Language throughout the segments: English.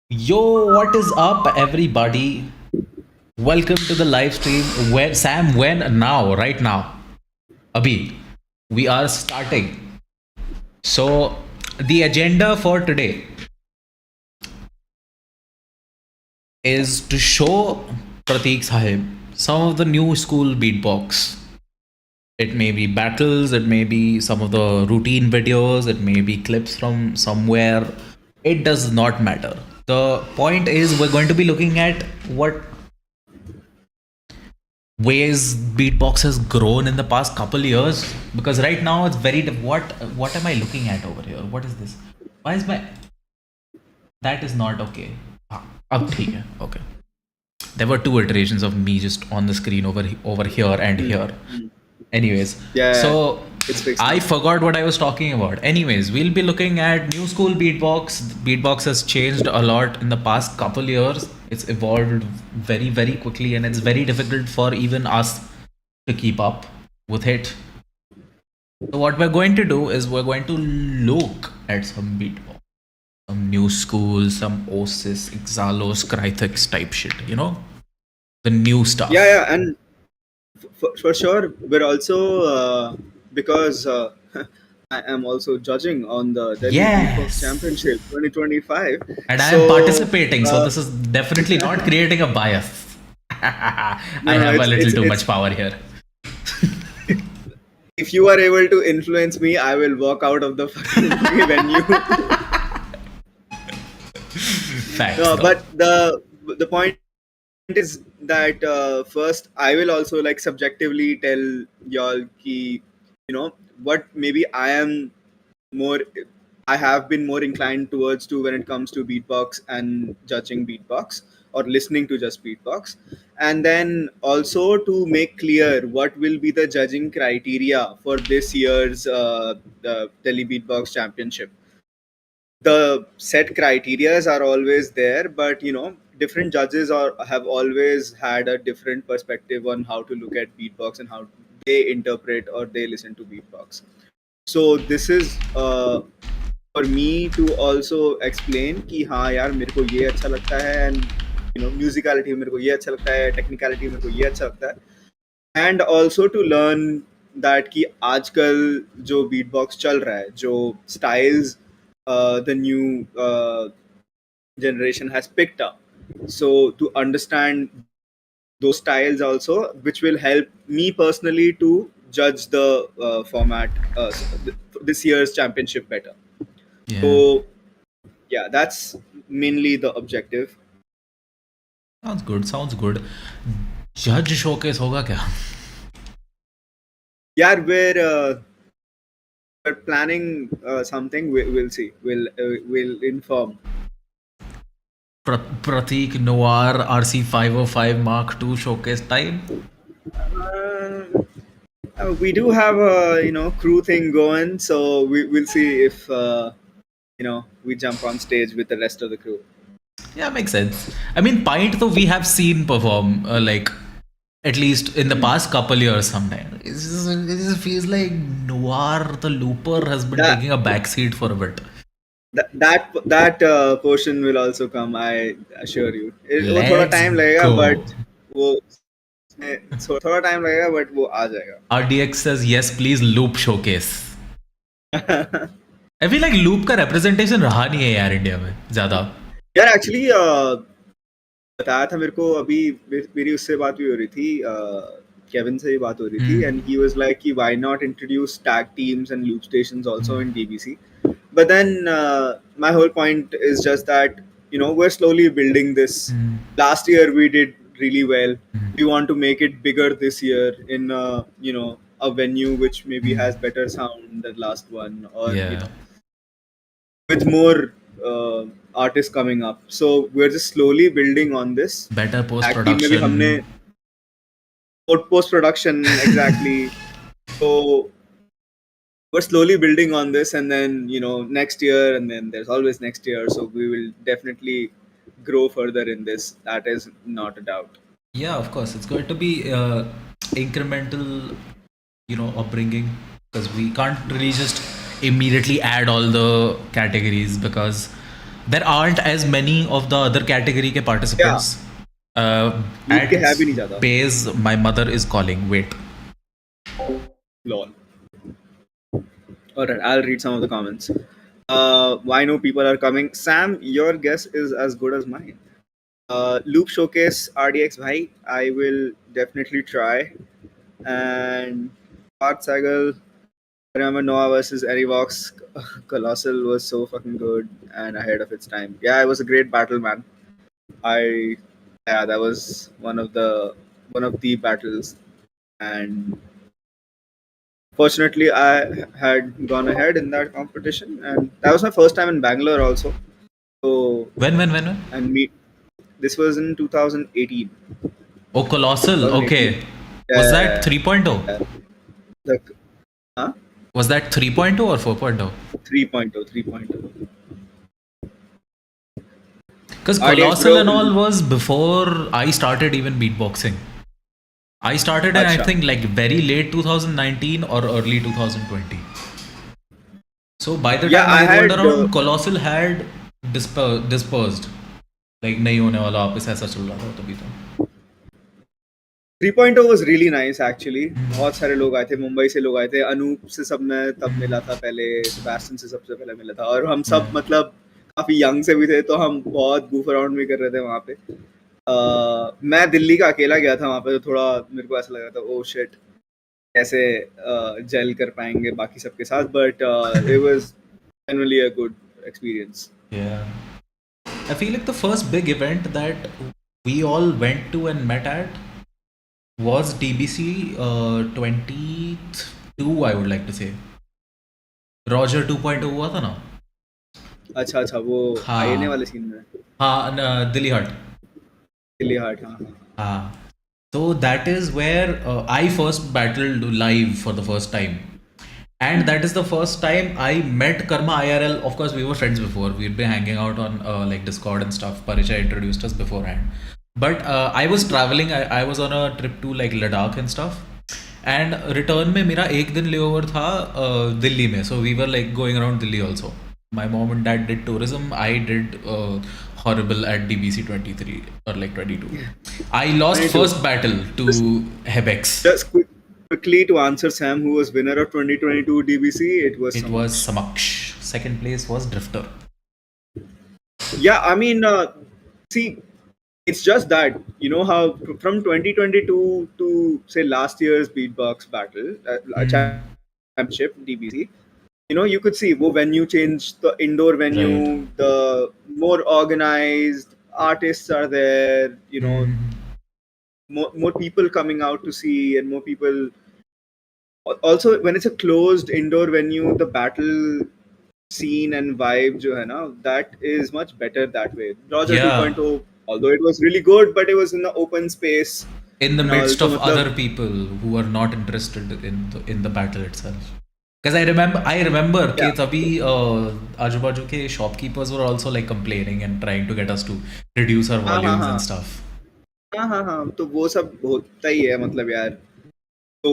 Yo, what is up, everybody? Welcome to the live stream. When Sam, when now, right now, Abhi, we are starting. So, the agenda for today is to show Pratik Sahib some of the new school beatbox. It may be battles, it may be some of the routine videos, it may be clips from somewhere. It does not matter. The point is, we're going to be looking at what ways beatbox has grown in the past couple years, because right now it's very what am I looking at over here? What is this? Why is my that is not okay. अब ठीक है. Okay, there were two iterations of me just on the screen over here and here. Anyways, Yeah, so it's fixed I now. forgot what I was talking about. Anyways, we'll be looking at new school beatbox. Beatbox has changed a lot in the past couple years. It's evolved very, very quickly, and it's very difficult for even us to keep up with it. So what we're going to do is we're going to look at some beatbox, some new school, some Osis, Exalos, Kryix type shit. The new stuff. Yeah, and for sure, we're also because I am also judging on the Delhi Beatbox Yes. Championship 2025. And I am So participating, so this is definitely not creating a bias. I no, have a little too it's much power here. if you are able to influence me, I will walk out of the fucking venue. Facts, No, though. but the point is that first I will also like subjectively tell y'all ki, what maybe more I have been more inclined towards to when it comes to beatbox and judging beatbox or listening to just beatbox, and then also to make clear what will be the judging criteria for this year's the Delhi Beatbox Championship. The set criterias are always there, but different judges have always had a different perspective on how to look at beatbox and how they interpret or they listen to beatbox. So this is for me to also explain कि हाँ यार मेरे को ये अच्छा लगता है, and musicality मेरे को ये अच्छा लगता है, technicality मेरे को ये अच्छा लगता है, and also to learn that कि आजकल जो beatbox चल रहा है, जो styles the new generation has picked up, so to understand those styles also, which will help me personally to judge the format this year's championship better. Yeah. So yeah, that's mainly the objective. Sounds good. Sounds good. Judge showcase होगा क्या? Yeah, we're planning something. We'll see. We'll inform. Pratik Noir RC505 Mark II showcase time. We do have a crew thing going, so we'll see if we jump on stage with the rest of the crew. Yeah, makes sense. I mean, Pint though we have seen perform like at least in the past couple years sometimes. It just feels like Noir the Looper has been That taking a backseat for a bit. that portion will also come. I assure you. वो थोड़ा Let's time लगेगा, go. but वो थोड़ा time लगेगा, but वो आ जाएगा. RDX says yes, please loop showcase. I feel like loop का representation रहा नहीं है यार इंडिया में ज़्यादा. यार एक्चुअली बताया था मेरे को अभी, मेरी उससे बात भी हो रही थी, केविन से भी बात हो रही थी, and he was like कि why not introduce tag teams and loop stations also in DBC. But then my whole point is just that we're slowly building this. Last year we did really well. We want to make it bigger this year in a venue which maybe has better sound than last one, or Yeah. with more artists coming up. So we're just slowly building on this. Better post Tag team में भी हमने production. post production exactly. So we're slowly building on this, and then next year, and then there's always next year. So we will definitely grow further in this. That is not a doubt. Yeah, of course. It's going to be incremental, upbringing, because we can't really just immediately add all the categories, because there aren't as many of the other category के Yeah, participants. NEET के At है भी नहीं ज़्यादा. Bays, my mother is calling. Wait. Lol. Alright, I'll read some of the comments. I know people are coming. Sam, your guess is as good as mine. Loop Showcase RDX Bhai, I will definitely try. And Part Sagal, I remember Noah versus Anyvox. Colossal was so fucking good and ahead of its time. Yeah, it was a great battle, man. I yeah, that was one of the battles, and fortunately, I had gone ahead in that competition, and that was my first time in Bangalore also. So When? and me, this was in 2018. Oh, Colossal. 2018. Okay. Was that Yeah, 3.0? the huh? Was that 3.0 or 4.0? 3.0, 3.0. Because RDX Colossal bro. and all was before I started even beatboxing. I started in, I Acha. think, like very late 2019 or early 2020. So by the Yeah, time I I rolled had around, Colossal had dispersed. Like नहीं होने वाला वापस ऐसा चल रहा था तभी तो. 3.0 was really nice actually. बहुत सारे लोग आए थे, मुंबई से लोग आए थे. अनूप से सब मैं तब मिला था पहले, सेबेस्टियन से सबसे पहले मिला था, और हम सब मतलब काफी यंग से भी थे, तो हम बहुत goof around भी कर रहे थे वहाँ पे. मैं दिल्ली का अकेला गया था वहाँ पे, तो थोड़ा मेरे को ऐसा लगा था, ओ शिट, कैसे जेल कर पाएंगे बाकी सबके साथ, but it was generally a good experience. Yeah. I feel like the first big event that we all went to and met at was DBC 22, I would like to say. Roger 2.0 हुआ था ना. अच्छा, वो INA हाँ वाले scene में हाँ दिल्ली हट. दिल्ली हाट. हाँ हाँ. हाँ. So that is where I first battled live for the first time. And that is the first time I met Karma IRL. Of course, we were friends before. We'd been hanging out on like Discord and stuff. Paricha introduced us beforehand. But I was traveling. I was on a trip to like Ladakh and stuff. And return में मेरा एक दिन layover था दिल्ली में. So we were like going around Delhi also. My mom and dad did tourism. I did horrible at DBC 23 or like 22. I lost 22. first battle to Hebex. Just quickly to answer Sam, who was winner of 2022 DBC, it was It Sam. was Samaksh. Second place was Drifter. Yeah, I mean, see, it's just that, you know how from 2022 to say last year's Beatbox battle, championship DBC, you could see the venue changed, the indoor venue, Right. the more organized artists are there, more people coming out to see, and more people. Also, when it's a closed indoor venue, the battle scene and vibe, jo hai na, that is much better that way. Roger Yeah. 2.0, although it was really good, but it was in the open space In the and all. midst So, of matlab, other people who are not interested in the battle itself. Because I remember कि yeah. तभी आजू बाजू के shopkeepers were also like complaining and trying to get us to reduce our हाँ हाँ volumes हाँ and stuff. हाँ, तो वो सब होता ही है मतलब यार. So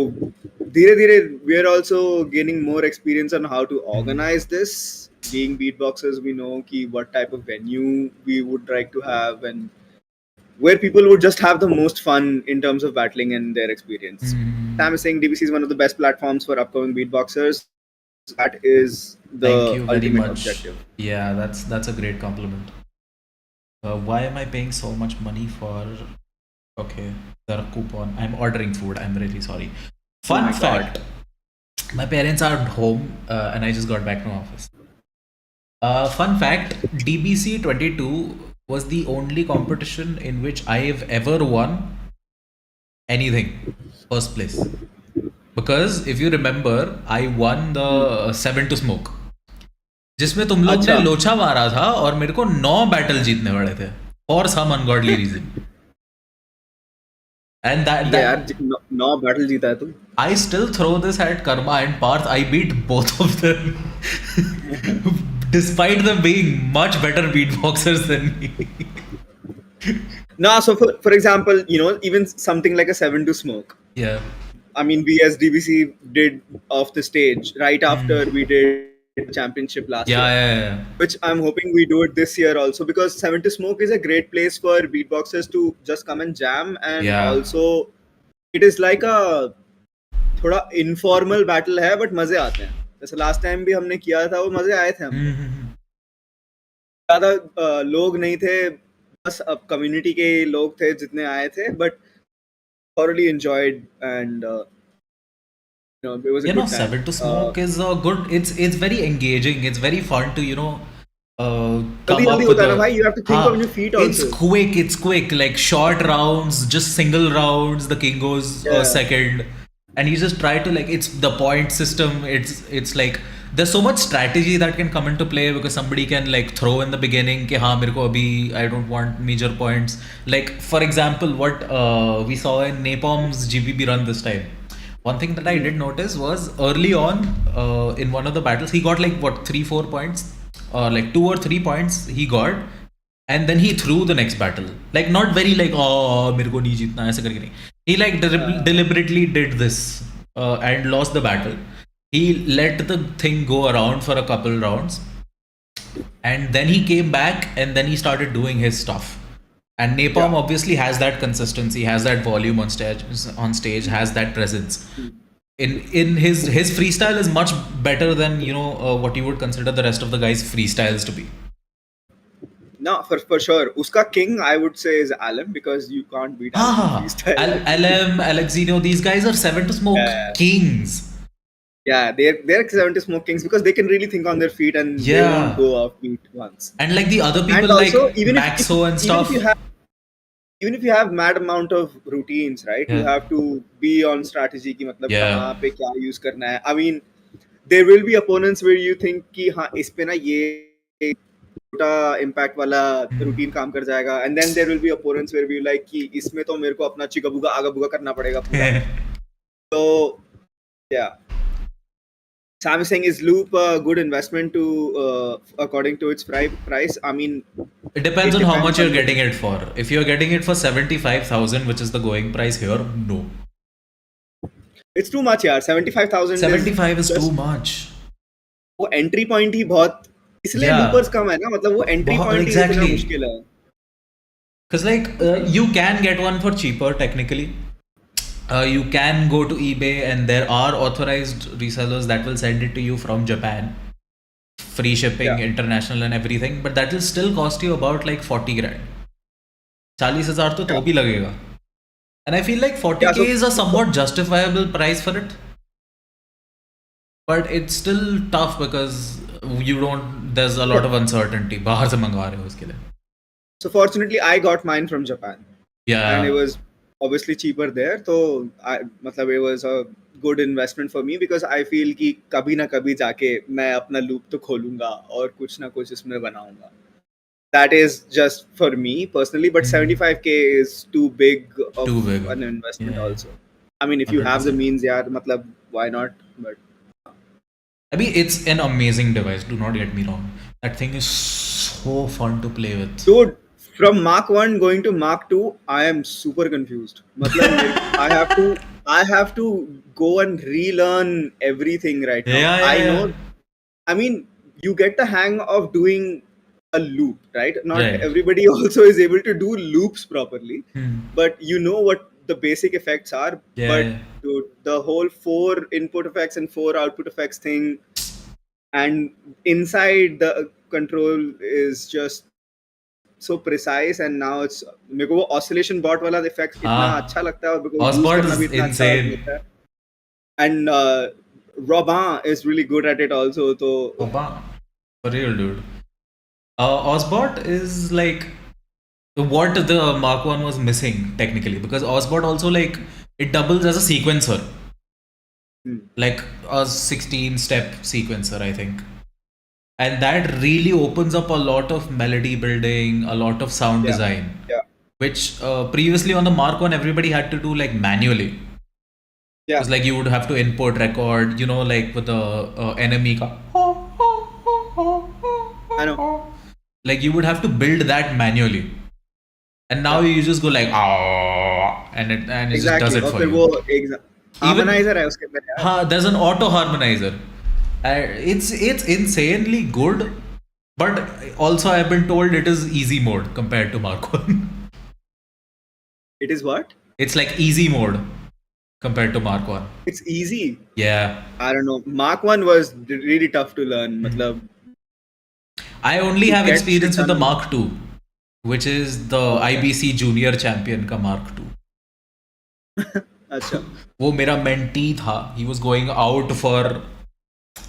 धीरे धीरे we are also gaining more experience on how to organize this. Being beatboxers, we know ki what type of venue we would like to have, and where people would just have the most fun in terms of battling and their experience. Sam is saying DBC is one of the best platforms for upcoming beatboxers. That is the Thank you very ultimate much. objective. Yeah, that's a great compliment. Why am I paying so much money for? Okay, the coupon. I'm ordering food. I'm really sorry. Fun my fact: my parents are home, and I just got back from office. Fun fact: DBC 22 was the only competition in which I've ever won anything first place. Because if you remember, I won the 7 to Smoke, जिसमें तुम लोग ने अच्छा. लोचा मारा था और मेरे को 9 बैटल जीतने पड़े थे for some ungodly reason. And ये यार 9 बैटल जीता है तुम. I still throw this at Karma and Parth. I beat both of them, despite them being much better beatboxers than me. No, so for example, even something like a 7 to Smoke. Yeah. I mean, we as DBC did off the stage right after we did championship last Yeah, year. yeah, yeah. Which I'm hoping we do it this year also, because Seven to Smoke is a great place for beatboxers to just come and jam, and Yeah. also it is like a थोड़ा informal battle है, but मजे आते हैं. जैसे last time भी हमने किया था, वो मजे आए थे हमको. Mm-hmm. ज्यादा लोग नहीं थे, बस अब community के लोग थे जितने आए थे, but thoroughly enjoyed, and it was a You know, good time. Seven to Smoke is a good. It's very engaging. It's very fun to जल्दी come जल्दी up with होता है ना a. भाई, you have to think on your feet It's also. quick. It's quick. Like short rounds, just single rounds. The king goes Yeah. second, and you just try to like. It's the point system. It's like there's so much strategy that can come into play because somebody can like throw in the beginning कि हाँ मेरे को अभी I don't want major points. Like for example, what we saw in Napalm's GBB run this time. One thing that I did notice was early on in one of the battles, he got like what 3-4 points, like 2 or 3 points he got, and then he threw the next battle. Like not very like oh मेरे को नहीं जीतना ऐसे करके नहीं. He like deliberately did this and lost the battle. He let the thing go around for a couple rounds, and then he came back and then he started doing his stuff. And Napalm obviously has that consistency, has that volume on stage, has that presence. In his freestyle is much better than what you would consider the rest of the guys' freestyles to be. No, for sure. Uska king, I would say, is Alam, because you can't beat Alam in freestyle. LM, Alexino, these guys are Seven to Smoke kings. Yeah, they're 70 Smoke kings because they can really think on their feet and they won't go off beat once. And like the other people, and also, like Maxo and stuff. Even if you have mad amount of routines, right? You have to be on strategy ki matlab kahan pe kya use karna hai. I mean, there will be opponents where you think ki हाँ इस पे ना ये छोटा impact वाला routine काम कर जाएगा, and then there will be opponents where we like कि इसमें तो मेरे को अपना चिगाबुगा आगाबुगा करना पड़ेगा पूरा. So yeah. Sam is saying, is loop a good investment to according to its price? I mean, it depends on how much you're getting it for. If you're getting it for 75,000, which is the going price here, no. It's too much, यार. 75,000. 75 is too much. वो entry point ही बहुत इसलिए loopers कम है ना, मतलब वो entry point ही इतना मुश्किल है. Because like you can get one for cheaper technically. You can go to eBay and there are authorized resellers that will send it to you from Japan. Free shipping, international and everything. But that will still cost you about like 40 grand. 40,000 तो भी लगेगा. And I feel like 40k is a somewhat justifiable price for it. But it's still tough because there's a lot of uncertainty. बाहर से मंगवा रहे हो उसके लिए. So fortunately I got mine from Japan. Yeah. And it was obviously cheaper there, so मतलब it was a good investment for me because I feel कि कभी ना कभी जाके मैं अपना loop तो खोलूंगा और कुछ ना कुछ इसमें बनाऊंगा. That is just for me personally, but 75k is too big of an investment also. I mean, if you 100%. Have the means, यार मतलब why not? But I mean, it's an amazing device. Do not get me wrong. That thing is so fun to play with. Dude. From Mark 1 going to Mark 2, I am super confused. Matlab, I have to go and relearn everything right now. I know. I mean, you get the hang of doing a loop, right? Not everybody also is able to do loops properly, but you know what the basic effects are. But dude, the whole 4 input effects and 4 output effects thing, and inside the control is just so precise, and now it's मेरे को वो oscillation bot वाला effect इतना अच्छा लगता है, because Osbot is insane. And Robin is really good at it also. So Robin, for real, dude. Osbot is like what the Mark 1 was missing technically, because Osbot also like it doubles as a sequencer, like a 16-step sequencer, I think. And that really opens up a lot of melody building, a lot of sound design, which previously on the Mark 1 everybody had to do like manually. Yeah. Because like you would have to input, record, like with the enemy ka. I know. Like you would have to build that manually. And now you just go like and it exactly. just does it for you. Harmonizer hai uske andar. There's an auto harmonizer. It's insanely good, but also I've been told it is easy mode compared to Mark 1. It is what? It's like easy mode compared to Mark 1. It's easy. Yeah. I don't know. Mark 1 was really tough to learn. Matlab, I only to have get shit experience with the done. Mark 2, which is the Okay. IBC Junior Champion का Mark 2. Acha. वो मेरा mentee था. He was going out for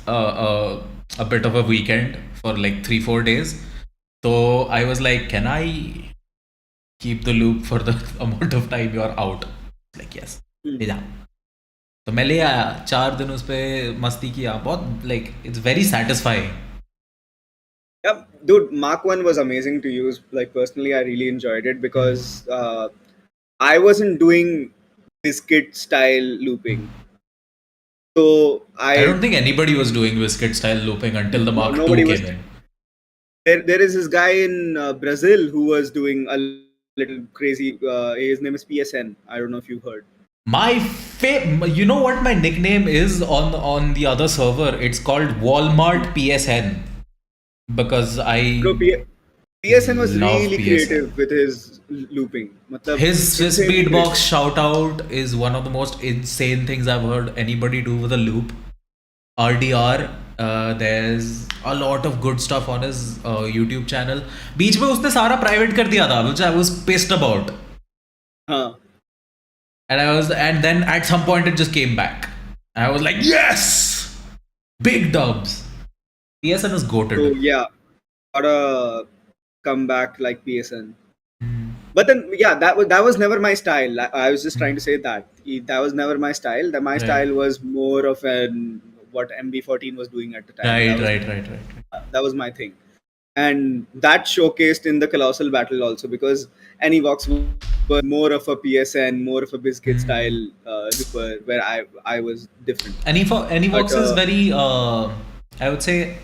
a bit of a weekend for like 3-4 days. So I was like, can I keep the loop for the amount of time you are out? Like, yes. Hmm. ले जा. तो मैं ले आया 4 दिन उस पे मस्ती किया बहुत like it's very satisfying. Yeah, dude, Mark 1 was amazing to use. Like, personally, I really enjoyed it because I wasn't doing biscuit style looping. So I don't I think anybody was doing Biscuit style looping until the no, Mark II nobody was. came in. There is this guy in Brazil who was doing a little crazy. His name is PSN. I don't know if you've heard. You know what my nickname is on the other server? It's called Walmart PSN because I Bro, PSN was love really PSN. creative with his looping. Matlab, His Swiss insanely beatbox creative. shout out is one of the most insane things I've heard anybody do with a loop. RDR, there's a lot of good stuff on his YouTube channel. बीच में उसने सारा private कर दिया था, which I was pissed about. Huh. And then at some point it just came back. And I was like, yes! Big dubs. PSN is So goated. yeah, gotta come back like PSN. But then yeah, that was never my style. I was just trying to say that that was never my style. That my Right. style was more of an what MB14 was doing at the time. Right. That was my thing, and that showcased in the colossal battle also because Anyvox were more of a PSN, more of a biscuit style looper, where I was different. But Anyvox is very, I would say,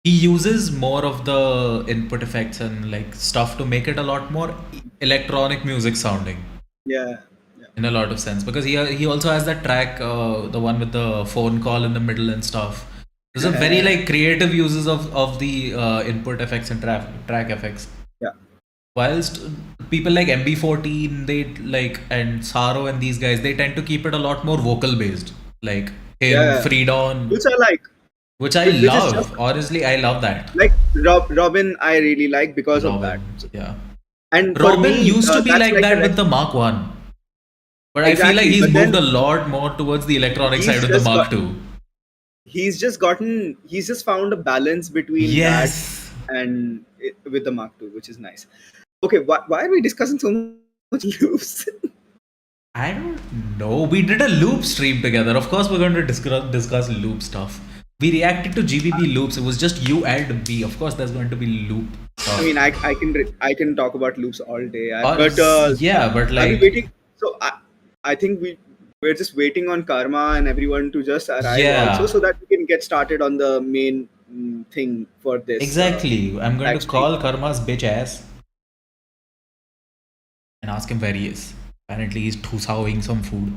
he uses more of the input effects and like stuff to make it a lot more electronic music sounding yeah, yeah, in a lot of sense because he also has that track, the one with the phone call in the middle and stuff. Those are very like creative uses of the input effects and track effects. yeah, Whilst people like MB14, they like and Saro and these guys, they tend to keep it a lot more vocal based, like him, yeah. Freedon, Which I like, which I which is just love. Honestly, I love that. like Robin. I really like because of that. Robin, yeah. And for Robin me, used to be that's like like that with the Mark 1. But I feel like exactly. he's But moved then a lot more towards the electronic side he's with the just Mark got 2. he's just found a balance between that Yes. and with the Mark II, which is nice. Okay, why are we discussing so much loops? I don't know. We did a loop stream together. Of course, we're going to discuss loop stuff. We reacted to GBB loops. It was just you and me. Of course, there's going to be loop I stuff. mean, I can talk about loops all day, Or, but yeah, but are we like, waiting? So I think we're just waiting on Karma and everyone to just arrive also, yeah, so that we can get started on the main thing for this exactly. I'm going to live stream. call Karma's bitch ass and ask him where he is. Apparently, he's tusawing some food.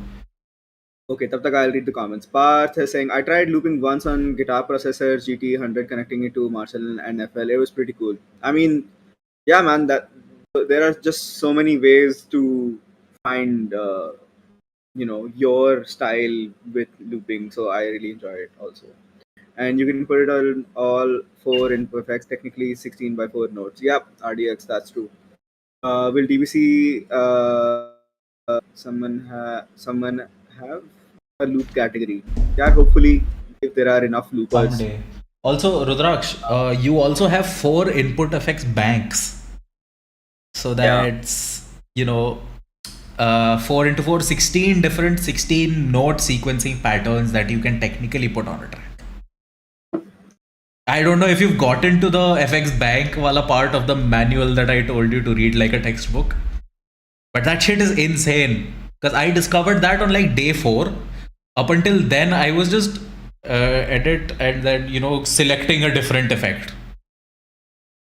Okay, tab tak I'll read the comments. Parth is saying, I tried looping once on guitar processor GT100, connecting it to Marshall and FL. It was pretty cool. I mean, yeah, man, that there are just so many ways to find, your style with looping. So I really enjoy it also. And you can put it on all four imperfects, technically 16 by 4 notes. Yep, RDX, that's true. Will DBC someone have a loop category? Yeah, hopefully if there are enough loopers. Someday. Also, Rudraksh, you also have 4 input effects banks. So Yeah, that's, 4 into 4, 16 different 16 note sequencing patterns that you can technically put on a track. I don't know if you've gotten to the FX bank wala part of the manual that I told you to read like a textbook. But that shit is insane. Because I discovered that on like day 4. Up until then, I was just edit and then, selecting a different effect.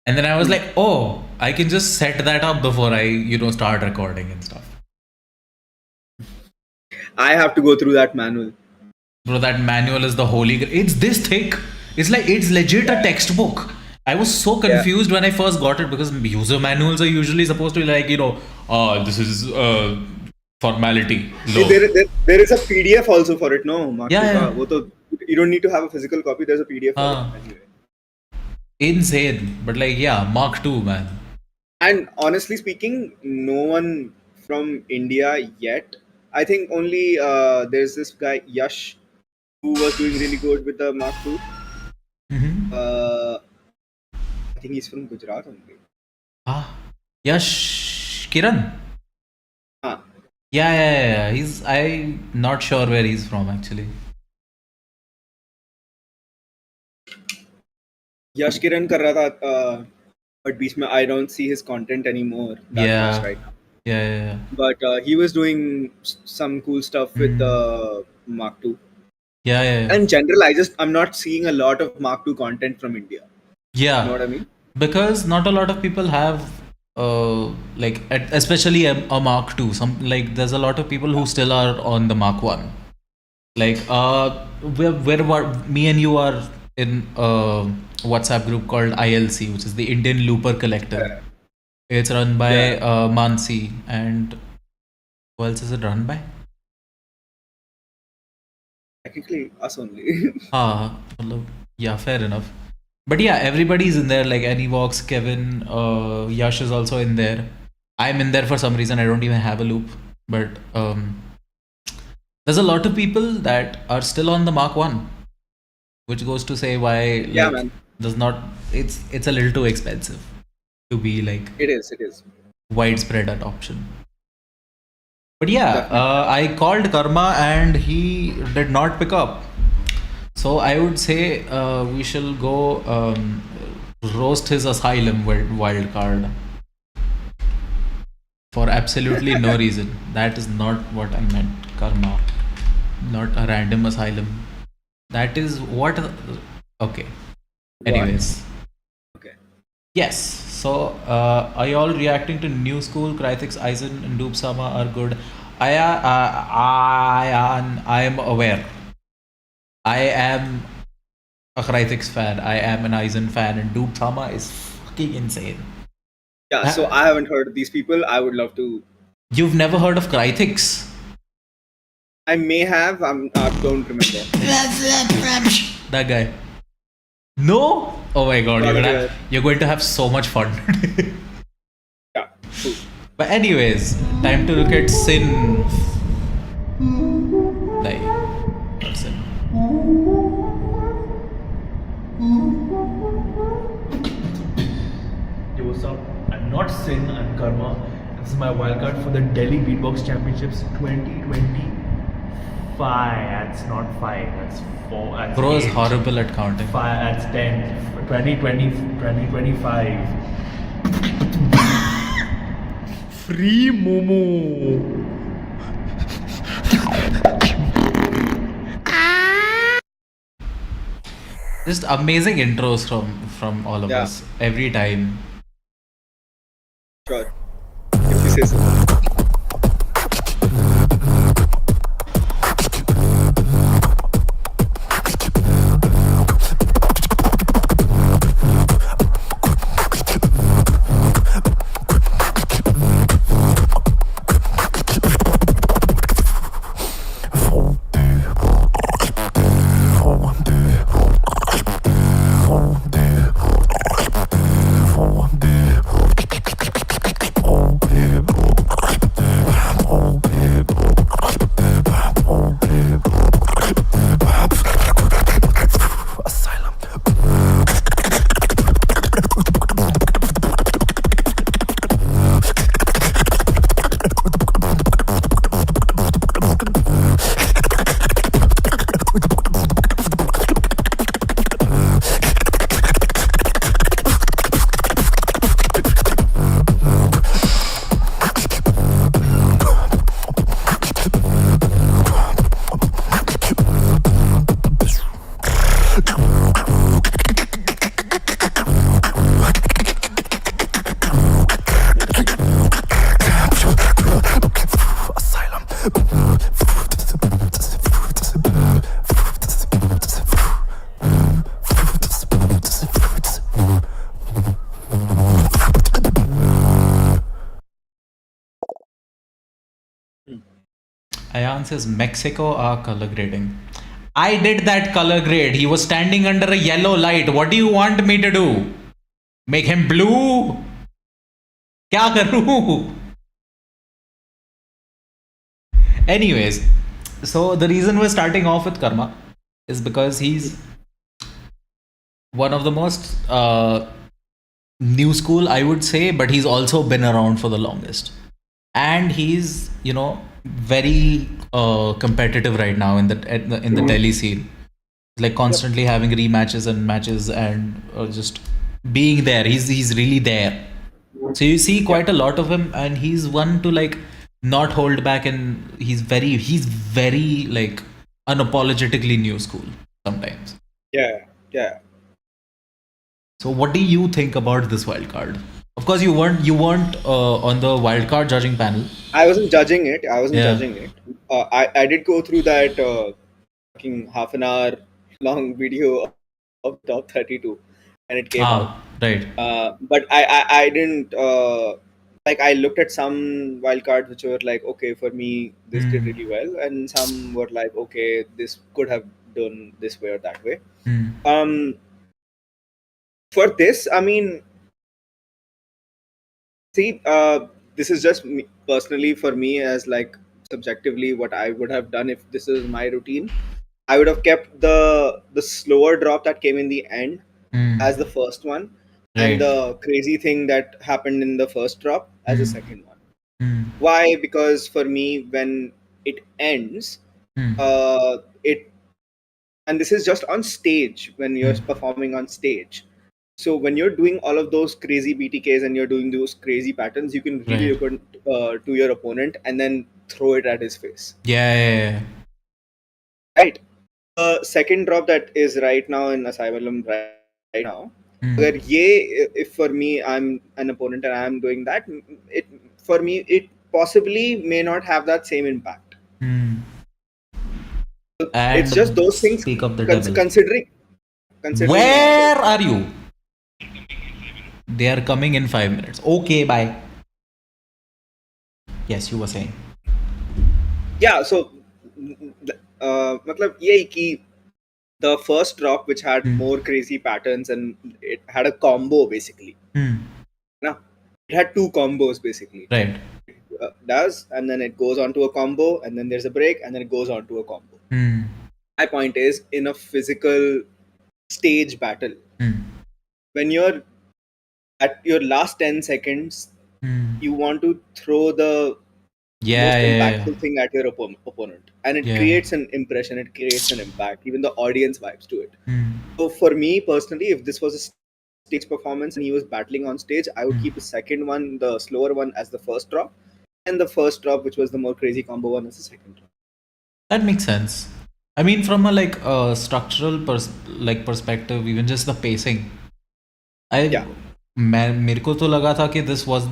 And then I was like, oh, I can just set that up before I, start recording and stuff. I have to go through that manual. Bro, that manual is the holy grail. It's this thick. It's like it's legit a textbook. I was so Yeah. confused when I first got it because user manuals are usually supposed to be like, this is formality. See, Low. there is a PDF also for it, no? Mark Yeah, 2 ka. yeah. वो तो, you don't need to have a physical copy. There's a PDF for it Uh, anyway. insane. But like, yeah, Mark II, man. And honestly speaking, no one from India yet. I think only there's this guy Yash who was doing really good with the Mark II. Mm-hmm. I think he's from Gujarat only. Ah, Yash Kiran. Huh. Yeah. I'm not sure where he's from actually. Yash Kiran कर रहा था, but बीच में I don't see his content anymore that much Yeah. right now. Yeah. But he was doing some cool stuff with Mm. the Mark II. Yeah. In general, I'm not seeing a lot of Mark II content from India. You know Yeah. what I mean? Because not a lot of people have especially a Mark II. Some like there's a lot of people who still are on the Mark One. Like me and you are in a WhatsApp group called ILC, which is the Indian Looper Collective. Yeah. It's run by Yeah. Mansi, and who else is it run by? Technically, us only. मतलब, yeah, fair enough. But yeah, everybody's in there. Like Anyvox, Kevin, Yash is also in there. I'm in there for some reason. I don't even have a loop, but there's a lot of people that are still on the Mark One, which goes to say why Yeah, like man. does not it's a little too expensive to be like It is. widespread adoption. But yeah, Definitely. I called Karma and he did not pick up. So I would say we shall go roast his asylum wild card for absolutely no reason. That is not what I meant, Karma. Not a random asylum. That is what. Okay. What? Anyways. Okay. Yes. So, are you all reacting to Newschool, Kryix, Eisen, and Doopsama are good? I am aware. I am a Kryix fan. I am an Eisen fan, and Doopsama is fucking insane. Yeah, so I haven't heard of these people. I would love to. You've never heard of Kryix? I may have. I don't remember. That guy. No? Oh my god, Yeah. you're going to have so much fun. Yeah. Cool. But anyways, time to look at Sin. Like, not Sin. Yo, what's up? I'm not Sin, I'm Karma. This is my wildcard for the Delhi Beatbox Championships 2025. That's not 5, that's 4. That's Bro is 8. horrible at counting. 5, that's 10. 2025. Free Momo. Just amazing intros from all of Yeah. us every time. Sure. If you say so. Ayan says Mexico are color grading. I did that color grade. He was standing under a yellow light. What do you want me to do? Make him blue? क्या करूं? Anyways, so the reason we're starting off with Karma is because he's one of the most new school, I would say, but he's also been around for the longest. And he's, very competitive right now in the Delhi scene. Like constantly having rematches and matches and just being there. He's really there. So you see quite a lot of him, and he's one to like not hold back, and he's very like unapologetically new school sometimes. Yeah. So what do you think about this wild card? Of course, you weren't on the wild card judging panel. I wasn't judging it. Yeah. I did go through that fucking half an hour long video of top 32 and it came out. Right. But I didn't like I looked at some wildcards which were like, okay, for me this did really well, and some were like, okay, this could have done this way or that way. For this, I mean, see, this is just me, personally for me, as like subjectively what I would have done if this is my routine. I would have kept the slower drop that came in the end as the first one, and Right. the crazy thing that happened in the first drop as the second one. Hmm. Why? Because for me, when it ends, Hmm. it and this is just on stage when you're performing on stage. So when you're doing all of those crazy BTKs and you're doing those crazy patterns, you can really Right. look to your opponent and then throw it at his face. Yeah. Right. The second drop that is right now in Asylum right now, अगर ये, if for me I'm an opponent and I'm doing that, it for me it possibly may not have that same impact. It's just And those things speak of the devil. considering. Where are you? They are coming in 5 minutes. Okay, bye. Yes, you were saying. Yeah, so मतलब ये कि the first drop which had more crazy patterns and it had a combo basically. Now it had two combos basically. Right. Does, and then it goes on to a combo, and then there's a break, and then it goes on to a combo. My point is, in a physical stage battle, when you're at your last 10 seconds, you want to throw the most impactful thing at your opponent, and it creates an impression, it creates an impact, even the audience vibes to it. So for me personally, if this was a stage performance and he was battling on stage, I would keep the second one, the slower one, as the first drop, and the first drop, which was the more crazy combo one, as the second drop. That makes sense. I mean, from a like structural perspective, even just the pacing. मेरे को तो लगा था कि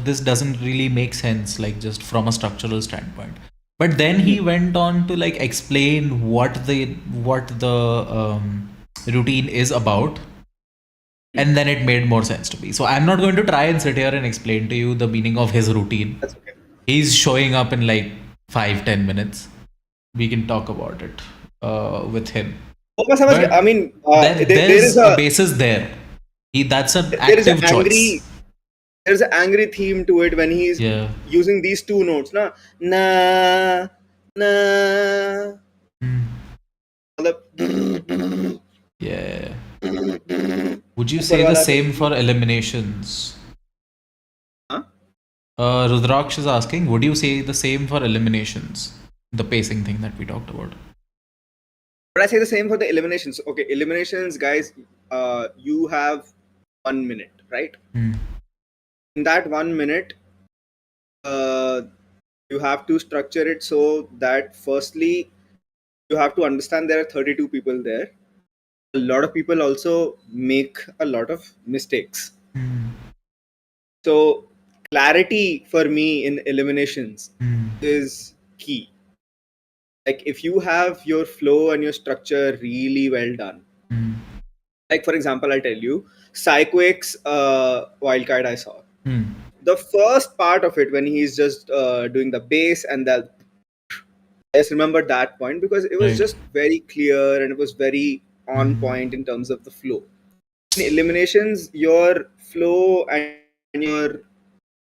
this doesn't really make sense, like just from a structural standpoint. But then he went on to like explain what the routine is about, and then it made more sense to me. So I'm not going to try and sit here and explain to you the meaning of his routine. That's okay. He's showing up in like 5-10 minutes. We can talk about it with him. But I mean, there is a basis there. That's an active choice. There's an angry theme to it when he's using these two notes. Na, na. Yeah. Would you say the same for eliminations? Huh? Rudraksh is asking, would you say the same for eliminations? The pacing thing that we talked about. But I say the same for the eliminations. Okay, eliminations, guys, you have 1 minute, right? In that 1 minute, you have to structure it so that firstly, you have to understand there are 32 people there. A lot of people also make a lot of mistakes. So clarity for me in eliminations is key. Like if you have your flow and your structure really well done, like for example, I'll tell you, Kryix wildcard I saw. The first part of it when he's just doing the bass and I just remember that point because it was Right. just very clear and it was very on point in terms of the flow. In eliminations, your flow and your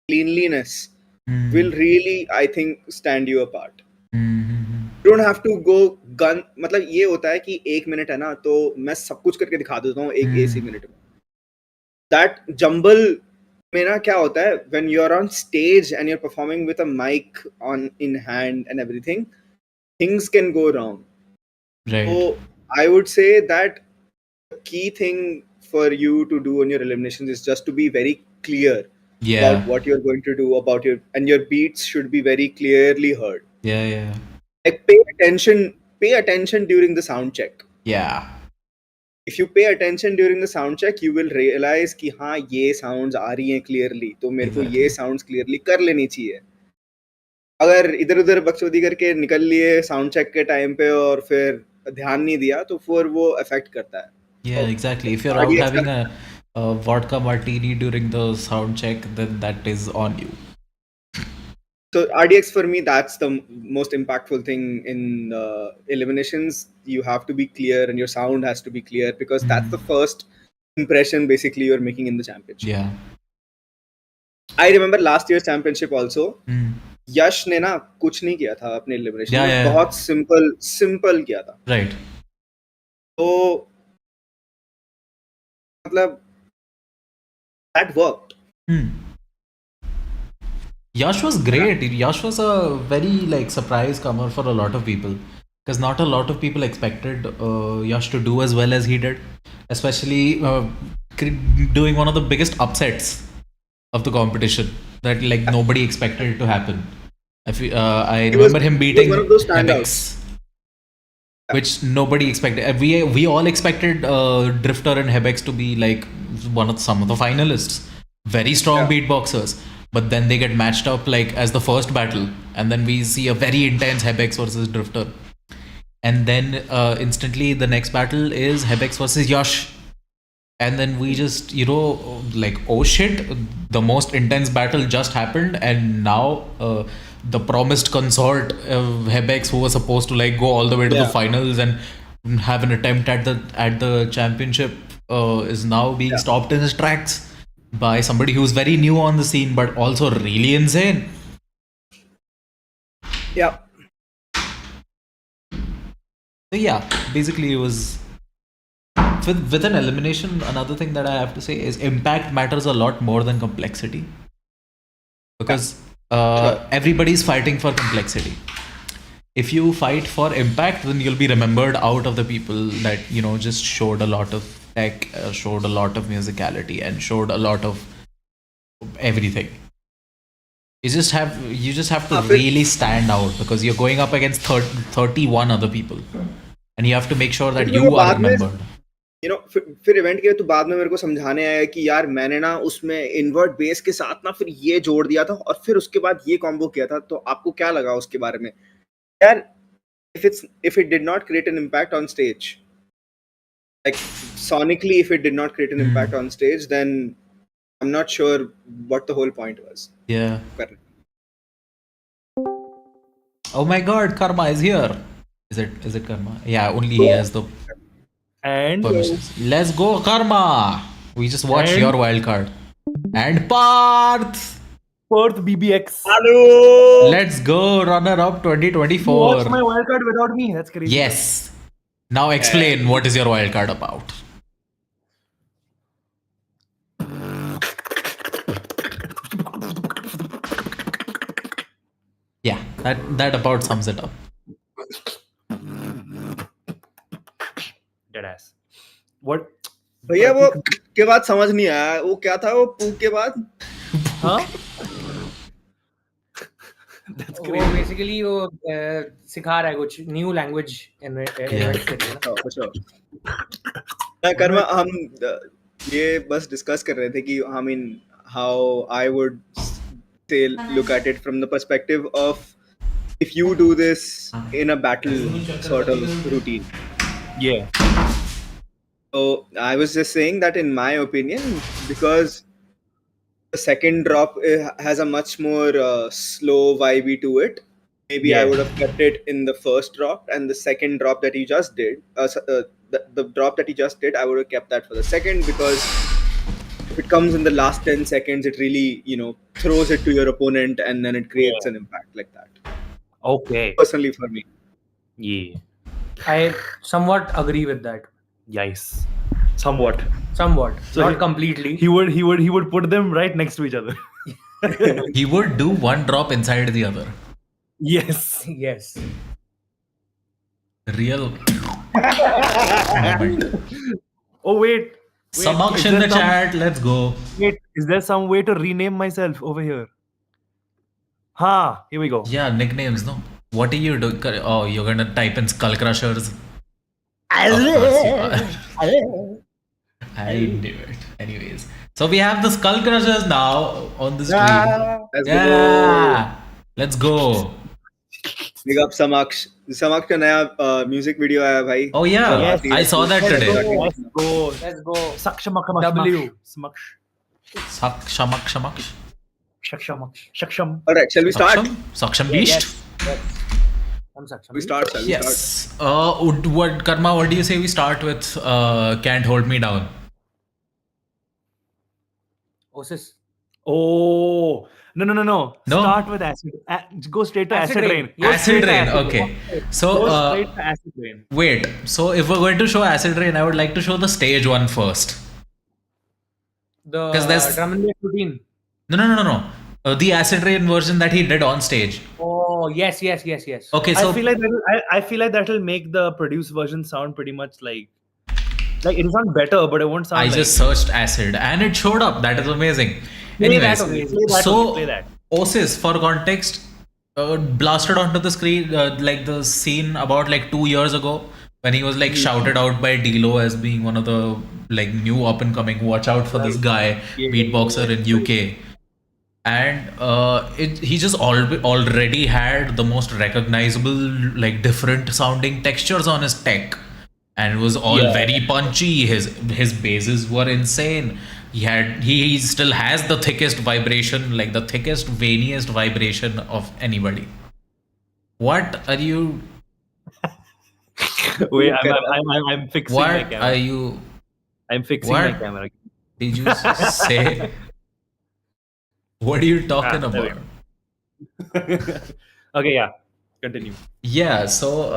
cleanliness will really, I think, stand you apart. You don't have to go gun. मतलब ये होता है कि 1 minute है ना तो मैं सब कुछ करके दिखा देता हूँ एक मिनट में. That jumble में ना क्या होता है when you're on stage and you're performing with a mic on in hand and everything, things can go wrong. Right. So I would say that the key thing for you to do on your eliminations is just to be very clear Yeah. about what you're going to do about your, and your beats should be very clearly heard. Yeah. Like pay attention during the sound check. Yeah. If you pay attention during the sound check, you will realize कि हाँ ये sounds आ रही हैं clearly, तो मेरे को ये sounds clearly कर लेनी चाहिए. अगर इधर उधर बकचोदी करके निकल लिए sound check के time पे और फिर ध्यान नहीं दिया तो फिर वो affect करता है. Yeah, exactly. If you're out RDX having a vodka martini during the sound check, then that is on you. So RDX for me, that's the most impactful thing in eliminations. You have to be clear and your sound has to be clear because that's the first impression basically you're making in the championship. Yeah. I remember last year's championship also. यश ने ना कुछ नहीं किया था अपने elimination में. बहुत simple किया था. Right. तो मतलब that worked. Yash was great. Yash was a very surprise comer for a lot of people because not a lot of people expected Yash to do as well as he did, especially doing one of the biggest upsets of the competition that nobody expected it to happen. I remember him beating one of those Hebex, which nobody expected. We all expected Drifter and Hebex to be some of the finalists, very strong beatboxers. But then they get matched up as the first battle, and then we see a very intense Hebex versus Drifter, and then instantly the next battle is Hebex versus Yash, and then we just oh shit, the most intense battle just happened, and now the promised consort Hebex, who was supposed to go all the way to the finals and have an attempt at the championship, is now being stopped in his tracks by somebody who's very new on the scene but also really insane. Yeah. So yeah, basically it was with an elimination. Another thing that I have to say is impact matters a lot more than complexity, because everybody's fighting for complexity. If you fight for impact, then you'll be remembered out of the people that just showed a lot of tech, showed a lot of musicality, and showed a lot of everything. You just have to really stand out because you're going up against 31 other people, and you have to make sure that you are remembered. फिर event के तो बाद में मेरे को समझाने आया कि यार मैंने ना उसमें इन्वर्ट बेस के साथ ना फिर ये जोड़ दिया था और फिर उसके बाद ये कॉम्बो किया था, तो आपको क्या लगा उसके बारे में यार? if it did not create an impact on stage, sonically, if it did not create an impact on stage, then I'm not sure what the whole point was. Yeah. Oh my god, Karma is here. Is it Karma? Yeah, only he has the permissions. Let's go, Karma. We just watched your wild card. And Parth BBX. Hello. Let's go, runner up 2024. You watched my wild card without me. That's crazy. Yes. Now explain what is your wild card about. Yeah, that about sums it up. Deadass. What? भैया वो के बाद समझ नहीं आया, वो क्या था वो पू के बाद? हाँ? वो बेसिकली वो सिखा रहा है कुछ न्यू लैंग्वेज कर्मा हम ये बस डिस्कस कर रहे थे कि I mean how I would say look at it from the perspective of if you do this in a battle sort of routine. Yeah. So I was just saying that in my opinion, because the second drop has a much more slow vibe to it, maybe I would have kept it in the first drop, and the second drop that he just did, the drop that he just did, I would have kept that for the second, because if it comes in the last 10 seconds, it really, throws it to your opponent, and then it creates an impact like that. Okay. Personally, for me. Yeah. I somewhat agree with that. Yes. Somewhat. So not he- completely. He would put them right next to each other. He would do one drop inside the other. Yes. Yes. Real moment. Oh wait. Samaksh is in there the chat. Let's go. Wait, is there some way to rename myself over here? Here we go. Yeah, nicknames. No. What are you doing? Oh, you're gonna type in Skull Crushers. Of course you are. I knew it. Anyways, so we have the Skull Crushers now on the stream. Let's Yeah, let's go. Big up Samaksh. Samaksh का नया music video आया भाई. Oh yeah, Yes. I saw that today. Let's go. Let's go. Saksham. W. Smaksh. Shamaksh. Shaksham. All right, shall we start? Saksham Beast. Yes. I'm Saksham. We start. Shall we start? Yes. What Karma? What do you say we start with? Can't hold me down. Osis. Oh no. Start with acid. Go straight to acid rain. Yes, Acid straight rain. to acid Okay. rain. So Go straight to acid rain. wait. So if we're going to show acid rain, I would like to show the stage one first. The 'Cause there's- drum and bass routine. No. The acid rain version that he did on stage. Oh yes. Okay, so I feel like that'll make the produced version sound pretty much like it'll sound better, but it won't sound. I just searched acid and it showed up. That is amazing. Anyways, play that. Osis, for context, blasted onto the screen like the scene about like 2 years ago when he was like shouted out by D-Lo as being one of the like new up and coming. Watch out for this guy, beatboxer in UK. And he just already had the most recognizable, like different sounding textures on his tech, and it was all very punchy. His basses were insane. He still has the thickest vibration, like the thickest, veiniest vibration of anybody. What are you? Wait, I'm fixing my What camera. are you? I'm fixing my What? camera. Did you say? What are you talking there we about? Okay, yeah. Continue. Yeah, so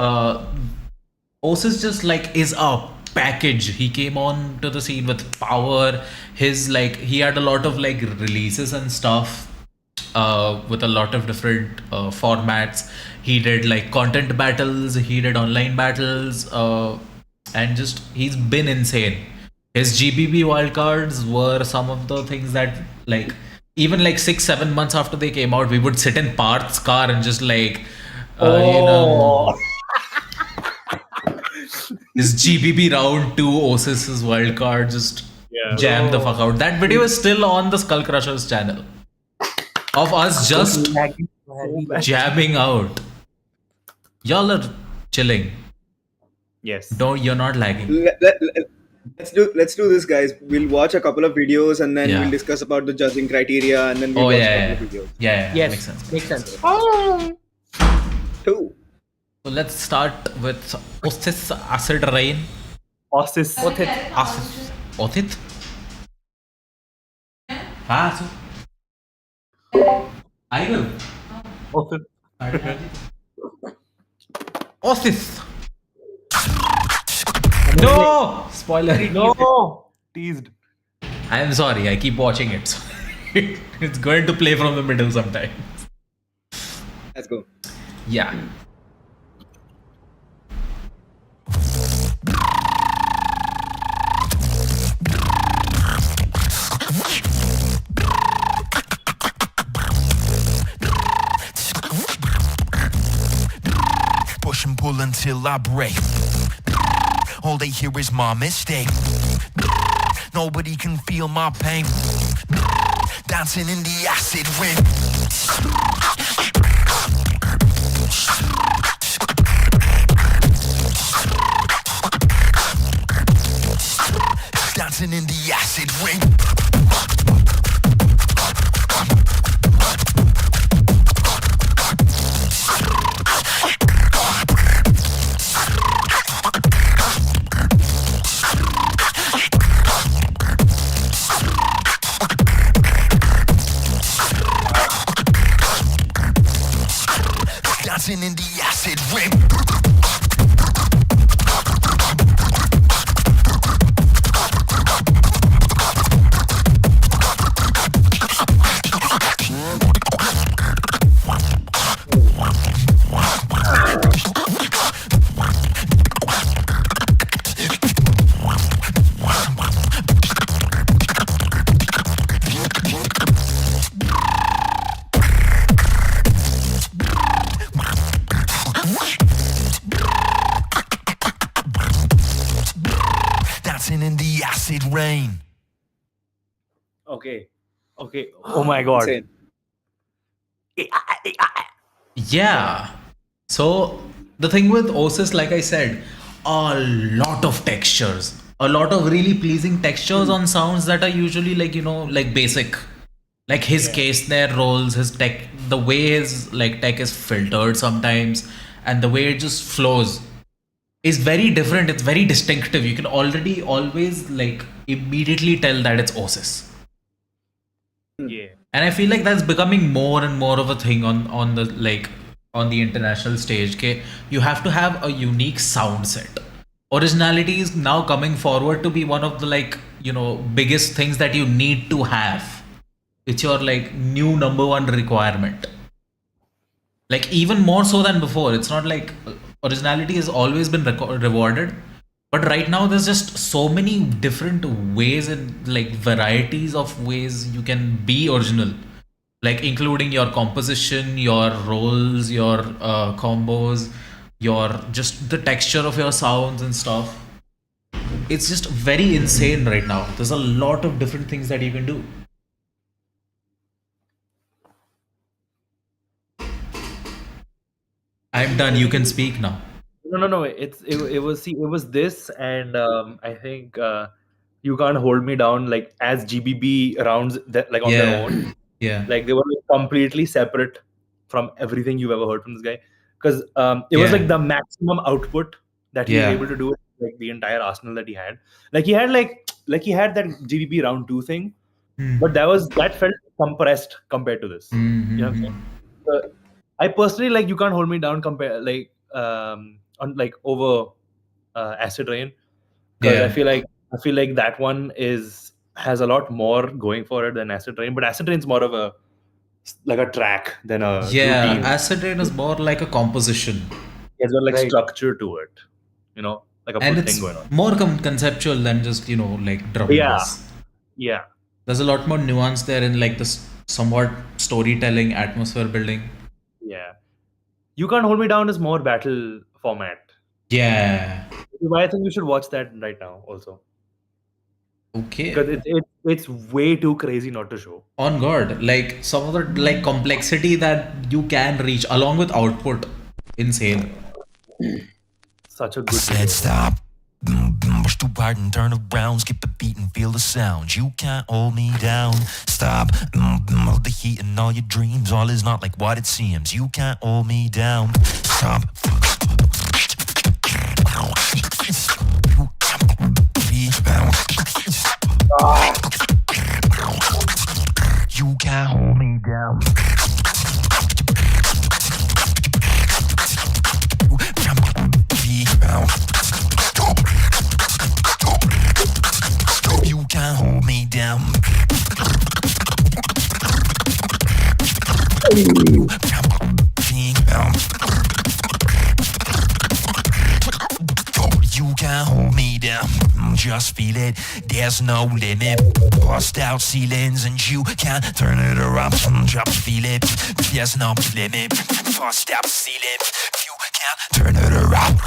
Osis just like is a package. He came on to the scene with power. He had a lot of like releases and stuff with a lot of different formats. He did like content battles, he did online battles, and just he's been insane. His GBB wildcards were some of the things that like even like 6-7 months after they came out, we would sit in Parth's car and just like his GBB round 2 Osis's wildcard just jam the fuck out. That video is still on the Skull Crushers channel of us just jamming out. Y'all are chilling. Yes. You're not lagging. Let's do this, guys. We'll watch a couple of videos and then Yeah. we'll discuss about the judging criteria, and then we'll watch a couple of videos. Yeah, Yes. makes sense. Two. So let's start with Osis Acid Rain. Osis. Othith? So I will. Osis. No! Spoiler. No! Teased. I'm sorry, I keep watching it. So it's going to play from the middle sometimes. Let's go. Yeah. Push and pull until I break. All they hear is my mistake. Nobody can feel my pain. Dancing in the acid rain. Dancing in the acid rain. dancing in the acid rain. Dancing in the acid rain. Okay. Oh my god. Insane. Yeah. So the thing with Osis, like I said, a lot of textures, a lot of really pleasing textures on sounds that are usually like, like basic. Like his case snare rolls, his tech, the way his like tech is filtered sometimes, and the way it just flows is very different. It's very distinctive. You can already always like immediately tell that it's Osis. Yeah. And I feel like that's becoming more and more of a thing on the international stage. Okay, you have to have a unique sound set. Originality is now coming forward to be one of the biggest things that you need to have. It's your like new number one requirement. Like even more so than before. It's not like originality has always been rewarded. But right now, there's just so many different ways and like varieties of ways you can be original, like including your composition, your rolls, your combos, your just the texture of your sounds and stuff. It's just very insane right now. There's a lot of different things that you can do. I'm done. You can speak now. No. It was this, and I think You Can't Hold Me Down, like as GBB rounds that like on their own. Yeah. Like they were like, completely separate from everything you've ever heard from this guy, because it was like the maximum output that he was able to do with like the entire arsenal that he had. Like he had that GBB round 2 thing, but that felt compressed compared to this. Mm-hmm. You know what I'm saying? I personally like You Can't Hold Me Down on like over Acid Rain, because I feel like that one has a lot more going for it than Acid Rain, but Acid Rain's more of a track than a routine. Acid Rain is more like a composition. It's got like structure to it, like a full thing going on. More conceptual than just like drum bass. Yeah. There's a lot more nuance there in like this somewhat storytelling, atmosphere building. Yeah. You Can't Hold Me Down is more battle format. Yeah. I think we should watch that right now also. Okay. Because it's way too crazy not to show. On God, like some of the like complexity that you can reach along with output, insane. Such a good Said video. stop. Push too hard and turn around. Skip a beat and feel the sound. You can't hold me down. Stop. All the heat and all your dreams. All is not like what it seems. You can't hold me down. Stop. You can't hold me down. You can't hold me down. You can't hold me down. Just feel it. There's no limit. Bust out ceilings and you can't turn it around. Just feel it. There's no limit. Bust out ceilings. You can't turn it around.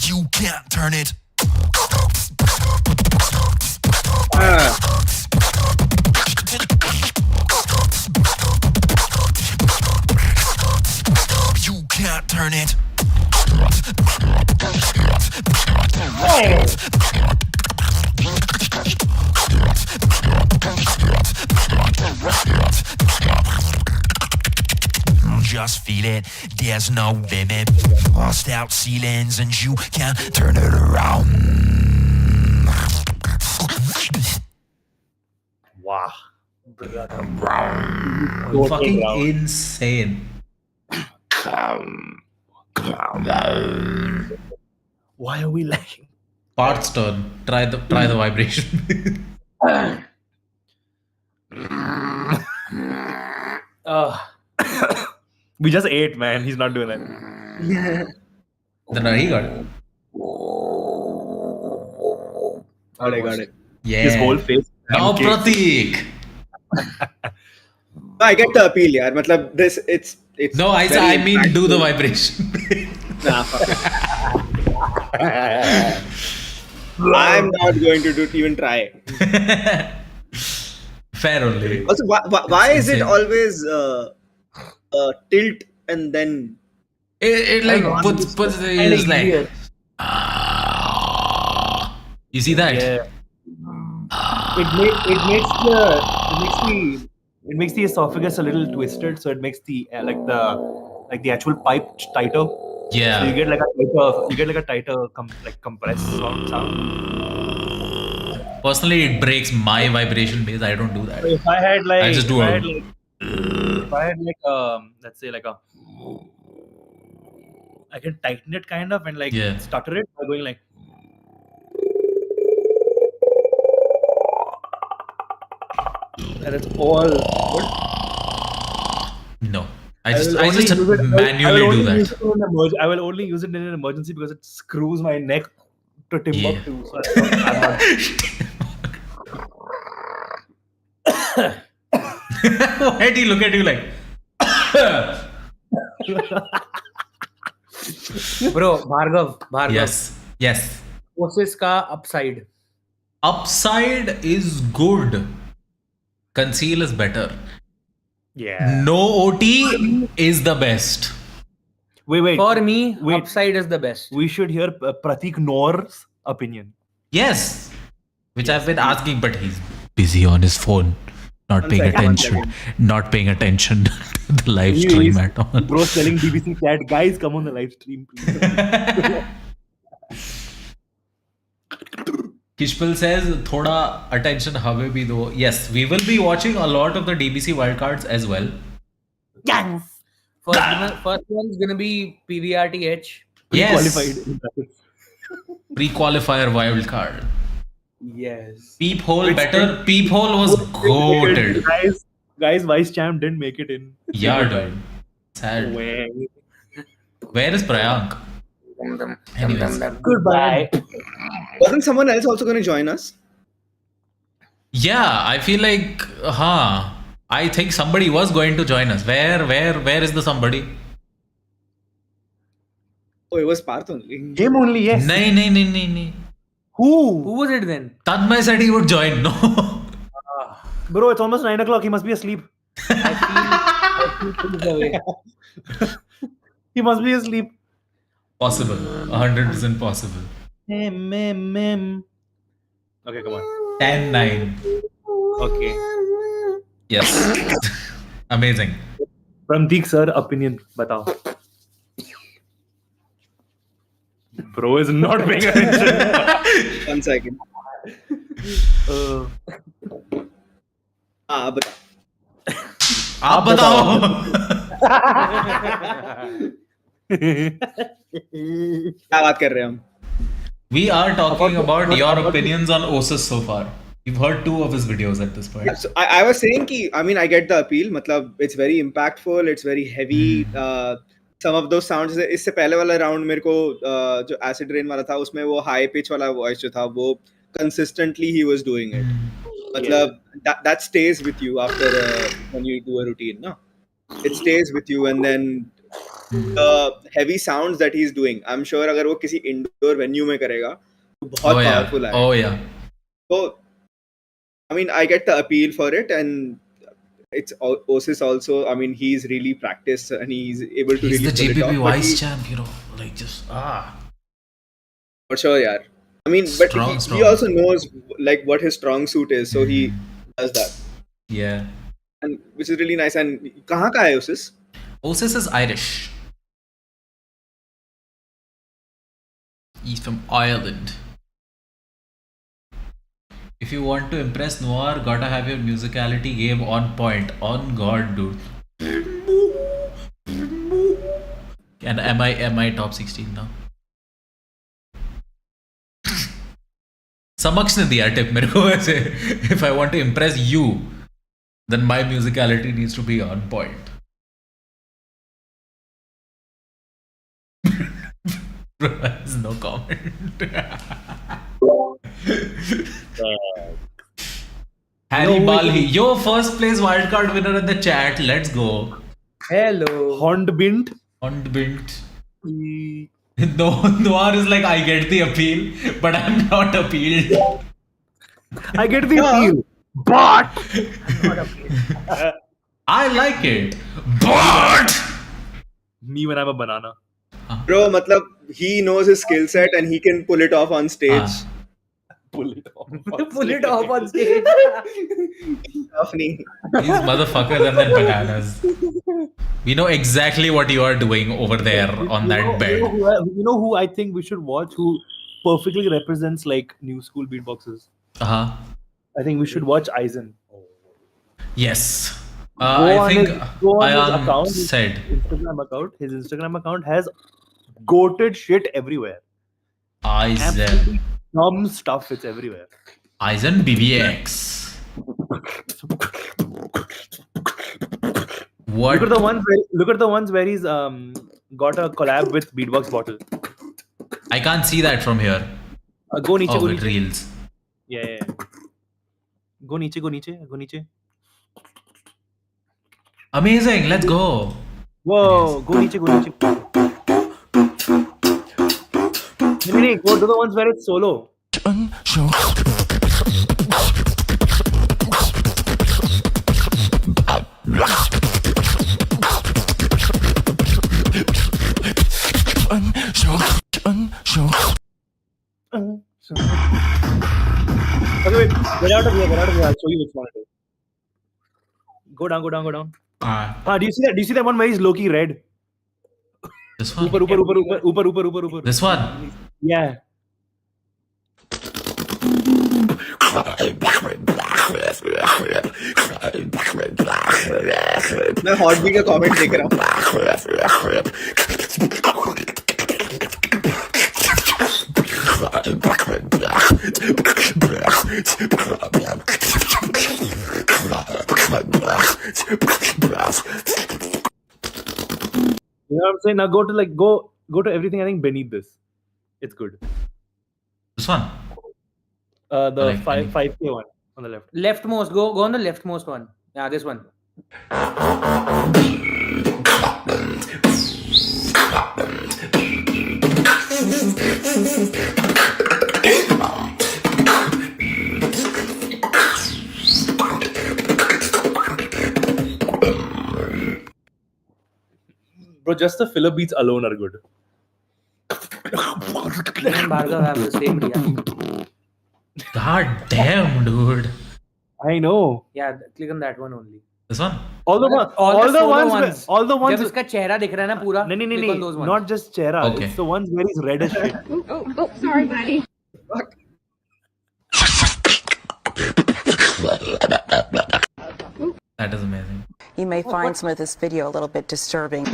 You can't turn it. You can't turn it. feel it. There's no limit. Lost out ceilings and you can't turn it around. Wow. Fucking insane. Why are we lagging? Part's turn. Try the vibration. We just ate, man. He's not doing that. Then he got it. Got it. Yeah. His whole face. Now Pratik. I get the appeal, yaar. Matlab, it's No, I mean do the vibration. Nah, fuck it. I'm not going to even try. Fair only. Also, why is it insane. always tilt and then It like puts it's like easier. you see that? Yeah. It makes the esophagus a little twisted, so it makes the the actual pipe tighter. So Yeah. you get like a tighter compressed sound. Personally, it breaks my vibration base. I don't do that. So if I had like, I just do let's say like a, I can tighten it kind of and like Yeah. stutter it by going like. And it's all good. No. I will just only use it- manually do that. I will only use it in an emergency because it screws my neck to Timbuktu. So I'm not. Why do you look at you like? Bro, Bhargav. Yes. Osis ka upside. Upside is good. Conceal is better. Yeah. No OT is the best. Wait. For me, Wait. upside is the best. We should hear Pratik Noir's opinion. Yes. Which I've been asking, but he's busy on his phone. Not One paying second, attention. Not paying attention to the live stream at all. Bro telling BBC chat, guys, come on the live stream, please. Kishpal says, thoda attention hame bhi do. Yes, we will be watching a lot of the DBC wildcards as well. First one's gonna be PVRTH. Yes. Qualified. Pre-qualifier wildcard. Yes. Peephole better. Peephole was goated. Guys, Vice Champ didn't make it in. Yeah, dude. Sad. Where is Prayank? Anyways. Goodbye. wasn't someone else also going to join us? Yeah, I feel like, I think somebody was going to join us. Where is the somebody? Oh, it was Parth only. Him only, yes. No. Who? Who was it then? Tanmay said he would join. No. Bro, it's almost 9 o'clock. He must be asleep. I feel things away. He must be asleep. Possible. 100% possible. Okay, come on. 10-9. Okay. Yes. Amazing. Pramdeep sir, opinion, batao. Bro is not paying attention. 1 second. But आप बताओ. क्या बात कर रहे हैं हम? We are talking about your opinions on Osis so far. You've heard 2 of his videos at this point. Yeah, so I was saying कि I mean I get the appeal. मतलब it's very impactful. It's very heavy. Some of those sounds. इससे पहले वाला round मेरे को जो acid rain वाला था उसमें वो high pitch वाला voice जो था वो consistently he was doing it. मतलब that stays with you after when you do a routine, no? It stays with you, and then the heavy sounds that he's doing. I'm sure अगर वो किसी indoor venue में करेगा तो बहुत powerful है. Oh yeah. So I mean I get the appeal for it, and it's Osis also. I mean he's really practiced and he's able to He's really the pull it GPP off, but vice champ, like just for sure, yeah. I mean, but Strong. he also knows like what his strong suit is, so he does that, Yeah. and which is really nice. And कहाँ का है Osis? Osis is Irish. He's from Ireland. If you want to impress Noir, gotta have your musicality game on point. On God, dude. And am I top 16 now? समक्ष ने दिया tip मेरे को वैसे. If I want to impress you, then my musicality needs to be on point. There's no comment. Harry Balhi, yo, first place wildcard winner in the chat. Let's go. Hello. Hondbint. No, Noir is like, I get the appeal, but I'm not appealed. I get the appeal, but I like it, but me when I'm a banana. Bro, matlab, he knows his skill set and he can pull it off on stage. Pull it off. Pull it off on stage. Funny. These motherfuckers and then bananas. We know exactly what you are doing over there on that bed. You know who I think we should watch, who perfectly represents like new school beatboxers? I think we should watch Eisen. Yes. I think Ayan said. His Instagram account has goated shit everywhere. Eisen. Dumb stuff, it's everywhere. Eisen BBX. What? Look at the ones where he's got a collab with Beatbox Bottle. I can't see that from here. Go niche, go it niche. reels. Yeah. Go niche. Amazing, let's go. Whoa, go niche. No, go to the ones where it's solo. Okay, wait. Get out of here. I'll show you which one it is. Go down. Do you see that one where he's low-key red? This one? Upar. This one? Yeah. मैं hot B का comment देख रहा हूँ. You know what I'm saying? Now go to everything. I think beneath this, it's good. This one? The 5K one on the left. Leftmost. Go on the leftmost one. Yeah, this one. Bro, just the filler beats alone are good. And Bhargav have the same reaction. God damn, dude. I know. Yeah, click on that one only. This one? All the ones. जब इसका चेहरा दिख रहा है ना पूरा. नहीं. Not just chehra. Okay. It's the ones where he's red as shit. Oh, sorry, buddy. That is amazing. You may find some of this video a little bit disturbing.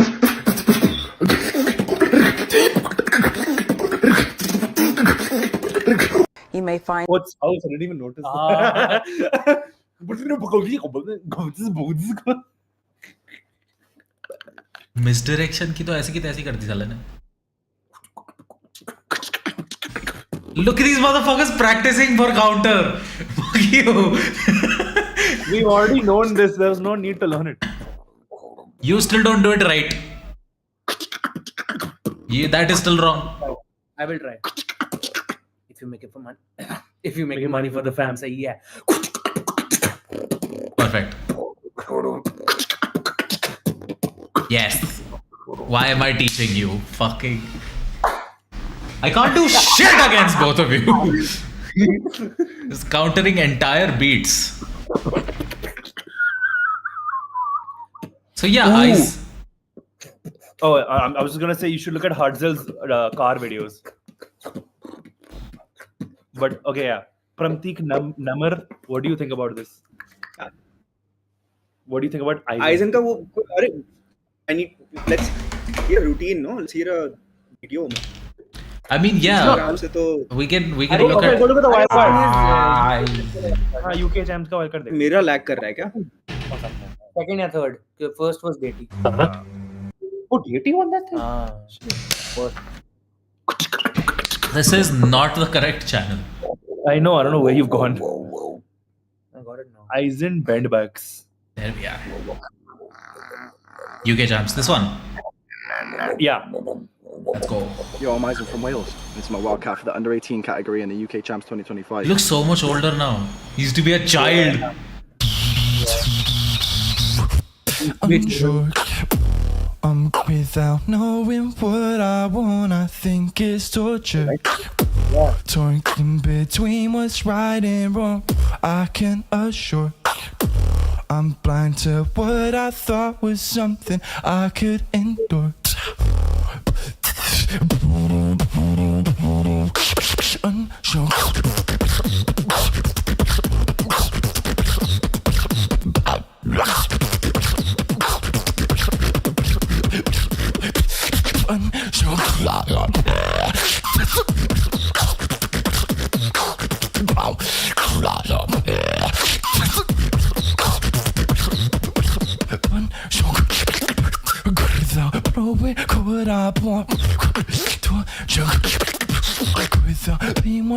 You may find. What's house? I didn't even notice. Misdirection की तो ऐसी की तैसी कर दी साले ने. Look at these motherfuckers practicing for counter. Fuck you. We've already known this. There was no need to learn it. You still don't do it right. Yeah, that is still wrong. I will try. If you make it for money. If you make money for the fam, say yeah. Perfect. Yes. Why am I teaching you? Fucking. I can't do shit against both of you. Just countering entire beats. So yeah, Oh, I was just gonna say you should look at Hartzell's car videos. But okay, yeah. Pramtik Namar, what do you think about this? What do you think about Eisen? Eisen का वो अरे let's hear a routine, no? Let's hear a video. I mean, yeah, Instagram से तो we can Okay, look at. go look at the wildcard. Ah, UK champs का wildcard देख. मेरा lag कर रहा है क्या? Second या third? First was Beatty. Oh, DT won that thing? First. This is not the correct channel. I know. I don't know where you've gone. I got it now. Eisen Bandbugs. There we are. UK champs. This one. Yeah. Let's go. Yo, I'm Eisen from Wales. It's my wildcat for the under 18 category in the UK Champs 2025. He looks so much older now. He used to be a child. Unsure. Without knowing what I want, I think it's torture. Torn in between what's right and wrong, I can assure. I'm blind to what I thought was something I could endure. Unsure.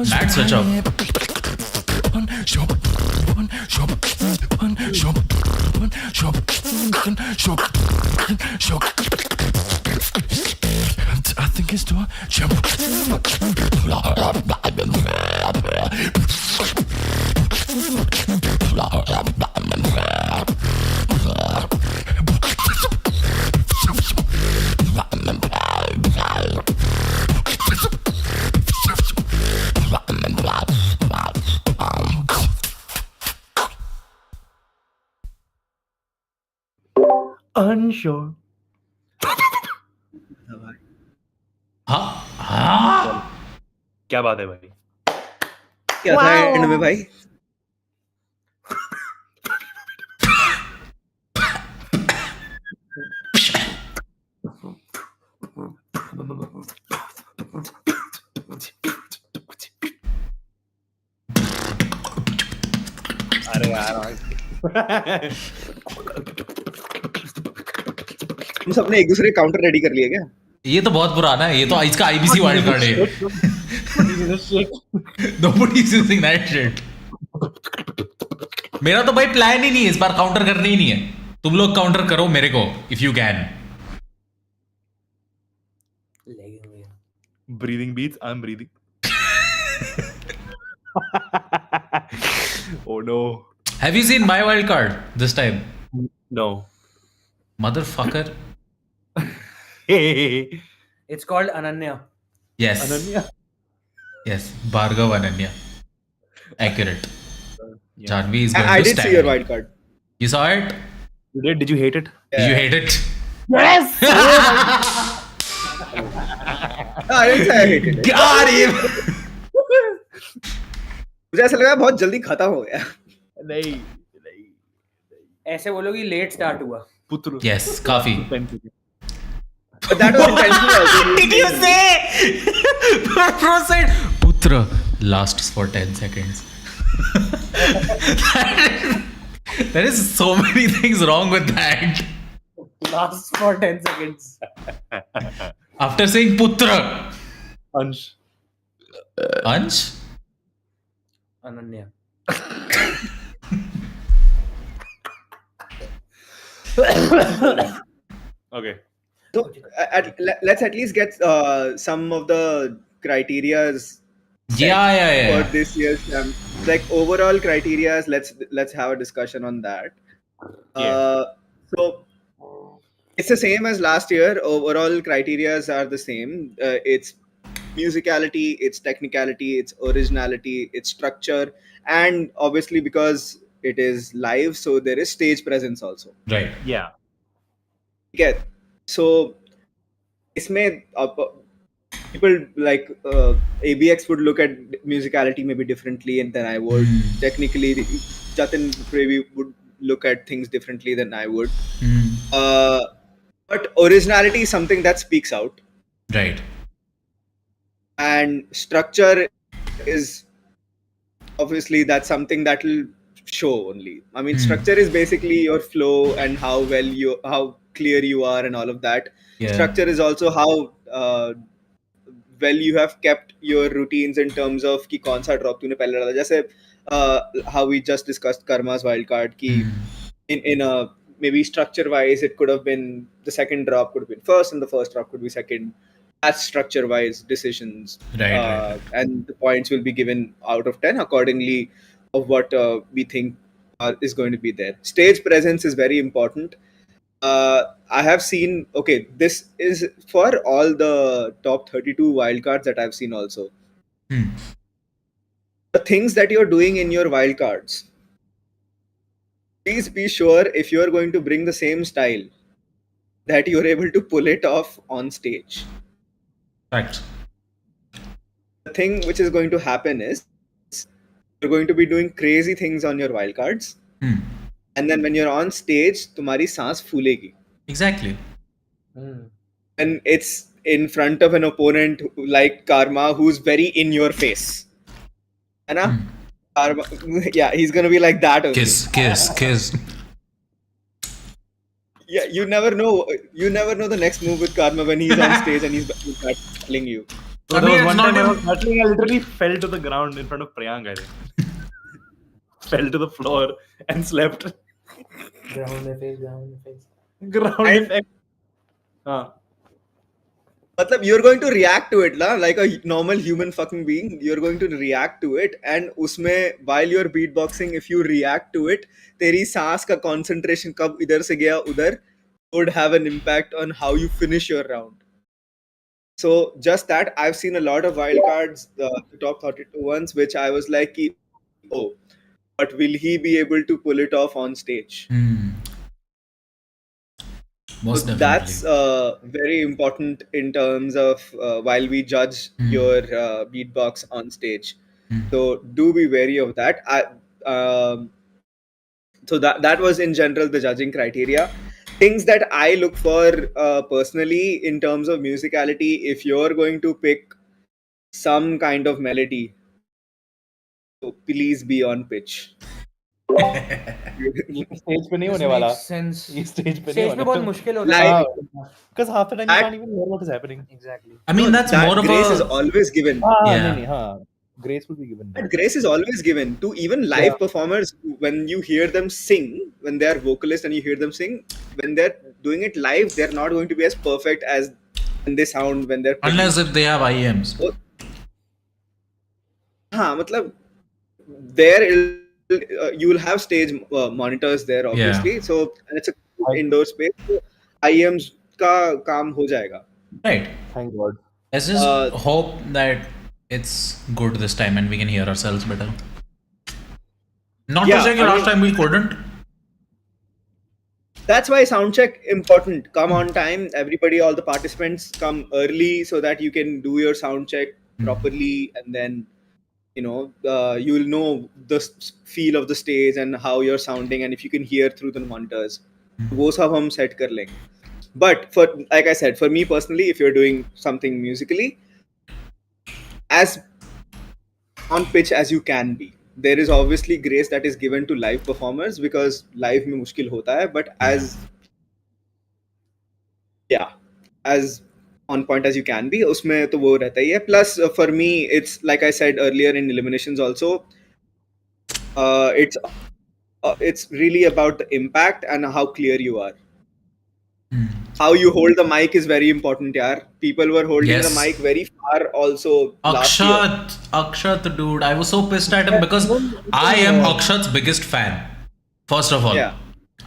Mad switch up. I think it's to jump. Unsure. हाँ क्या बात है भाई? क्या था and में भाई? अरे यार हम सबने एक दूसरे काउंटर रेडी कर लिए क्या? ये तो बहुत पुराना है. ये तो इसका IBC वाइल्ड कार्ड है. Nobody is using that shit. मेरा तो भाई प्लान ही नहीं है इस बार काउंटर करने ही नहीं है. तुम लोग काउंटर करो मेरे को if you can. Breathing beats. I'm breathing. Oh no. Have you seen my wild card this time? No. Motherfucker. It's called Ananya. Yes. Ananya. Yes. Bhargav Ananya. Accurate. Yeah. Janvi is going I to did stand. see your wild card. You saw it? You did? Did you hate it? Did you hate it? Yes. I didn't say I hated it. Got him. मुझे ऐसा लगा बहुत जल्दी खत्म हो गया. नहीं. ऐसे बोलोगे लेट स्टार्ट हुआ. पुत्र. Yes. Kafi. But that was intentional also. Did you say? Bro said Putra lasts for 10 seconds. There is so many things wrong with that. Lasts for 10 seconds. After saying Putra. Ansh. Ansh? Ananya. Okay. So let's at least get some of the criterias Yeah. for this year's camp. Like overall criterias, let's have a discussion on that. So it's the same as last year. Overall criterias are the same. It's musicality, it's technicality, it's originality, it's structure, and obviously because it is live, so there is stage presence also. Right. Yeah. Okay. So इसमें people like ABX would look at musicality maybe differently and than I would. Technically, Jatin Previ would look at things differently than I would. But originality is something that speaks out. Right. And structure is obviously that's something that will show only. I mean, structure is basically your flow and how clear you are and all of that. Yeah. Structure is also how well you have kept your routines in terms of कि कौन सा drop तूने पहले डाला जैसे how we just discussed Karma's wildcard कि in a maybe structure wise it could have been the second drop could have been first and the first drop could be second. That's structure wise decisions. Right. And the points will be given out of 10 accordingly of what we think is going to be there. Stage presence is very important. I have seen, okay, this is for all the top 32 wildcards that I've seen also. The things that you're doing in your wildcards, please be sure if you're going to bring the same style that you're able to pull it off on stage. Facts. The thing which is going to happen is you're going to be doing crazy things on your wildcards. And then when you're on stage, तुम्हारी सांस फूलेगी. Exactly. And it's in front of an opponent like Karma who's very in your face. Karma, yeah, he's gonna be like that only. Kiss. Yeah, you never know the next move with Karma when he's on stage and he's battling you. So there was one time I was battling, I literally fell to the ground in front of Priyank, I think. Fell to the floor and slept. Ground effect. Ground effect. Matlab, you're going to react to it, like a normal human fucking being. You're going to react to it, and उसमें while you're beatboxing, if you react to it, तेरी सांस का concentration कब इधर से गया उधर would have an impact on how you finish your round. So just that, I've seen a lot of wildcards, the top 32 ones, which I was like, oh, but will he be able to pull it off on stage? Most definitely. That's very important in terms of while we judge your beatbox on stage. So do be wary of that. So that was in general the judging criteria. Things that I look for personally in terms of musicality, if you're going to pick some kind of melody, so please be on pitch. Stage पे नहीं होने वाला. Sense. Stage पे Stage नहीं पे बहुत मुश्किल होता है. Because half the time you can't even hear what is happening. Exactly. I mean, that's that more of grace a... is always given. Grace will be given. That grace is always given to even live performers. When you hear them sing, when they are vocalists and you hear them sing, when they're doing it live, they're not going to be as perfect as when they sound when they're Unless if they have IEMs. matlab, there you will have stage monitors there, obviously. So and it's a indoor space. So IEMs ka kaam ho jayega. Right. Thank God. Let's just hope that it's good this time and we can hear ourselves better. Not to say last time we couldn't. That's why sound check important. Come on time. Everybody, all the participants come early so that you can do your sound check properly, and then you'll know the feel of the stage and how you're sounding, and if you can hear through the monitors. वो सब हम set कर लेंगे. But for, like I said, for me personally, if you're doing something musically, as on pitch as you can be, there is obviously grace that is given to live performers because live में मुश्किल होता है, but as on point as you can be, उसमें तो वो रहता ही है. Plus for me, it's like I said earlier in eliminations also, it's really about the impact and how clear you are. How you hold the mic is very important, yaar. People were holding the mic very far also last year. Akshat, dude, I was so pissed at him because I am Akshat's biggest fan. First of all,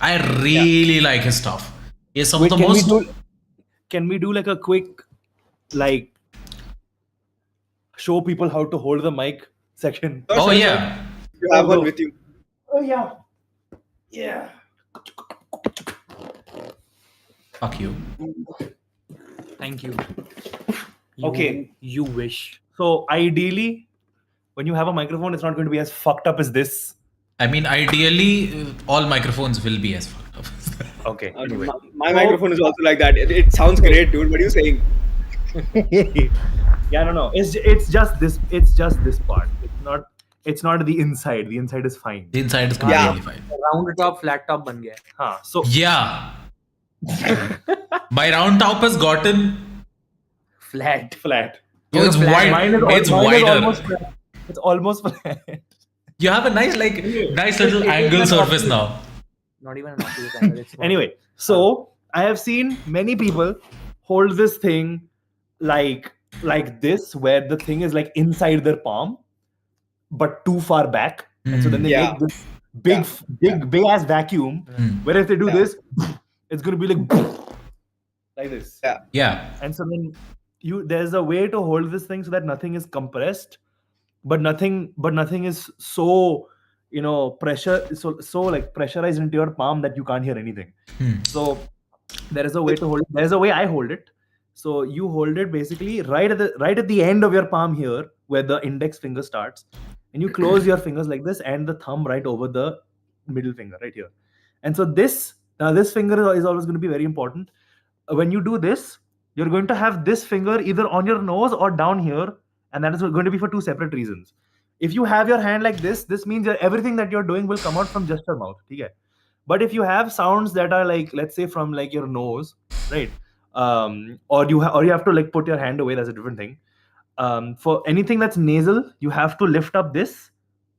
I really like his stuff. He's some of the most... Can we do like a quick, show people how to hold the mic section? Oh, yeah. You have one with you. Oh, yeah. Yeah. Fuck you. Thank you. Okay. You wish. So ideally, when you have a microphone, it's not going to be as fucked up as this. I mean, ideally, all microphones will be as fucked up. Okay. Anyway. My microphone is also like that. It sounds great, dude. What are you saying? Yeah, no. It's just this. It's just this part. It's not the inside. The inside is fine. The inside is completely fine. Round top, flat top ban gaya. So Yeah. My round top has gotten. Flat. Oh, it's flat. wide. mine is It's mine is wider. almost flat. It's almost flat. You have a nice little angle surface now. Not even an obvious angle. It's Anyway, so I have seen many people hold this thing like this, where the thing is like inside their palm, but too far back. And so then they Yeah. make this big ass vacuum. Where if they do this, it's gonna be like this. Yeah. And so then there's a way to hold this thing so that nothing is compressed, but nothing is so so like pressurized into your palm that you can't hear anything. So there is a way to hold it. There's a way I hold it. So you hold it basically right at the end of your palm here, where the index finger starts, and you close your fingers like this, and the thumb right over the middle finger right here. And so this finger is always going to be very important. When you do this, you're going to have this finger either on your nose or down here, and that is going to be for two separate reasons. If you have your hand like this means that everything that you're doing will come out from just your mouth. Okay? But if you have sounds that are like, let's say from like your nose, right? Or you have to like put your hand away. That's a different thing. For anything that's nasal, you have to lift up this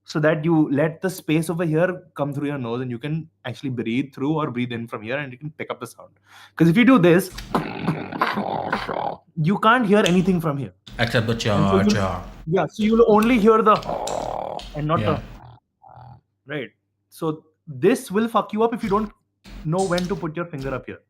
so that you let the space over here come through your nose, and you can actually breathe through or breathe in from here, and you can pick up the sound. Because if you do this, you can't hear anything from here. Except the cha. Yeah, so you'll only hear the and not Yeah. the right. So this will fuck you up if you don't know when to put your finger up here.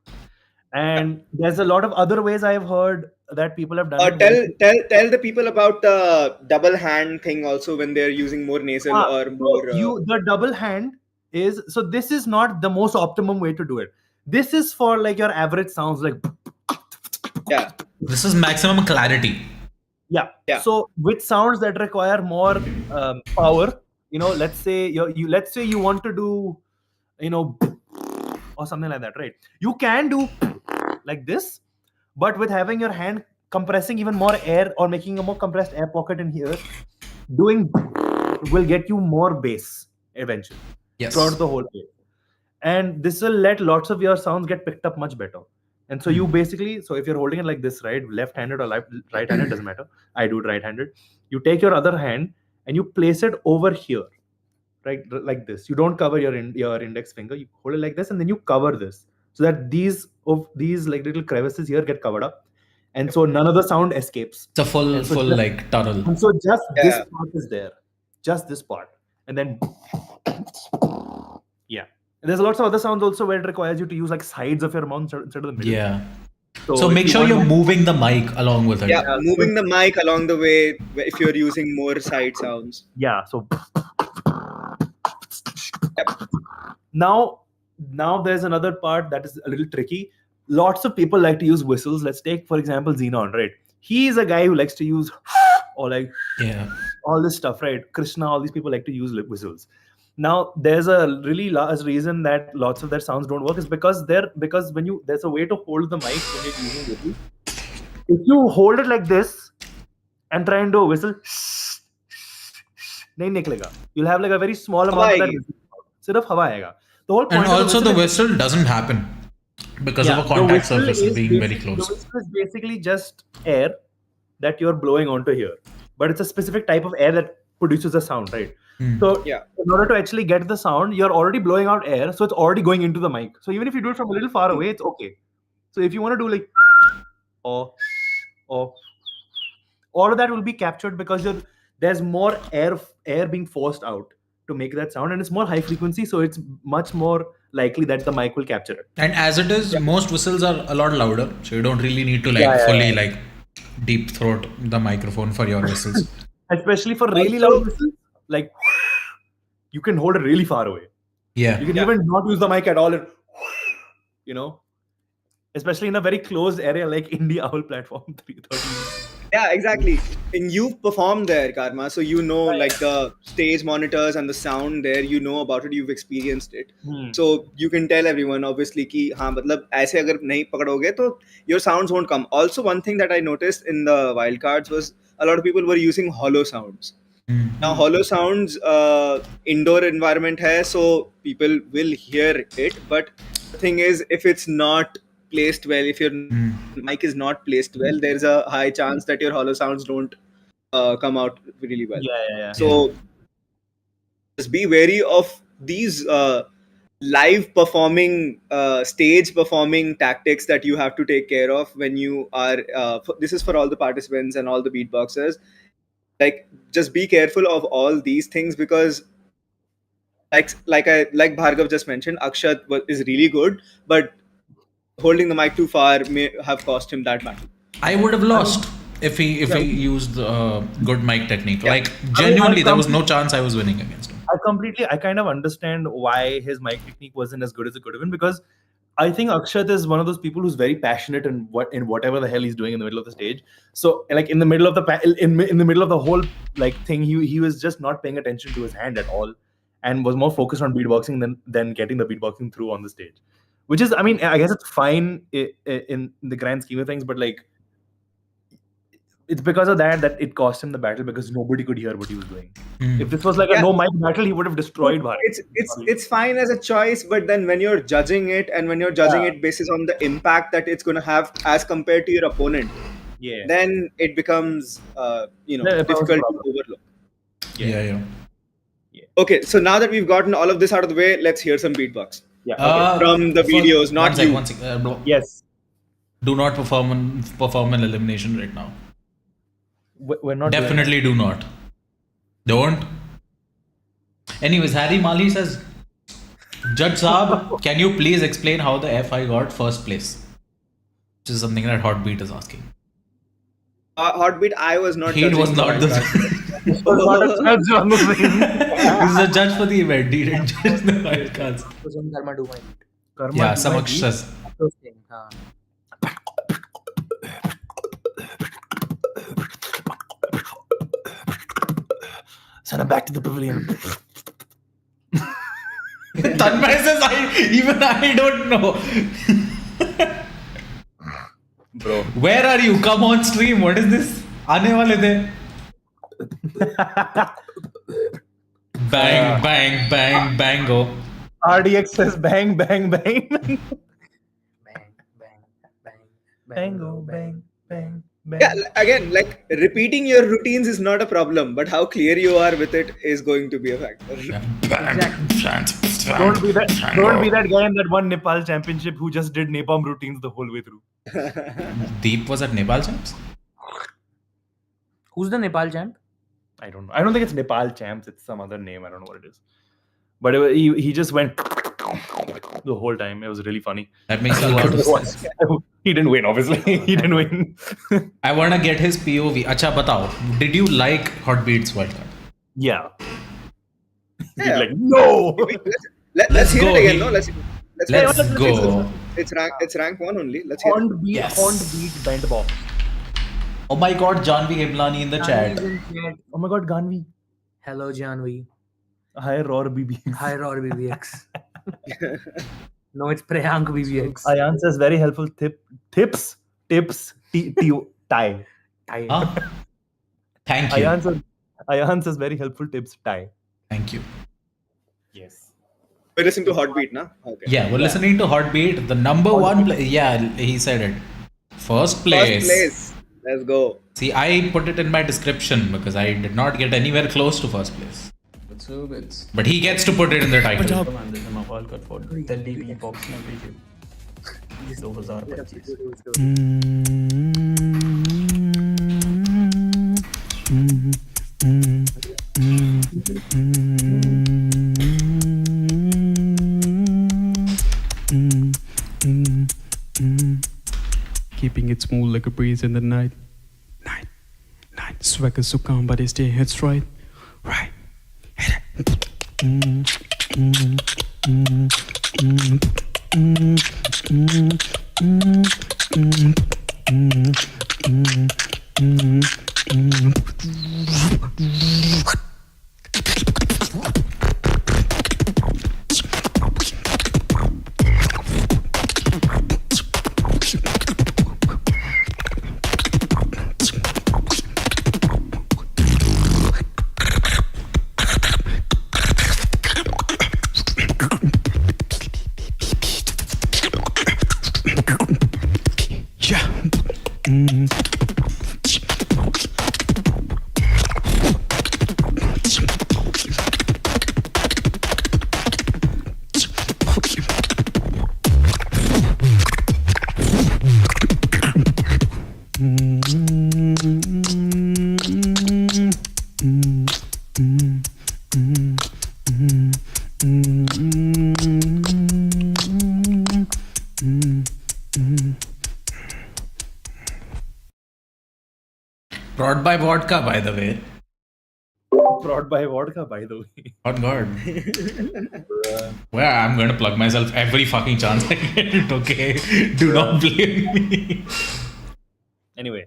And there's a lot of other ways I've heard that people have done. Tell the people about the double hand thing also when they're using more nasal or more. The double hand is, so this is not the most optimum way to do it. This is for like your average sounds like. Yeah. This is maximum clarity. Yeah. Yeah. So with sounds that require more power, let's say you want to do, or something like that, right? You can do like this, but with having your hand compressing even more air or making a more compressed air pocket in here, doing will get you more bass eventually. Yes. Throughout the whole way. And this will let lots of your sounds get picked up much better. And so you basically, so if you're holding it like this, right, left-handed or right-handed, doesn't matter. I do it right-handed. You take your other hand and you place it over here, right, like this. You don't cover your index finger. You hold it like this, and then you cover this so that these like little crevices here get covered up, and so none of the sound escapes. It's a full like tunnel. And so just this part is there, just this part, and then yeah. And there's lots of other sounds also where it requires you to use like sides of your mouth instead of the middle. Yeah. So make sure you're moving the mic along with it. Yeah, moving the mic along the way if you're using more side sounds. Yeah. So now there's another part that is a little tricky. Lots of people like to use whistles. Let's take, for example, Xenon, right? He is a guy who likes to use or like all this stuff, right? Krishna, all these people like to use whistles. Now, there's a really large reason that lots of their sounds don't work is because when there's a way to hold the mic when you're using whistle. If you hold it like this and try and do a whistle, nahi niklega. You'll have like a very small amount of that whistle. Sirf hawa aayega. The whole point and also the whistle doesn't happen because of a contact surface being very close. The whistle is basically just air that you're blowing onto here, but it's a specific type of air that produces a sound, right? So in order to actually get the sound, you're already blowing out air, so it's already going into the mic. So even if you do it from a little far away, it's okay. So if you want to do like or all of that will be captured because there's more air being forced out to make that sound, and it's more high frequency, so it's much more likely that the mic will capture it. And as it is, most whistles are a lot louder, so you don't really need to fully like deep throat the microphone for your whistles. Especially for really loud whistles, like you can hold it really far away. Yeah. You can even not use the mic at all. especially in a very closed area like Indie Owl platform 330. Yeah, exactly. And you've performed there, Karma, so you know like the stage monitors and the sound there. You know about it. You've experienced it. So you can tell everyone obviously कि हाँ मतलब ऐसे अगर नहीं पकड़ोगे तो your sounds won't come. Also, one thing that I noticed in the wildcards was a lot of people were using hollow sounds. Now hollow sounds indoor environment hai, so people will hear it. But the thing is, if it's not placed well, if your mic is not placed well, there's a high chance that your hollow sounds don't come out really well. Yeah. So just be wary of these live performing, stage performing tactics that you have to take care of when you are. This is for all the participants and all the beatboxers. Like, just be careful of all these things because, like Bhargav just mentioned, Akshat is really good, but holding the mic too far may have cost him that battle. I would have lost if he used good mic technique. Like genuinely, there was no chance I was winning against him. I kind of understand why his mic technique wasn't as good as it could have been, because I think Akshat is one of those people who's very passionate in whatever the hell he's doing in the middle of the stage. So like in the middle of the whole like thing, he was just not paying attention to his hand at all, and was more focused on beatboxing than getting the beatboxing through on the stage. Which is, I mean, I guess it's fine in the grand scheme of things, but like it's because of that it cost him the battle, because nobody could hear what he was doing. If this was like a no mic battle, he would have destroyed Bharat. It's fine as a choice, but then when you're judging it, and when you're judging it based on the impact that it's going to have as compared to your opponent, then it becomes difficult to overlook. Yeah. Okay, so now that we've gotten all of this out of the way, let's hear some beatbox. From the videos, not you. One second. Yes. Do not perform an elimination right now. We're not Definitely do not. Don't. Anyways, Harry Mali says, Judge Saab, can you please explain how the F I got first place? Which is something that Hotbeat is asking. Hotbeat, I was not. He was not the He's a judge for the event. He didn't judge the wildcards. Karma do my beat. Yeah, Samaksh says. Send him back to the pavilion. Tanmay says, I don't know. Bro. Where are you? Come on stream. What is this? Aane wale the. Bang, go. RDX says bang, bang, bang. Bang. Yeah, again, like repeating your routines is not a problem, but how clear you are with it is going to be a factor. Don't be that guy in that one Nepal championship who just did napalm routines the whole way through. Deep was at Nepal champs? Who's the Nepal champ? I don't know. I don't think it's Nepal champs. It's some other name. I don't know what it is. But he just went the whole time. It was really funny. That makes a lot of sense. He didn't win, obviously. He didn't win. I want to get his POV. Acha, batao. Did you like Hotbeat's wildcard? Yeah. Like, no! Let's hear go. it again, no? Let's go. It's rank 1 only. Let's hear it. Beat Beatbox. Oh my god, Janvi Himlani in the chat. Oh my god, Ganvi. Hello, Janvi. Hi, Roar BBX. Hi, Roar BBX. No, it's Priyank BBX. Ayan says very helpful tips, tie. Huh? Thank you. Ayan says very helpful tips, tie. Thank you. Yes. We're listening to Hotbeat, na? Okay. Yeah, we're listening to Hotbeat. The number one Yeah, he said it. First place. Let's go. See, I put it in my description because I did not get anywhere close to first place. But he gets to put it in the title. Keeping it smooth like a breeze in the night. Swagger so calm, but they stay head straight. Right. Brought by vodka, by the way. Brought by vodka, by the way. On God. Well, I'm going to plug myself every fucking chance I get. Okay. Do not blame me. Anyway.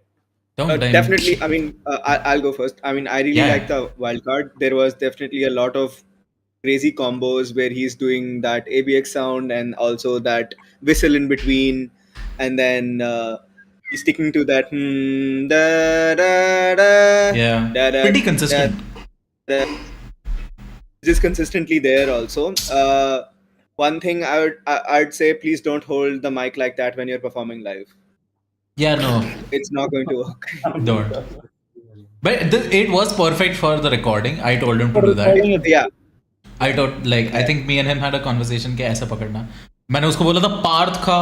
Don't blame Definitely. I mean, I'll go first. I mean, I really Yeah. like the wild card. There was definitely a lot of crazy combos where he's doing that ABX sound and also that whistle in between, and then he's sticking to that. Da, da, da, Yeah. da, da, Pretty consistent. Just consistently there also. One thing I'd say, please don't hold the mic like that when you're performing live. Yeah, no. It's not going to work. Don't. But it was perfect for the recording. I told him to do that. Yeah. I thought, like, I think me and him had a conversation कि ऐसा पकड़ना. मैंने उसको बोला था पार्थ का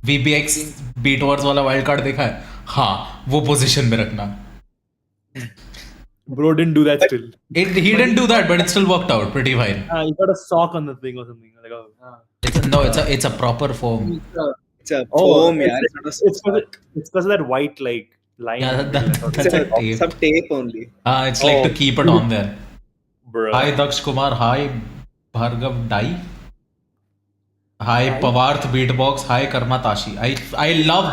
VBX beat verse वाला wild card देखा है. हाँ, वो पोजीशन में रखना. Bro didn't do that still. He didn't do that, but it still worked out pretty fine. He got a sock on the thing or something. Like It's a proper foam. It's a foam, yeah. It's because of that white like line. Yeah, that's a tape. Some tape only. It's like to keep it on there. Bro. Hi Daksh Kumar, hi Bhargav Dai, hi Pavarth Beatbox, hi Karma Tashi. I love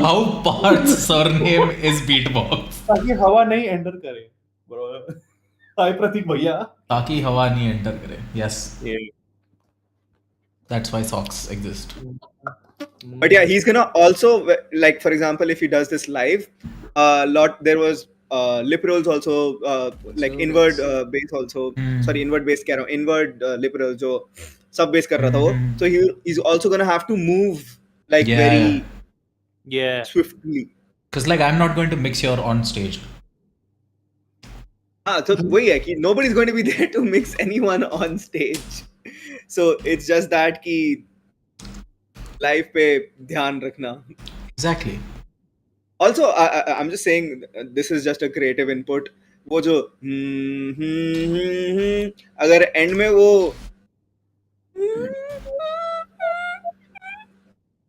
how Parth's surname is Beatbox. ताकि हवा नहीं enter करे, bro. Hi Pratik भैया. ताकि हवा नहीं enter करे. Yes. Yeah. That's why socks exist. But yeah, he's gonna also, like, for example, if he does this live, there was lip rolls also, like inward bass also. Sorry, inward bass keh raha hu, inward lip rolls jo sub bass kar raha tha wo. So he's also gonna have to move like very swiftly. Because like I'm not going to mix your on stage. So वही है कि nobody's going to be there to mix anyone on stage. So it's just that कि live पे ध्यान रखना. Exactly. Also, I'm just saying this is just a creative input. वो जो अगर end में वो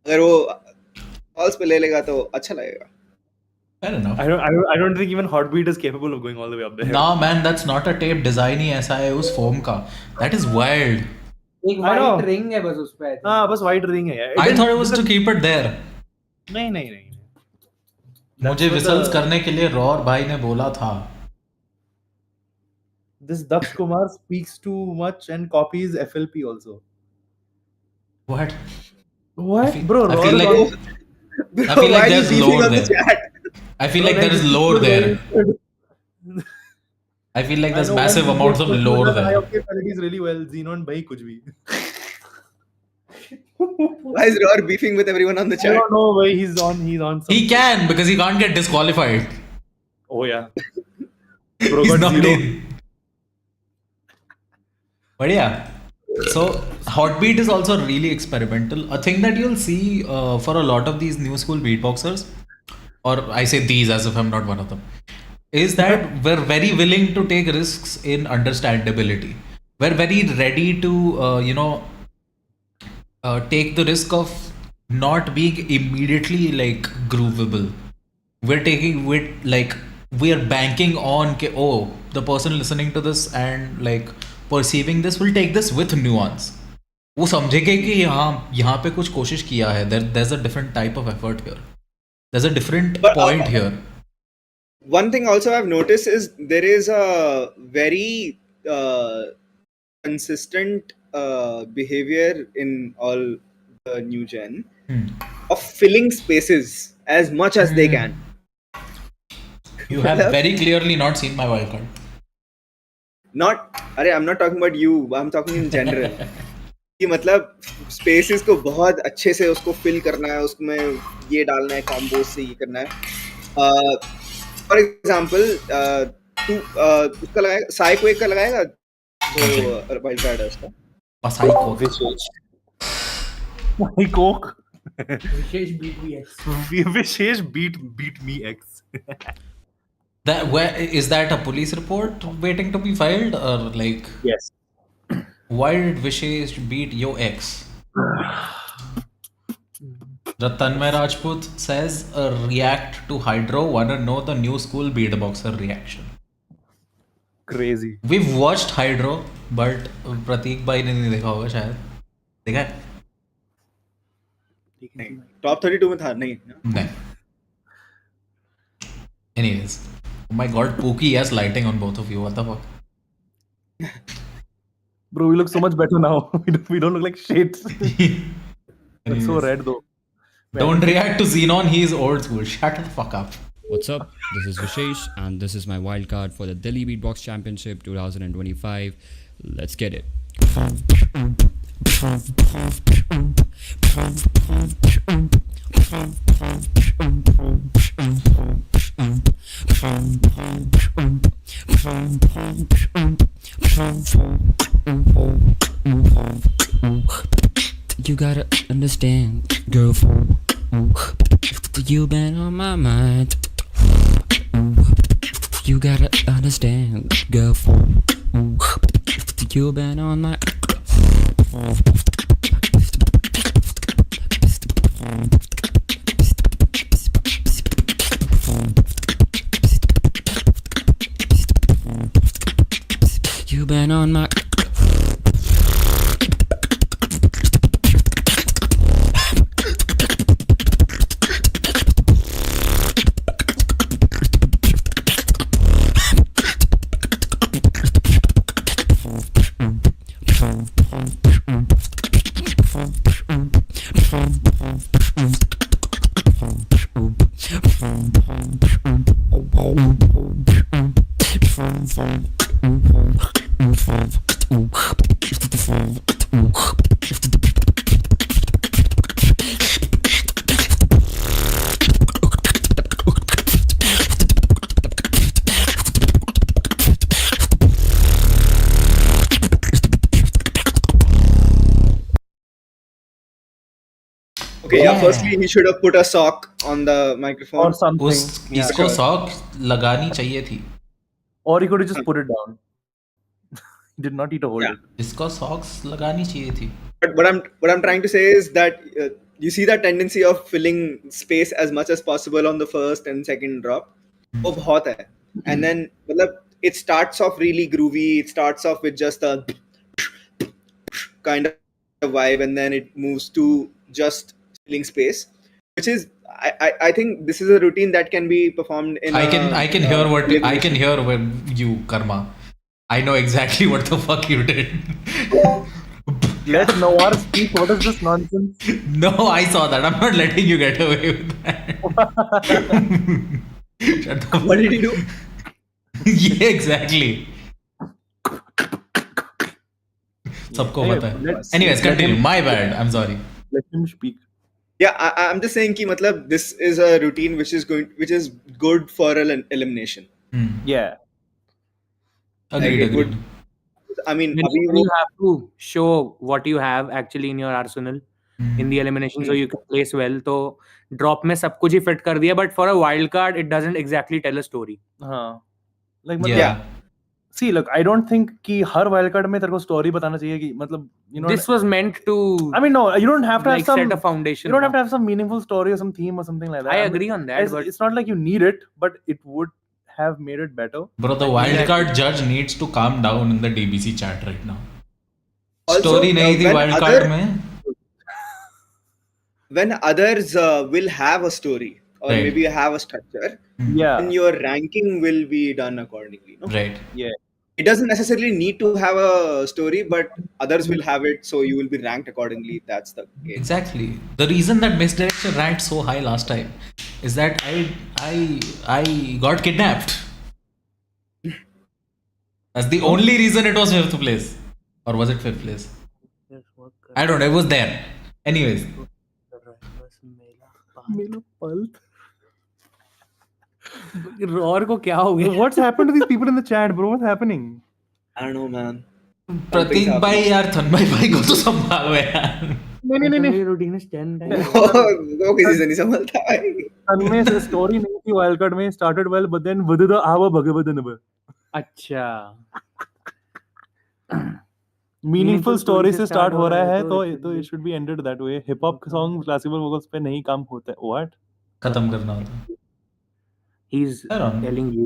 अगर वो pulse पे ले लेगा तो अच्छा लगेगा. Fair enough. I don't think even Heartbeat is capable of going all the way up there. Nah, man, that's not a tape. Design ही ऐसा है उस foam का. That is wild. एक white ring है बस उस पे. हाँ, बस white ring है. I thought it was to keep it there. नहीं. मुझे whistles करने के लिए रॉर भाई ने बोला था. This Daksh Kumar speaks too much and copies FLP also. What? Bro, I feel like there's lore there. I feel like there is lore there. I feel like there's massive amounts of lore there. Okay, melodies really well. Xenon bhai kuch bhi. Why is Roar beefing with everyone on the chat? I don't know why he's on. He can because he can't get disqualified. Oh yeah. Bro, He's got not zero. in. But yeah, so Heartbeat is also really experimental. A thing that you'll see for a lot of these new school beatboxers, or I say these as if I'm not one of them, is that we're very willing to take risks in understandability. We're very ready to, take the risk of not being immediately like groovable. We're banking on the person listening to this and like perceiving this will take this with nuance. वो समझेंगे कि हाँ यहाँ पे कुछ कोशिश किया है. There's a different type of effort here. There's a different But, point here. One thing also I've noticed is there is a very consistent behavior in all the new gen of filling spaces as much as they can. You have very clearly not seen my wildcard. I'm not talking about you. I'm talking in general. कि मतलब spaces को बहुत अच्छे से उसको fill करना है, उसमें ये डालना है, कॉम्बोज से ये करना है. फॉर एग्जांपल तू उसका लगाएगा, साई को एक का लगाएगा तो वाइल्ड कार्ड है उसका. Sai Coke wishes beat me X. Wishes beat me X. Where is that a police report waiting to be filed, or like? Yes. Why did Vishesh beat your ex? Tanmay Rajput says, react to Hydro. Wanna know the new school beatboxer reaction? Crazy. We've watched Hydro, but Prateek bhai ने नहीं देखा होगा शायद. देखा है? Top 32 में था नहीं. नहीं. Anyways, oh my god, Pookie has lighting on both of you. What the fuck? Bro, we look so much better now. We don't look like shits. It's so red though. Don't react to Xenon, he's old school. Shut the fuck up. What's up? This is Vishesh and this is my wildcard for the Delhi Beatbox Championship 2025. Let's get it. You gotta understand, girl, you been on my mind. You gotta understand, girl, you been on my. You been on my. Okay, yeah. Firstly, he should have put a sock on the microphone or something. इसको sock लगानी चाहिए थी. Or he could have just put it down. He did not need to hold it. इसको socks लगानी चाहिए थी. But what I'm trying to say is that you see that tendency of filling space as much as possible on the first and second drop. वो बहुत है. And then मतलब it starts off really groovy. It starts off with just a kind of vibe, and then it moves to just filling space, which is I think this is a routine that can be performed in. I can hear what I can hear when you Karma. I know exactly what the fuck you did. Let Noir speak. What is this nonsense? No, I saw that. I'm not letting you get away with that. Shut the What did he do? Yeah, exactly. सबको पता है. Anyways, continue. My bad. I'm sorry. Let him speak. Yeah, I'm just saying कि मतलब this is a routine which is good for an elimination. Yeah. Agreed. I mean, you have to show what you have actually in your arsenal in the elimination, so you can place well. तो drop में सब कुछ ही fit कर दिया, but for a wild card, it doesn't exactly tell a story. Like yeah. See, look, I don't think कि हर wild card में तेरे को story बताना चाहिए कि मतलब you know. This was meant to. I mean, no, you don't have to like have some set a foundation. You don't have to have some meaningful story or some theme or something like that. I agree on that, but it's not like you need it, but it would have made it better. Bro, the wildcard judge needs to calm down in the DBC chat right now. Story नहीं थी wild card में. When others will have a story or Right. maybe have a structure, Yeah. then your ranking will be done accordingly. No? Right. Yeah. It doesn't necessarily need to have a story, but others will have it, so you will be ranked accordingly. That's the case. Exactly. The reason that Misdirection ranked so high last time is that I got kidnapped. That's the only reason it was 5th place. Or was it 5th place? I don't know. It was there. Anyways. Roar को क्या हो गया? What's happened to these people in the chat, bro? What's happening? I don't know, man. प्रतीक भाई यार थनभाई भाई को तो संभालो यार. नहीं. Routine is 10 times. वो किसी से नहीं संभलता भाई. तन्मय से स्टोरी नहीं थी वाइल्ड कार्ड में, started well but then वदुद आवा भगवदन. अच्छा. मीनिंगफुल स्टोरी से स्टार्ट हो रहा है तो it should be ended that way. Hip hop song classical vocals पे नहीं काम होता है. व्हाट? खत्म करना होता. He is telling you.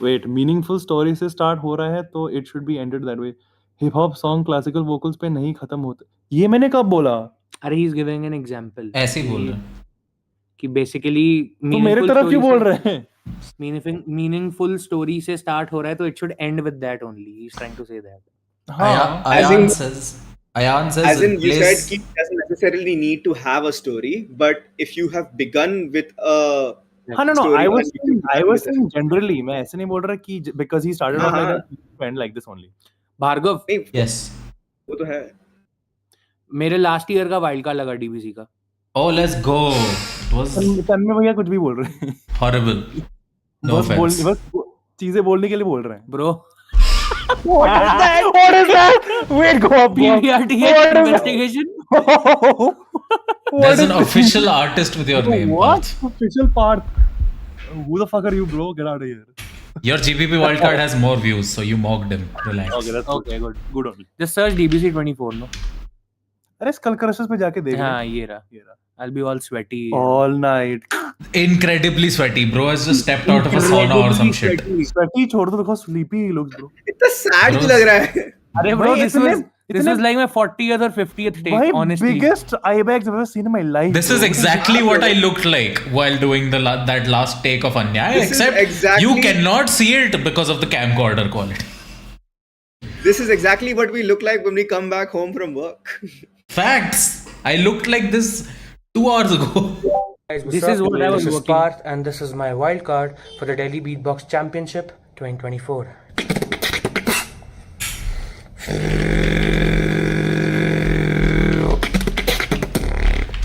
Wait, meaningful story से स्टार्ट हो रहा है तो it should be ended that way. Hip hop song classical vocals पे नहीं खत्म होते. ये मैंने कब बोला? अरे he is giving an example. ऐसे ही बोल रहे कि बेसिकली तो मेरे तरफ क्यों बोल रहे हैं? मीनिंगफुल स्टोरी से स्टार्ट हो रहा है तो it should end with that only. He is trying to say that. Ayan says As in, you said it doesn't necessarily need to have a story, but if you have begun with a हाँ, no, story, I was saying generally. मैं ऐसे नहीं बोल रहा कि because he started off like that, he went like this only. Bhargava. yes. वो तो है. मेरे लास्ट ईयर का वाइल्ड कार्ड लगा डीबीसी का. Oh, let's go. It was तन्मय भैया कुछ भी बोल रहे हैं. horrible. No offense. बस चीजें बोलने के लिए बोल रहे हैं. Bro. What is that? Wait, go up. PDRTH investigation. There's an official artist with your name. What? Official part? Who the fuck are you, bro? Get out of here. Your GPP wildcard has more views, so you mocked him. Relax. Okay, that's Okay, good. Good only. Just search DBC 24, no? अरे school crushers पे जाके देख. हाँ, ये रहा. I'll be all sweaty. All night. Incredibly sweaty. Bro has just stepped out of a sauna or some shit. Sweaty छोड़ दो, देखो sleepy looks, bro. इतना sad क्यों लग रहा है? अरे bro, this was like my 40th or 50th take, honestly. Biggest eye bags I've ever seen in my life. This is exactly what I looked like while doing that last take of Anyay, except exactly, you cannot see it because of the camcorder quality. This is exactly what we look like when we come back home from work. Facts. I looked like this 2 hours ago. Guys, This is what I was This is working. Parth, and this is my wild card for the Delhi Beatbox Championship 2024.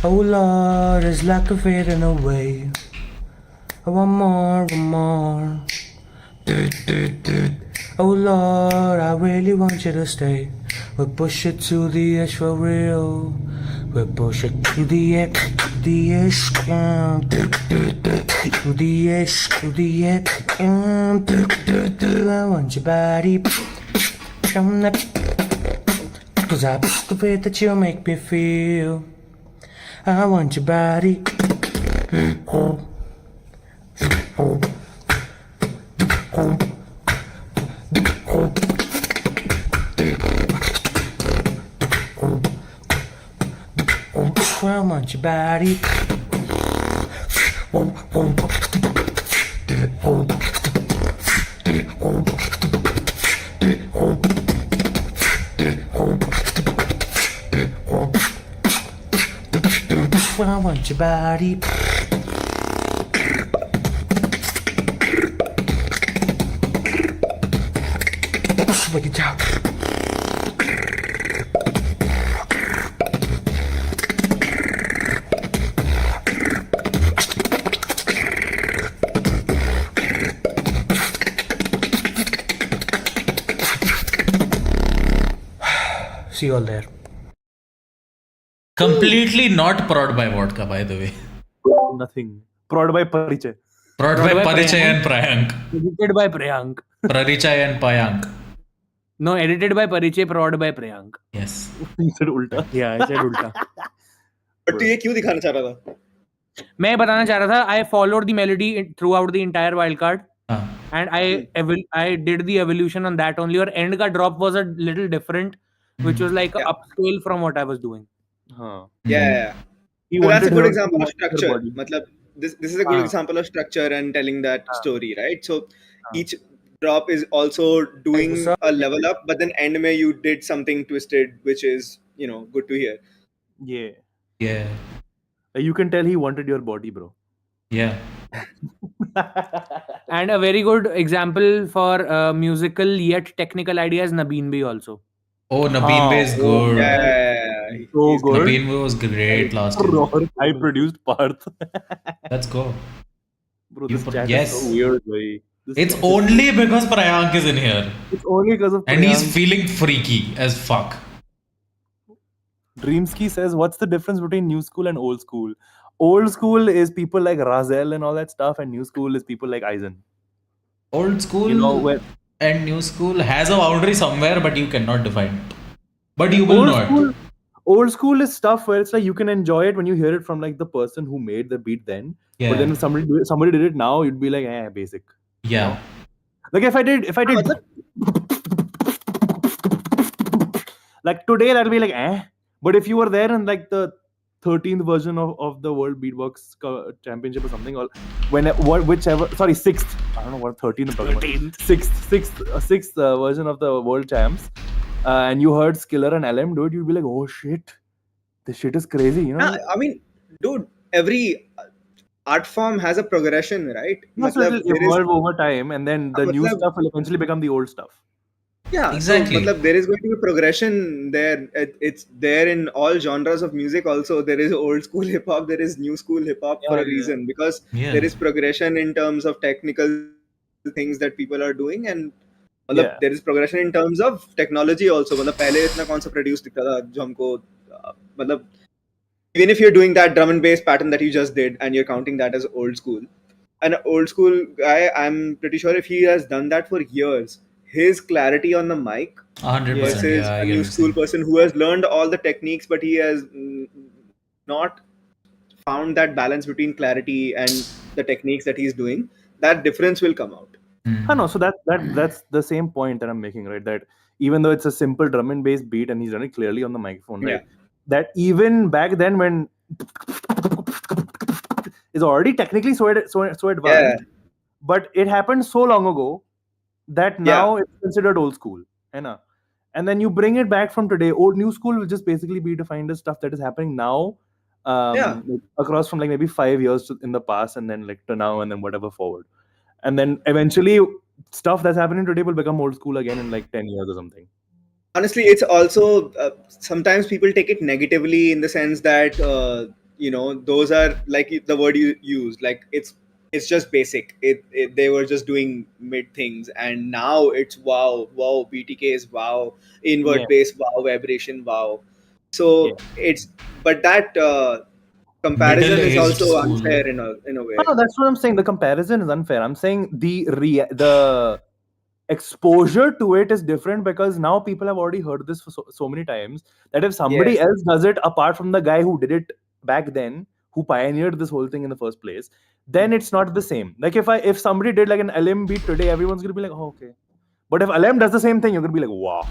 Oh Lord, it's like a fading away. One more, one more. Oh Lord, I really want you to stay. We'll push it to the edge for real. We'll push it to the edge, to the edge, to the edge, to the edge. I want your body. Cause I like the way that you make me feel. I want your body. I want your body. I want your body. Break it down. See you all there. Completely not prod by vodka, by the way. Nothing. Prod by Pariche. Prod by Parichai and Prayank. Edited by Prayank. Parichai and Payank. No, edited by Pariche, prod by Prayank. Yes. You said ulta. Yeah, I said ulta. But तू ये क्यों दिखाना चाह रहा था? मैं बताना चाह रहा था, I followed the melody throughout the entire wildcard. And I did the evolution on that only. Or end का drop was a little different. which was like a Yeah. upscale from what I was doing. Huh. Yeah. He So that's a wanted good her example to of watch her structure. body. Matlab, this is a good example of structure and telling that story, right? So each drop is also doing a level up, but then end mein you did something twisted, which is good to hear. Yeah. Yeah. You can tell he wanted your body, bro. Yeah. And a very good example for musical yet technical ideas, Nabeen Bhai also. Oh, Nabeen Bey is good. Yeah, So he's good. Nabeen Bey was great last year. I produced Parth. Let's go. Bro, You this put- chat yes. is so weird, boy. It's only because Prayank is in here. It's only because of And he's Priyank. feeling freaky as fuck. Dreamski says, what's the difference between new school and old school? Old school is people like Razel and all that stuff, and new school is people like Eisen. Old school and new school has a boundary somewhere, but you cannot define it. But you will know it. Old school is stuff where it's like you can enjoy it when you hear it from like the person who made the beat then. Yeah. But then if somebody did it now, you'd be like, basic. Yeah. You know? Like if I did like today, that'll be like But if you were there in like the 13th version of the World Beatbox Championship or something, or sixth. I don't know what 13th. 13th. Sixth version of the World Champs. And you heard Skiller and LM do it, you'd be like, oh shit, this shit is crazy, you know? I mean, dude, every art form has a progression, right? So it'll evolve over time, and then the new stuff will eventually become the old stuff. Yeah, exactly. So, there is going to be progression there. It's there in all genres of music also. There is old school hip hop, there is new school hip hop for a reason, because there is progression in terms of technical things that people are doing, and there is progression in terms of technology also. पहले इतना कौन सा produce दिखता था जो हमको even if you're doing that drum and bass pattern that you just did and you're counting that as old school, an old school guy, I'm pretty sure if he has done that for years, his clarity on the mic 100%, versus a new school person who has learned all the techniques but he has not found that balance between clarity and the techniques that he's doing, that difference will come out. No, so that's the same point that I'm making, right? That even though it's a simple drum and bass beat and he's done it clearly on the microphone, right? That even back then when is already technically so advanced, but it happened so long ago that now it's considered old school, and then you bring it back from today. Old new school will just basically be defined as stuff that is happening now, across from like maybe 5 years in the past, and then like to now, and then whatever forward. And then eventually stuff that's happening today will become old school again in like 10 years or something. Honestly, it's also sometimes people take it negatively in the sense that those are like the word you use, like it's just basic. They were just doing mid things, and now it's wow, BTK is wow, invert bass wow, vibration wow. So but that comparison is also unfair in a way. No, that's what I'm saying. The comparison is unfair. I'm saying the exposure to it is different because now people have already heard this for so many times that if somebody else does it apart from the guy who did it back then, who pioneered this whole thing in the first place, then it's not the same. Like if somebody did like an LM beat today, everyone's gonna be like, oh, okay. But if LM does the same thing, you're gonna be like, wow,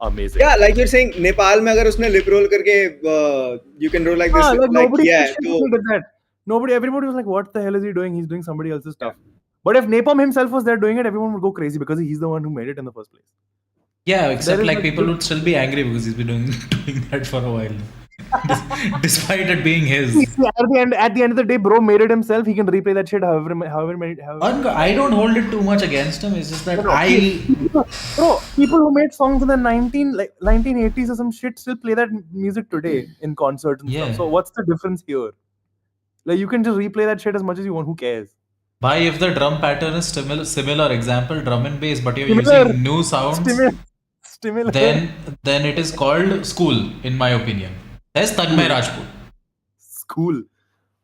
amazing. Yeah, like you're saying, Nepal mein agar usne lip roll karke you can roll like this. Nobody did that. Everybody was like, what the hell is he doing? He's doing somebody else's stuff. But if Napalm himself was there doing it, everyone would go crazy because he's the one who made it in the first place. Yeah, except like people would still be angry because he's been doing that for a while. Despite it being his. At the end of the day, bro made it himself. He can replay that shit however many. I don't hold it too much against him. It's just that Bro, people who made songs in the 1980s or some shit still play that music today in concerts and stuff. So what's the difference here? Like you can just replay that shit as much as you want. Who cares? Why, if the drum pattern is similar, example drum and bass, but you're using new sounds, then it is called school, in my opinion. There's Tanmay Rajput. School.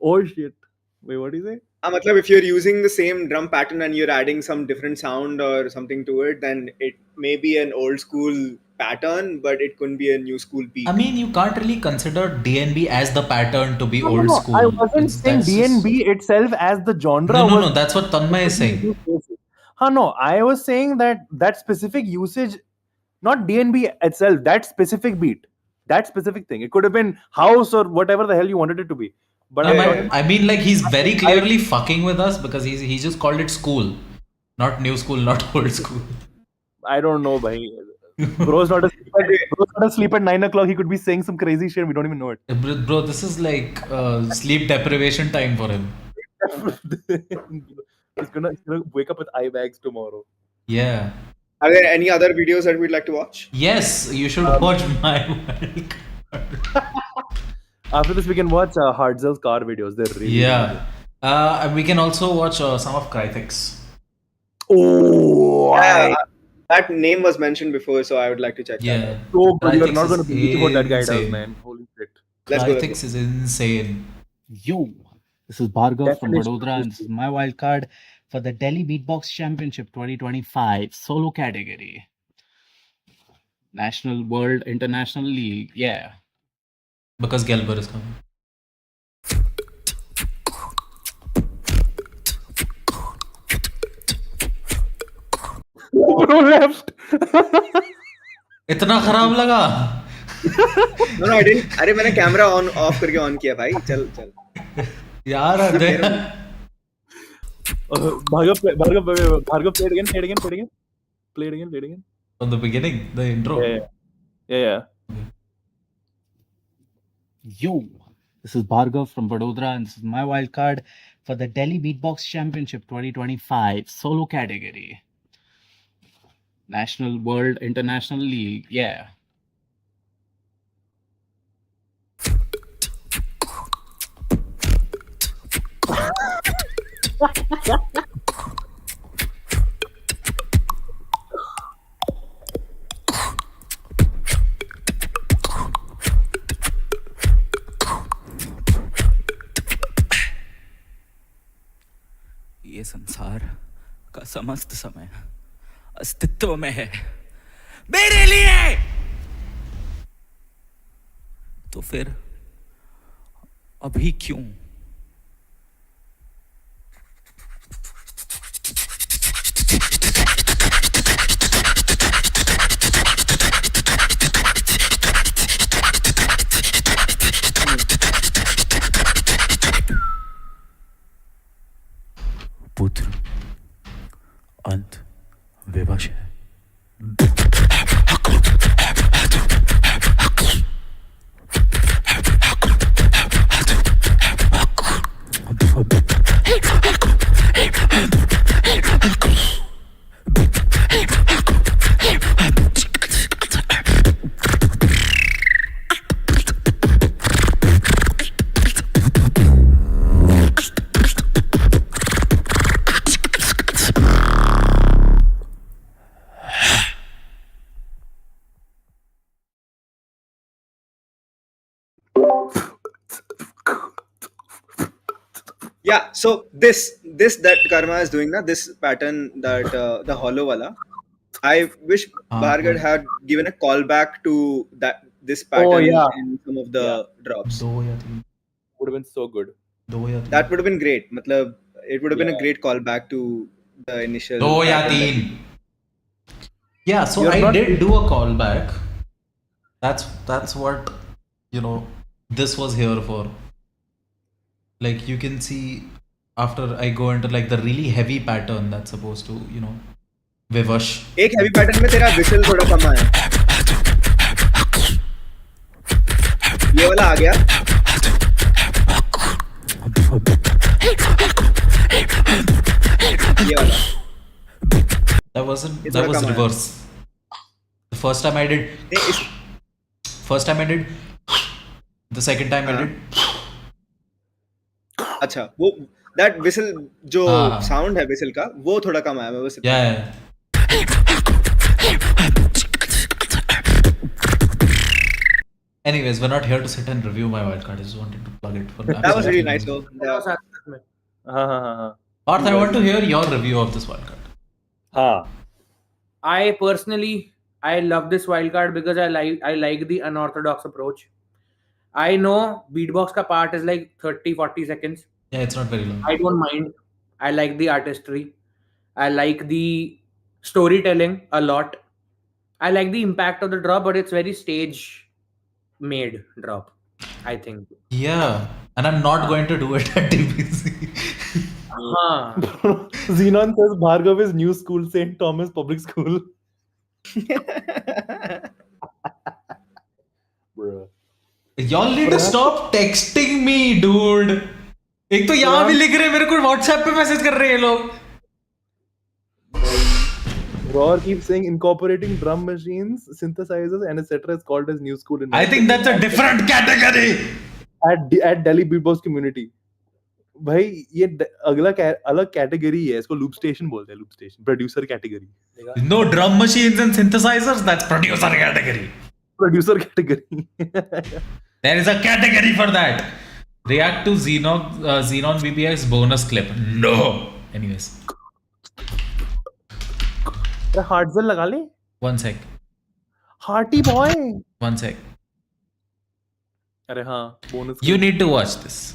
Oh shit. Wait, what do you say? If you're using the same drum pattern and you're adding some different sound or something to it, then it may be an old school pattern, but it couldn't be a new school beat. I mean, you can't really consider DNB as the pattern to be old school. I wasn't saying DNB itself as the genre. No, that's what Tanmay is saying. No, I was saying that specific usage. not DNB itself, that specific beat, that specific thing. It could have been house or whatever the hell you wanted it to be. But I mean, like, he's very clearly fucking with us because he just called it school, not new school, not old school. I don't know, bhai. Bro's not asleep at 9 o'clock. He could be saying some crazy shit. We don't even know it. Bro, this is like sleep deprivation time for him. He's gonna wake up with eye bags tomorrow. Yeah. Are there any other videos that we'd like to watch? Yes, you should watch my After this, we can watch Hardzell's car videos. They're really good. We can also watch some of Kryix. Oh, that name was mentioned before, so I would like to check that out. So good. You're not going to believe what that guy does, man. Holy shit. Kryix is insane. Yo, this is Bhargav from Vadodara, and this is my wild card for the Delhi Beatbox Championship 2025 solo category. National, World, International League, yeah. Because Gelber is coming. Bro left. इतना खराब लगा? No, I didn't. अरे मैंने camera off करके on किया भाई. चल. यार अरे. Bhargav, play it again. From the beginning, the intro. Yeah. Yo, this is Bhargav from Vadodara, and this is my wild card for the Delhi Beatbox Championship 2025 solo category. National, World, International League, yeah. ये संसार का समस्त समय अस्तित्व में है मेरे लिए, तो फिर अभी क्यों? पुत्र अंत विवश है. Yeah, so this that Karma is doing, this pattern, that the hollow wala, I wish Bhargav had given a callback to this pattern in some of the drops. Would have been so good. That would have been great. Matlab, it would have been a great callback to the initial. Yeah, so I did do a callback. That's what, this was here for. Like, you can see after I go into like the really heavy pattern that's supposed to, vivash. एक heavy pattern में तेरा whistle थोड़ा कम आया. ये वाला आ गया. ये वाला. That was reverse. The first time I did. The second time I did. अच्छा, वो that whistle जो sound है whistle का, वो थोड़ा कम आया. मैं बस. Yeah. Anyways, we're not here to sit and review my wildcard. I just wanted to plug it for that. That was really nice though. Parth, I want to hear your review of this wildcard. I personally, I love this wildcard because I like the unorthodox approach. I know beatbox ka part is like 30-40 seconds. Yeah, it's not very long. I don't mind. I like the artistry. I like the storytelling a lot. I like the impact of the drop, but it's very stage made drop, I think. Yeah, and I'm not going to do it at DBC. Xenon says Bhargav is Newschool, St. Thomas Public School. Bro. Y'all need to stop texting me, dude. एक तो यहाँ भी लिख रहे हैं मेरे को WhatsApp पे मैसेज कर रहे हैं ये लोग. Roar keeps saying incorporating drum machines, synthesizers, and etc. is called as Newschool. I think that's a different category. At Delhi Beatbox community. भाई ये अगला अलग कैटेगरी है, इसको लूप स्टेशन बोलते हैं. Loop station producer category. No drum machines and synthesizers. That's producer category. Producer category. There is a category for that. React to Xenon BBX bonus clip. No. Anyways. Hartzell लगा ले. 1 sec. Hearty boy. 1 sec. अरे हाँ bonus. You need to watch this.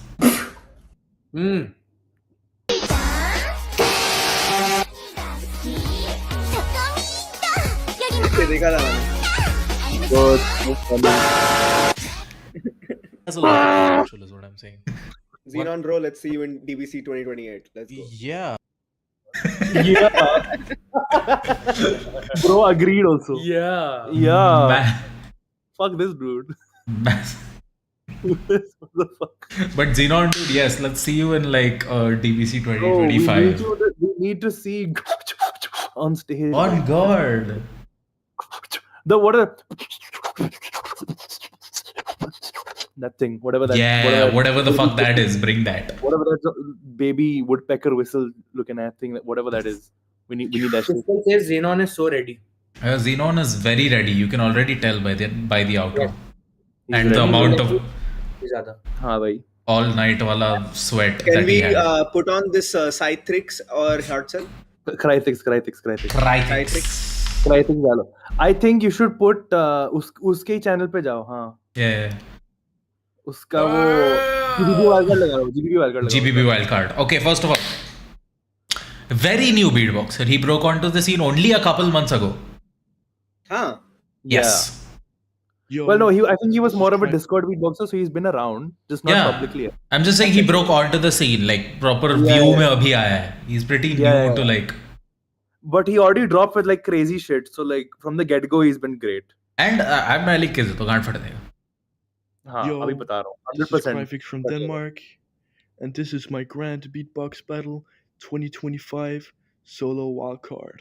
देखा था मैंने. That's a lot of potential is what I'm saying. Xenon bro, let's see you in DBC 2028. Let's go. Yeah. Yeah. Bro agreed also. Yeah. Yeah. Fuck this dude. But Xenon dude, yes, let's see you in like DBC 2025. We need to see on stage. On God. The what are that thing, whatever that. Yeah, whatever the fuck that is, bring that. Whatever that baby woodpecker whistle looking at thing, whatever that is. We need that shit. Crystal says Xenon is so ready. Xenon is very ready. You can already tell by the outro. He's and the ready. amount of हाँ भाई. all night wala sweat Can that he we had. put on this Cythrix or Hartzell? Kryix. डालो. I think you should put उसके channel पे जाओ. हाँ. Yeah. उसका वो GBB wildcard लगा लो. GBB wildcard. Okay, first of all, very new beatboxer. He broke onto the scene only a couple months ago. Huh. Yes. Yo, Well, no, I think he was more of a Discord beatboxer, so he's been around, just not Yeah. publicly. I'm just saying he broke onto the scene, like proper view में अभी आया है. He's pretty new to like. But he already dropped with like crazy shit, so like from the get go he's been great. And I'm not like किसी तो गांड फट देगा. हाँ, Yo, अभी बता रहा हूँ. this is 100%. Kryix from Denmark, and this is my Grand Beatbox Battle 2025 solo wildcard.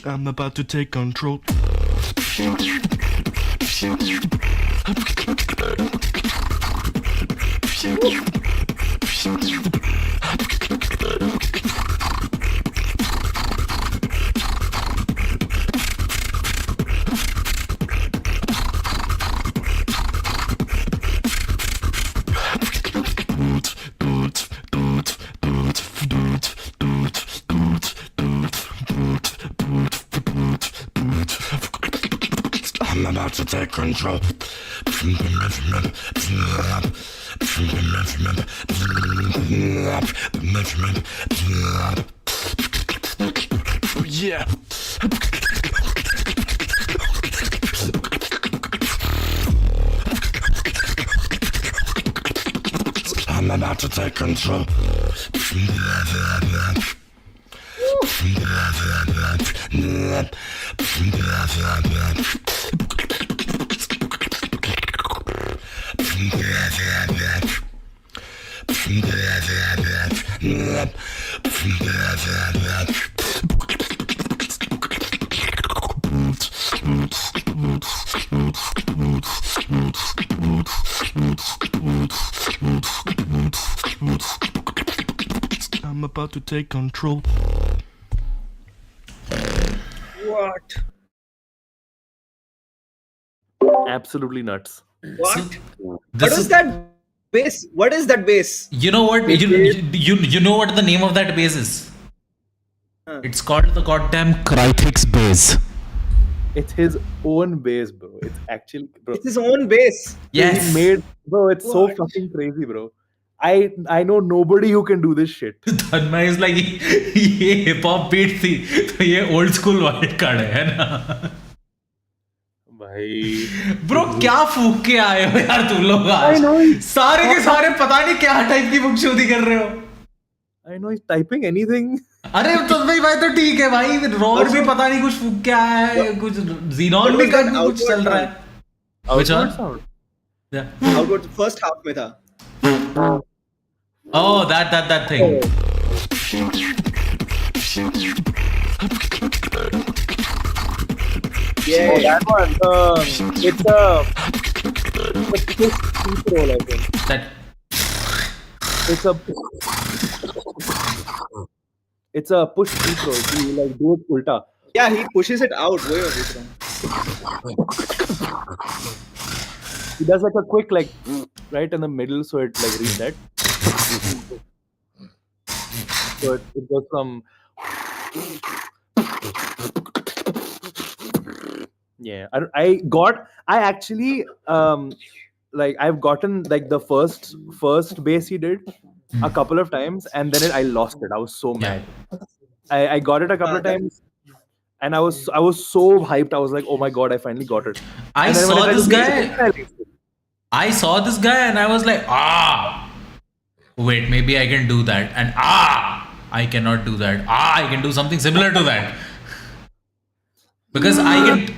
I'm about to take control. I'm about to take control. Yeah. I'm about to take control. I'm about to take control. What? Absolutely nuts. What? This What is is that bass? What is that bass? You know what? You know what the name of that bass is? It's called the goddamn Kryix bass. It's his own bass, bro. It's actually, bro. It's his own bass. Yes. He made, bro. It's so fucking crazy, bro. I know nobody who can do this shit. Tanmay is like ये hip hop beat थी तो ये old school wild card है ना भाई bro क्या फूक के आए हो यार तुम लोग आज सारे के सारे पता नहीं क्या टाइप की बकचोदी कर रहे हो I know he's typing anything. अरे तो भाई तो ठीक है भाई रॉर भी पता नहीं कुछ फूक के आया है कुछ जीनॉन भी कुछ चल रहा है Which one? Yeah. Outward first half में था. Oh, that thing. Yeah. Oh, that one. It's a push roll, I think. It's a push deep roll. He like do it ulta. Yeah, he pushes it out. वही मैं पूछ रहा हूँ. He does like a quick like right in the middle, so it like reset. So it goes from I actually like I've gotten like the first bass he did a couple of times, and then I lost it. I was so mad. I got it a couple of times. And I was so hyped. I was like, oh my god, I finally got it. I saw this guy and I was like, wait, maybe I can do that. And I cannot do that. I can do something similar to that. Because I can,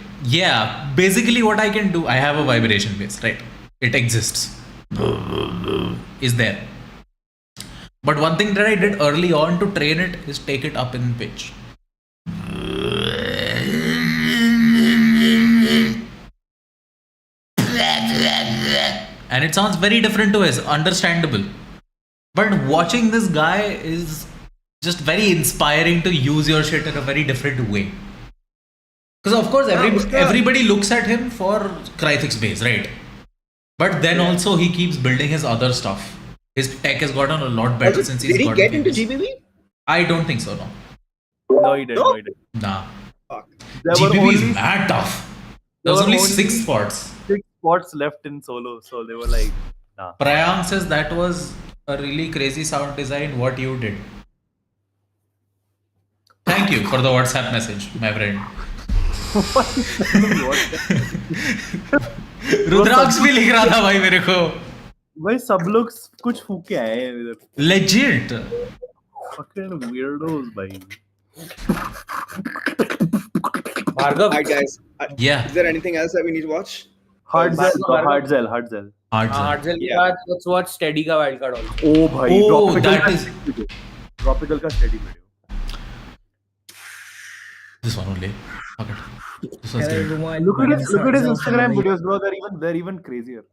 basically what I can do, I have a vibration bass, right? It exists. Is there. But one thing that I did early on to train it is take it up in pitch. And it sounds very different to his, understandable. But watching this guy is just very inspiring to use your shit in a very different way. Because of course everybody looks at him for Kryix bass, right? But then also he keeps building his other stuff. His tech has gotten a lot better since he's gotten Did he get famous. into GBB? I don't think so, no. No, he didn't. Nah. Fuck. GBB is mad tough. There was only 6 spots. 6 spots left in solo, so they were like, nah. Priyank says that was a really crazy sound design, what you did. Thank you for the WhatsApp message, my friend. रुद्राक्ष भी लिख रहा था भाई मेरे को. भाई सब लोग कुछ फूक के आए हैं इधर. Legit. Fucking weirdos, भाई. Bhargav. Hi guys. Yeah. Is there anything else that we need to watch? Hardzel. Hardzel के बाद let's watch Steady का wild card also. Oh भाई. that is Tropical का Steady video. this one only. Okay. This one's Hello great. everyone. Look at his Instagram Hello. videos, bro. They're even crazier.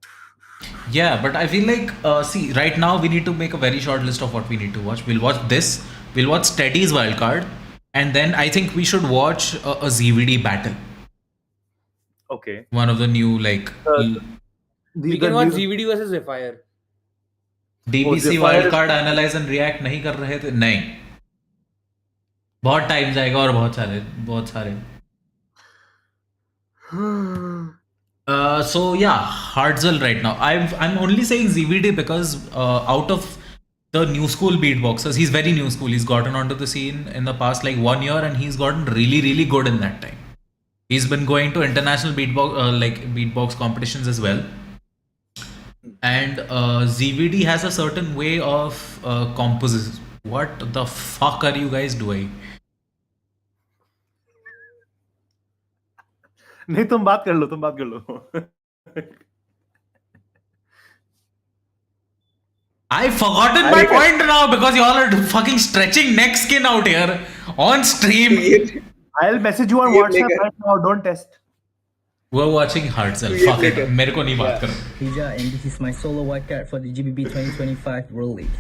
Yeah, but I feel like see right now we need to make a very short list of what we need to watch. We'll watch this. We'll watch Steady's wildcard, and then I think we should watch a ZVD battle. Okay. One of the new like We can watch ZVD versus Zephyr. DPC wildcard analyze and react नहीं कर रहे थे नहीं. बहुत time जाएगा और बहुत सारे. So yeah, Hardzel right now. I'm only saying ZVD because out of the new school beatboxers, he's very new school. He's gotten onto the scene in the past like 1 year, and he's gotten really, really good in that time. He's been going to international beatbox competitions as well. And ZVD has a certain way of composition. What the fuck are you guys doing? नहीं तुम बात कर लो. I've forgotten my point now because you all are fucking stretching neck skin out here on stream. I'll message you on WhatsApp right now. Don't test. We're watching Hardzel. Fuck it. मेरे को नहीं बात करो. Hija, and this is my solo wildcard for the GBB 2025 World League.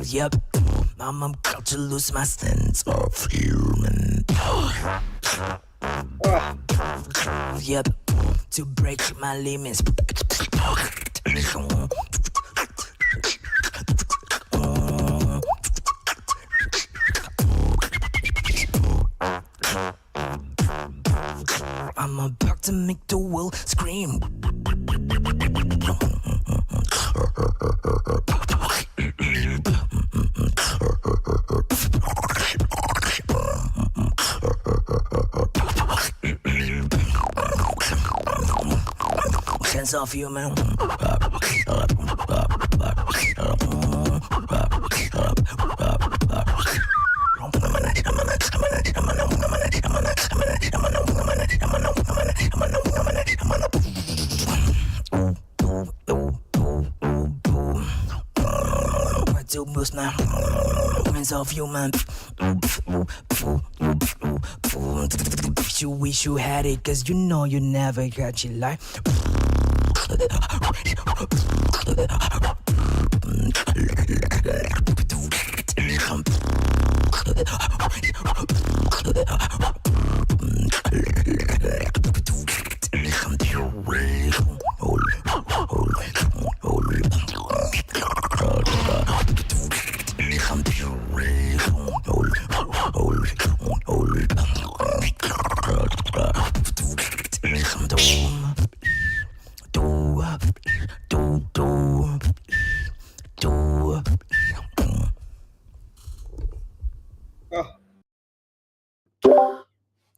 Yep, I'm about to lose my sense of human. Yep, to break my limits. I'm about to make the world scream. Sense of human. To boost my sense of human. You wish you had it, cause you know you never got your life.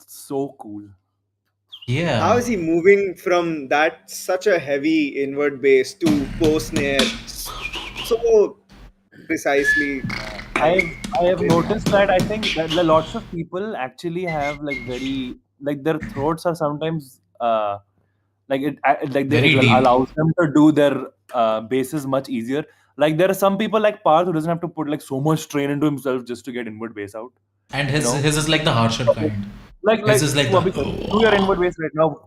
So cool. Yeah. How is he moving from that such a heavy inward bass to post snare so precisely? I have noticed that I think that lots of people actually have like very like their throats are sometimes like Very it deep. allows them to do their basses much easier. Like there are some people like Parth who doesn't have to put like so much strain into himself just to get inward bass out. And his is like the harsher kind. Like His is like do your inward bass right now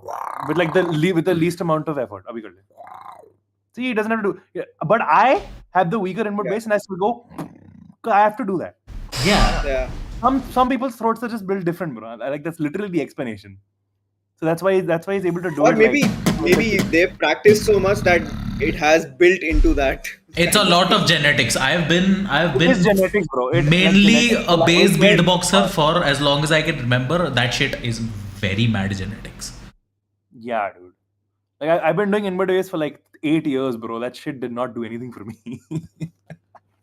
with like with the least amount of effort. Abhi kar le. See, he doesn't have to do. Yeah, but I have the weaker inward bass and I still go. I have to do that. Yeah. Some people's throats are just built different, bro. Like that's literally the explanation. So that's why he's able to do Or it. maybe they've practiced so much that it has built into that. It's a lot of genetics. I've been It's genetics, bro. mainly a bass beatboxer for as long as I can remember. That shit is very mad genetics. Yeah, dude. Like I've been doing inward bass for like 8 years, bro. That shit did not do anything for me.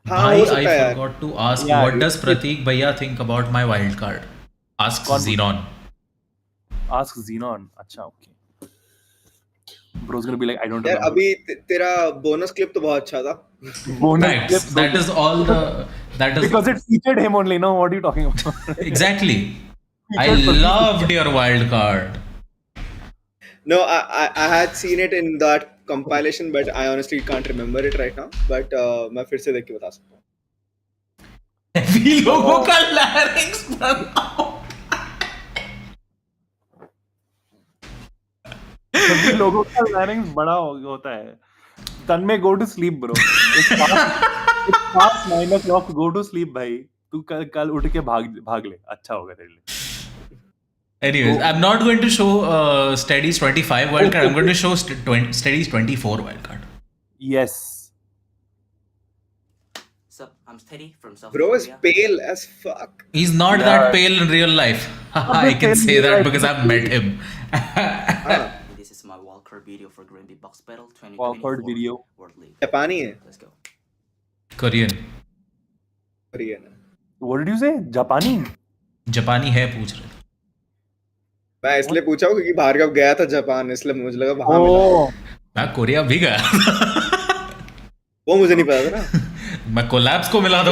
Bhai, I forgot to ask, what does Prateek Bhaiya think about my wild card? Asks Xenon. Ask Xenon. Acha, okay. Bro's gonna be like, I don't यार remember. अभी तेरा bonus clip तो बहुत अच्छा था. Thanks. That is all the. That is because it featured him only. No, what are you talking about? Exactly. I loved your wild card. No, I had seen it in that compilation, but I honestly can't remember it right now. But मैं फिर से देख के बता सकता हूँ. Heavy लोगों का larynx बनाओ. सभी लोगों का larynx बड़ा होता है. तन्मय, go to sleep, bro. It's past 9 o'clock. Go to sleep, भाई. तू कल उठ के भाग ले. अच्छा होगा तेरे लिए. Anyways, I'm not going to show Steady's 25 wild card. I'm going to show Steady's 24 wild card. Yes. Sup, I'm Steady from South Bro is Korea. pale as fuck. He's not that pale in real life. I can say that because I've met him. This is my wildcard video for Green Beatbox Battle 2024 Wildcard video. World League. Japani है. Let's go. Korean. What did you say? Japani? Japani है पूछ रहे. मैं इसलिए पूछा हूँ क्योंकि भार्गव गया था जापान, इसलिए मुझे लगा वहाँ मिला. मैं कोरिया भी गया. वो मुझे नहीं पता था ना. मैं कोलैब्स को मिला था.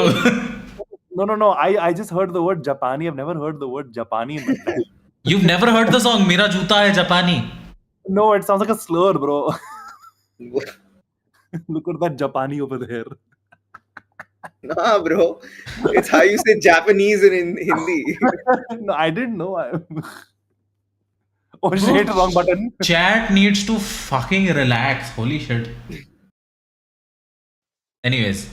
No. I just heard the word Japani. I've never heard the word Japani in my life. You've never heard the song मेरा जूता है जापानी? No, it sounds like a slur, bro. Look at that Japani over there. Nah, bro. It's how you say Japanese in Hindi. No, I didn't know. Oh shit, wrong button. Chat needs to fucking relax. Holy shit. Anyways.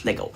Let go.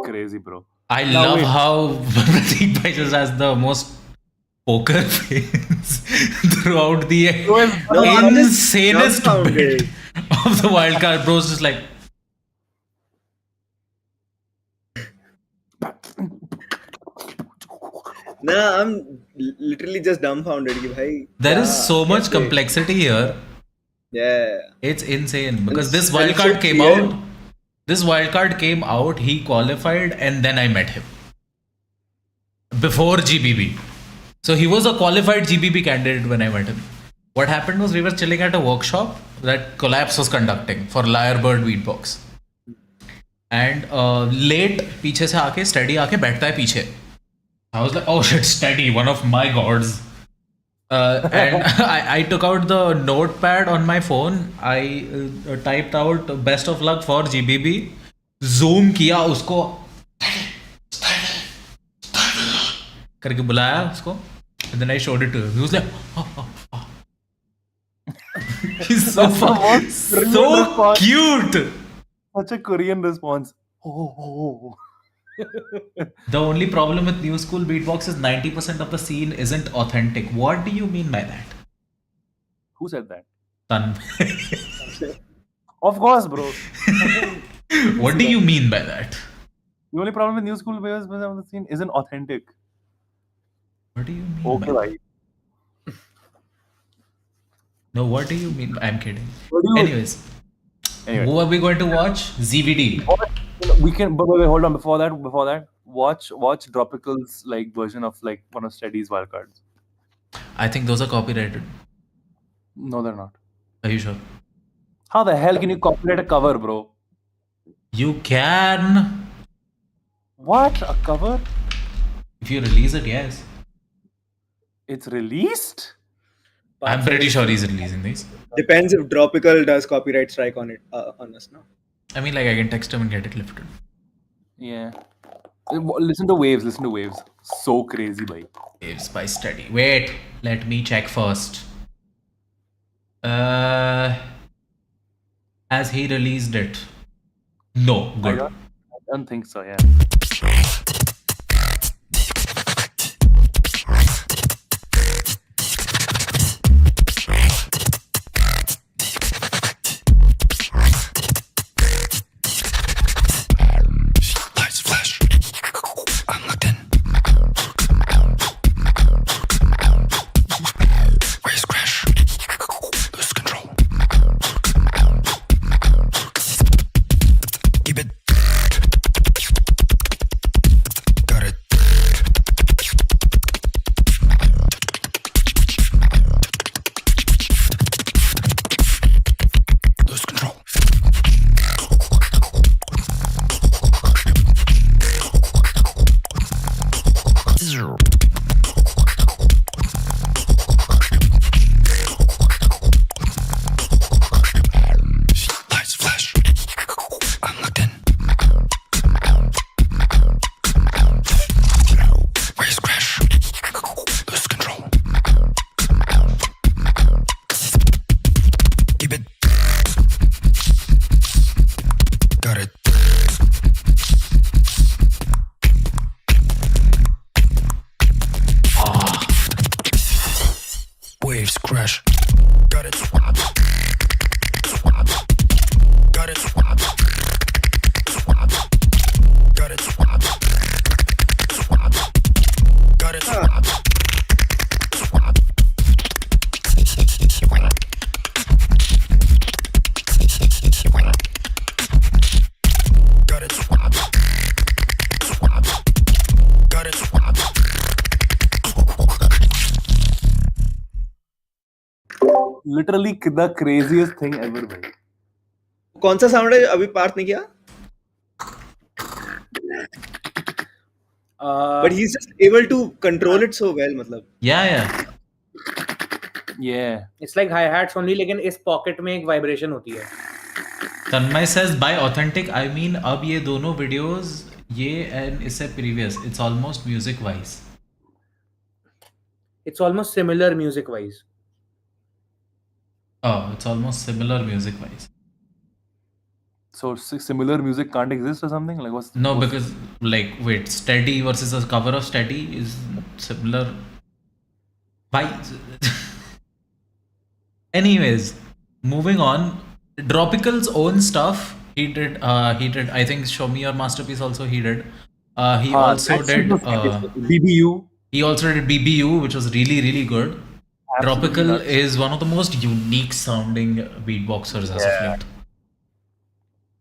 Crazy, bro. I love how Pratik Bhai just has the most poker face throughout the insanest bit of the wildcard. Bro's just like, Nah, I'm literally just dumbfounded. Ki bhai, there is so much complexity here. Yeah. It's insane because this wildcard came out. This wildcard came out, he qualified, and then I met him. Before GBB. So he was a qualified GBB candidate when I met him. What happened was we were chilling at a workshop that Collapse was conducting for Lyrebird Beatbox. And late, पीछे से आके Steady आके बैठता है पीछे. I was like, oh shit, Steady, one of my gods. And I took out the notepad on my phone. I typed out best of luck for GBB. Zoom किया उसको करके बुलाया उसको. And then I showed it to him. He was like, oh. He's so cute. Such a Korean response. Oh. The only problem with Newschool Beatbox is 90% of the scene isn't authentic. What do you mean by that? Who said that? Tan. Of course, bro. What do you mean by that? The only problem with Newschool Beatbox of the scene isn't authentic. What do you mean? Okay, bhai. No, what do you mean? I'm kidding. Anyway. Who are we going to watch? ZVD. We can, but wait, hold on. Before that, watch Dropical's like version of like one of Steady's wildcards. I think those are copyrighted. No, they're not. Are you sure? How the hell can you copyright a cover, bro? You can. What? A cover? If you release it, yes. It's released? I'm pretty sure he's releasing these. Depends if Dropical does copyright strike on it on us now. I mean, like I can text him and get it lifted. Yeah. Listen to Waves. So crazy, bhai. Waves by Steady. Wait, let me check first. Has he released it? No, good. I don't think so, yeah. Waves crash. Got it. Got it. Got it. Got it. literally the craziest thing ever, bhai. कौन सा sound है अभी पार्थ ने किया? But he's just able to control it so well, मतलब. Yeah. It's like hi-hats only, लेकिन इस pocket में एक vibration होती है. Tanmay says by authentic I mean अब ये दोनों videos ये and इससे previous it's almost music wise. It's almost similar music wise. Oh, it's almost similar music wise. So similar music can't exist or something? Like what's No, because like wait, Steady versus a cover of Steady is similar. Why? Anyways, moving on. Dropical's own stuff. He did. I think Show Me Your Masterpiece also he did. He also did BBU. He also did BBU, which was really good. Absolutely Dropical nuts. is one of the most unique sounding beatboxers as of late.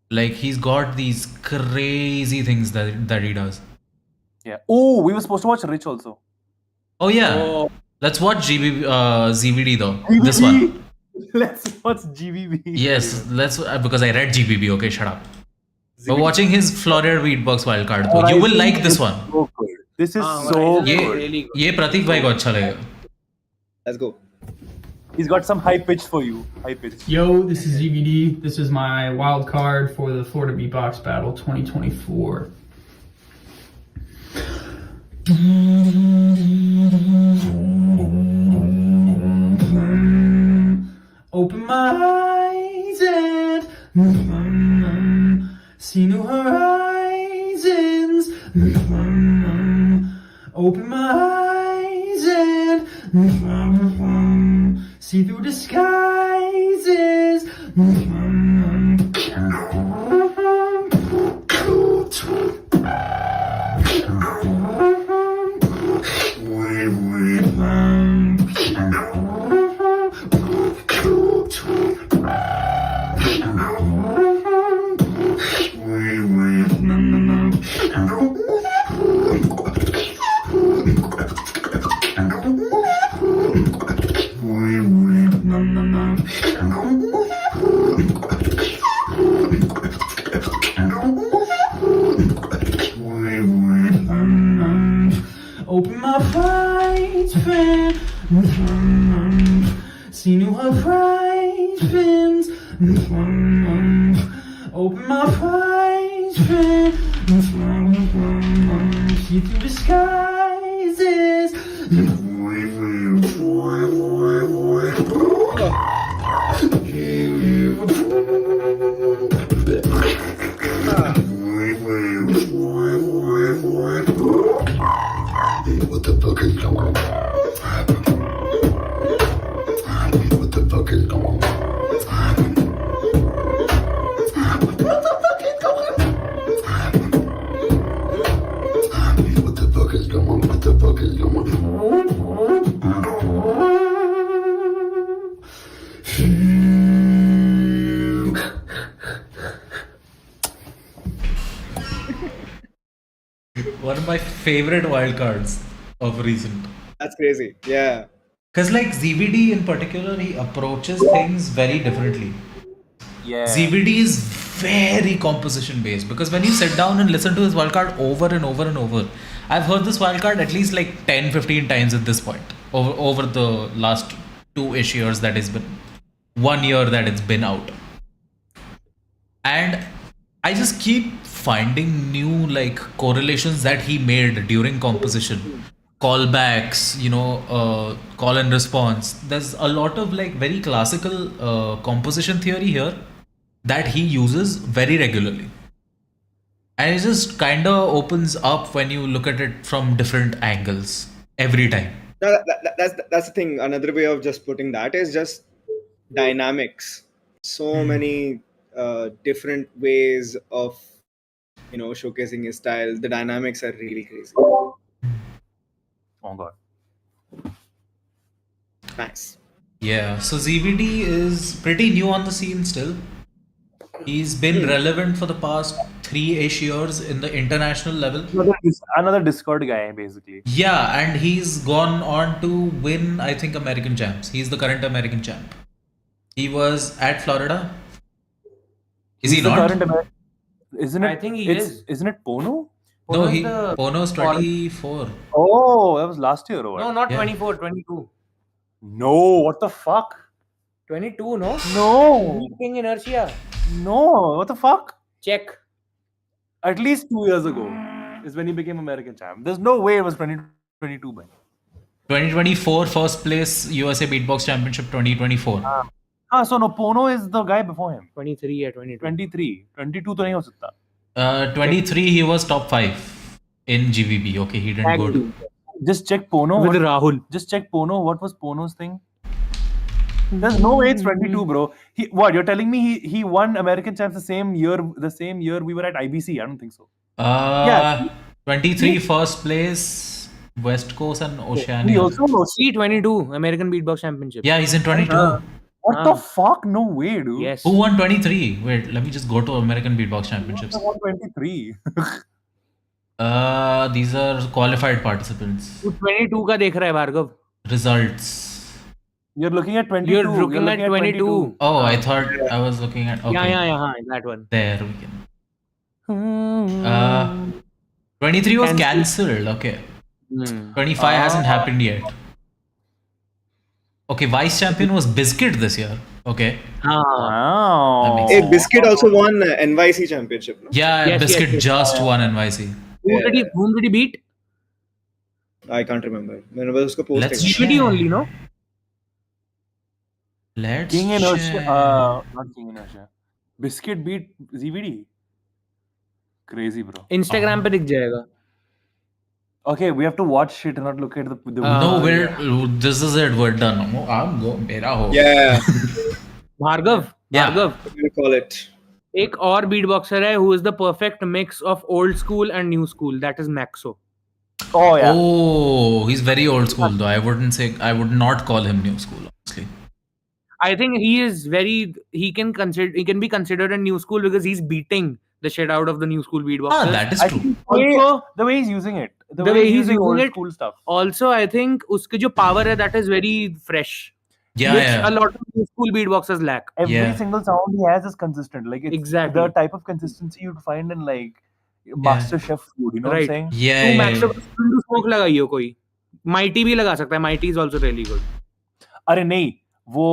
Like he's got these crazy things that he does. Yeah. Oh, we were supposed to watch Rich also. Oh yeah. Let's watch ZVD though. This one. Let's watch GBB. Yes, let's because I read GBB. Okay, shut up. We're watching his Florida Beatbox wildcard. Oh, You will like this one. So good. This is so good. ये प्रतीक भाई को अच्छा लगेगा. Let's go. He's got some high pitch for you. High pitch. Yo, this is ZVD. This is my wild card for the Florida Beatbox Battle 2024. Open my eyes and see new horizons. Open my eyes and see through disguises. Open my fights, fan. See new horizons. Open my fights, fan. See through disguises. What the fuck is going on? What the fuck is going on? What the fuck is going on? What the fuck is going on? What the fuck is going One of my favorite wildcards of recent. That's crazy. Yeah. Because like ZVD in particular, he approaches things very differently. Yeah. ZVD is very composition based because when you sit down and listen to his wildcard over and over and over, I've heard this wildcard at least like 10-15 times at this point over the last 2-ish years that it's been 1 year that it's been out. And I just keep finding new like correlations that he made during composition, callbacks, call and response. There's a lot of like very classical composition theory here that he uses very regularly, and it just kind of opens up when you look at it from different angles every time. That's the thing. Another way of just putting that is just dynamics. So many different ways of showcasing his style. The dynamics are really crazy. Oh god. Nice. Yeah, so ZVD is pretty new on the scene still. He's been relevant for the past 3-ish years in the international level. Another Discord guy, basically. Yeah, and he's gone on to win, I think, American champs. He's the current American champ. He was at Florida. Is he He's the not? current American. Isn't it? I think he is. Isn't it Pono? No, Pono is the Pono's foreign- 24. Oh, that was last year or what? No, not Yeah. 24, 22. No, what the fuck? 22, no? No, King Inertia. no, what the fuck? Check. At least 2 years ago is when he became American champ. There's no way it was 2022, man. 2024 first place USA Beatbox Championship 2024. So no, Pono is the guy before him. 23 या 22. 23. 22 तो नहीं हो सकता. 23 he was top 5 in GVB. Okay, he didn't go to. Just check Pono. With Rahul. Just check Pono. What was Pono's thing? There's no way it's 22, bro. What you're telling me? He won American champs the same year we were at IBC. I don't think so. 23 first place, West Coast and He Oceania. also knows. C22 American Beatbox Championship. Yeah, he's in 22. What the fuck? No way, dude. Yes. Who won 23? Wait, let me just go to American Beatbox Championships. I won 23. These are qualified participants. तू 22 का देख रहा है Bhargava. Results. You're looking at 22. You're looking at 22. Oh, I thought I was looking at. Okay. Yeah, that one. There we can. 23 was cancelled. Okay. 25 hasn't happened yet. Okay, vice champion was Biscuit this year. Okay. Wow. Hey, Biscuit also won NYC championship. No? Yeah, Yes, Biscuit yes. just won NYC. Whom did he beat? I can't remember. When was उसको post Let's देखा? ZVD only, no? Let's King Inertia. check. Not King Inertia. Biscuit beat ZVD. Crazy, bro. Instagram पे दिख जाएगा. Okay, we have to watch it and not look at the No, this is it. We're done. Oh, I'm go. मेरा हो. Yeah, Bhargava. Yeah. Bhargava. what do you call it? एक और beatboxer है who is the perfect mix of old school and new school. That is Maxo. Oh yeah. Oh, he's very old school though. I would not call him new school, honestly. I think he can be considered a new school because he's beating the shit out of the new school beatboxers. That is I true. think the way he's using it. The way he's using old school stuff. Also, I think उसके जो power है that is very fresh. Yeah, which yeah. a lot of new school beatboxers lack. Every Yeah. single sound he has is consistent. Like it's Exactly. the type of consistency you'd find in like Master Chef food. You know Right. what I'm saying? Yeah, तू yeah, Maxo yeah. का Spin to Smoke लगाइयो कोई. Mighty भी लगा सकता है. Mighty is also really good. अरे नहीं, वो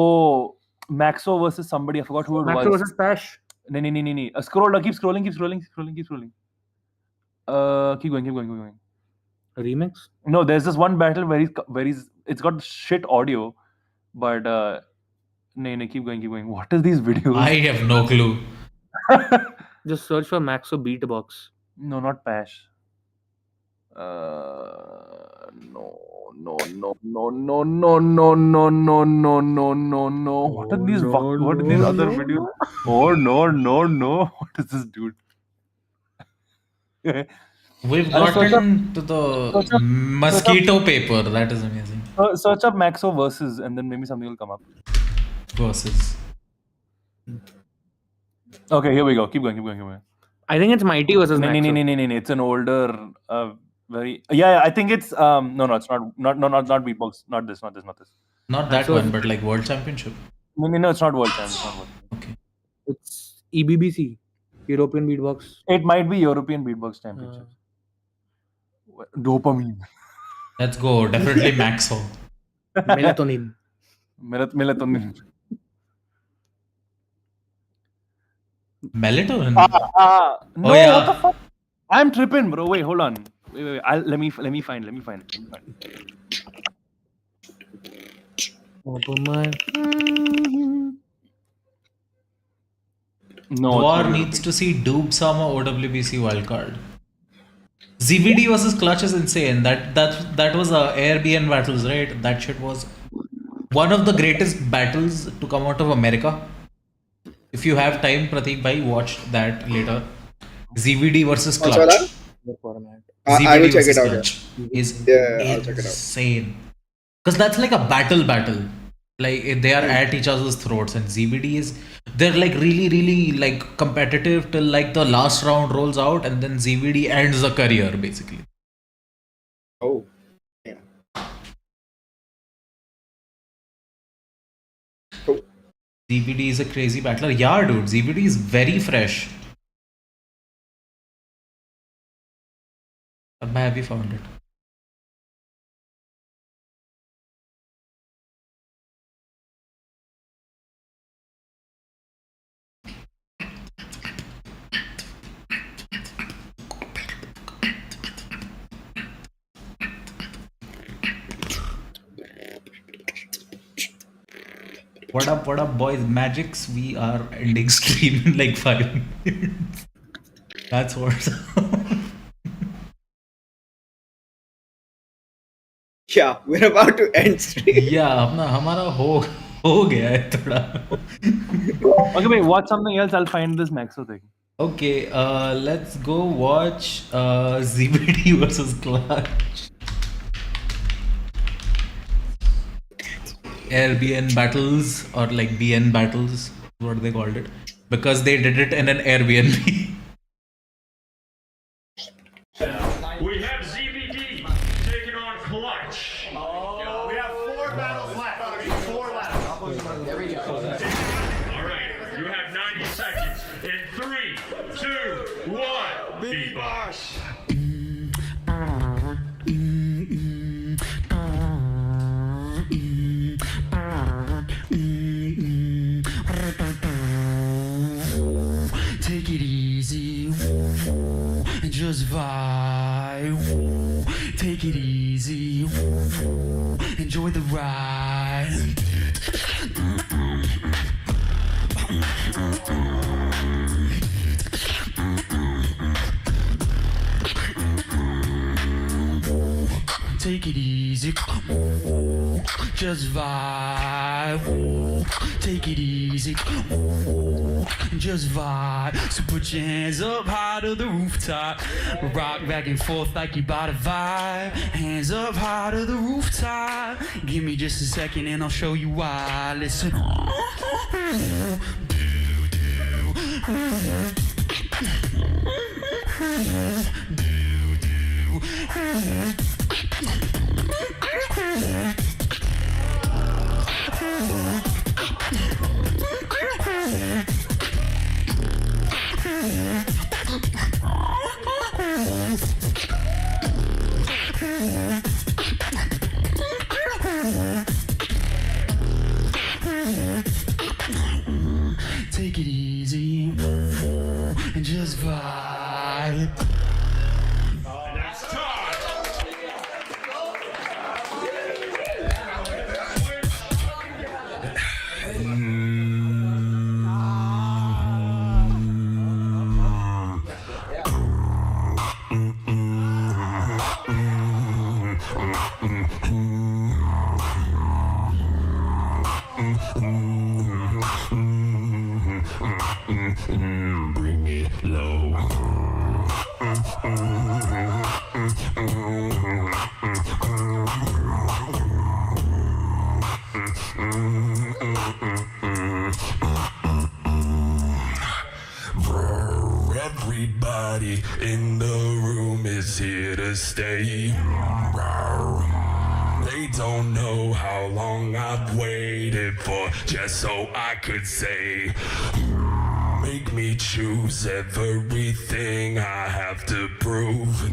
Maxo versus somebody. I forgot who it Maxo was. versus Pash. नहीं. Scroll. Keep scrolling. Keep going. Remix? No, there's this one battle where it's got shit audio, but no, keep going. What are these videos? I have no clue. Just search for Maxo beatbox. No, not Pash. No. What are these? What are these other videos? Oh no. What is this, dude? We've gotten to the mosquito paper. That is amazing. Search up Maxo versus, and then maybe something will come up. Versus. Okay, here we go. Keep going. I think it's Mighty versus Maxo. No. It's an older, very. Yeah, I think it's no, it's not beatbox. Not this. Not that one, but like World Championship. No, it's not World Champ. Okay. It's EBBC, European Beatbox. It might be European Beatbox Championship. Dopamine. Let's go. Definitely Maxo. Melatonin. Melatonin. Melatonin. No, yeah. what the fuck? I'm tripping, bro. Wait, hold on. Wait. Let me find. No. Noir needs to see Doob Sama OWBC wildcard. ZVD versus Clutch is insane. That was Airbnb battles, right? That shit was one of the greatest battles to come out of America. If you have time, Prateek bhai, watch that later. ZVD versus Clutch. I will check it out. Clutch is I'll check it out. insane. Because that's like a battle. Like they are at each other's throats, and they're like really like competitive till like the last round rolls out, and then ZVD ends the career basically. Oh. ZVD is a crazy battler. Yeah, dude, ZVD is very fresh. Have you found it? What up, boys? Magics, we are ending stream in like 5 minutes. That's what's Yeah, we're about to end stream. Yeah, हमारा हो गया है थोड़ा. Okay, wait, watch something else. I'll find this Maxo thing. Okay, let's go watch ZVD versus Clutch. Airbnb battles, or like BN battles, what they called it, because they did it in an Airbnb. We have ZVD taking on Kryix. We have 4 battles left. 4 left. There we go. All right, you have 90 seconds. In 3, 2, 1, beatbox. Take it easy, and just vibe. Take it easy, enjoy the ride. Take it easy, just vibe. Take it easy, just vibe. So put your hands up high to the rooftop. Rock back and forth like you bout to vibe. Hands up high to the rooftop. Give me just a second and I'll show you why. Listen. Take it easy and just vibe. And that's time. Bring me low. Everybody in the room is here to stay. They don't know how long I've waited for, just so I could say, make me choose everything I have to prove.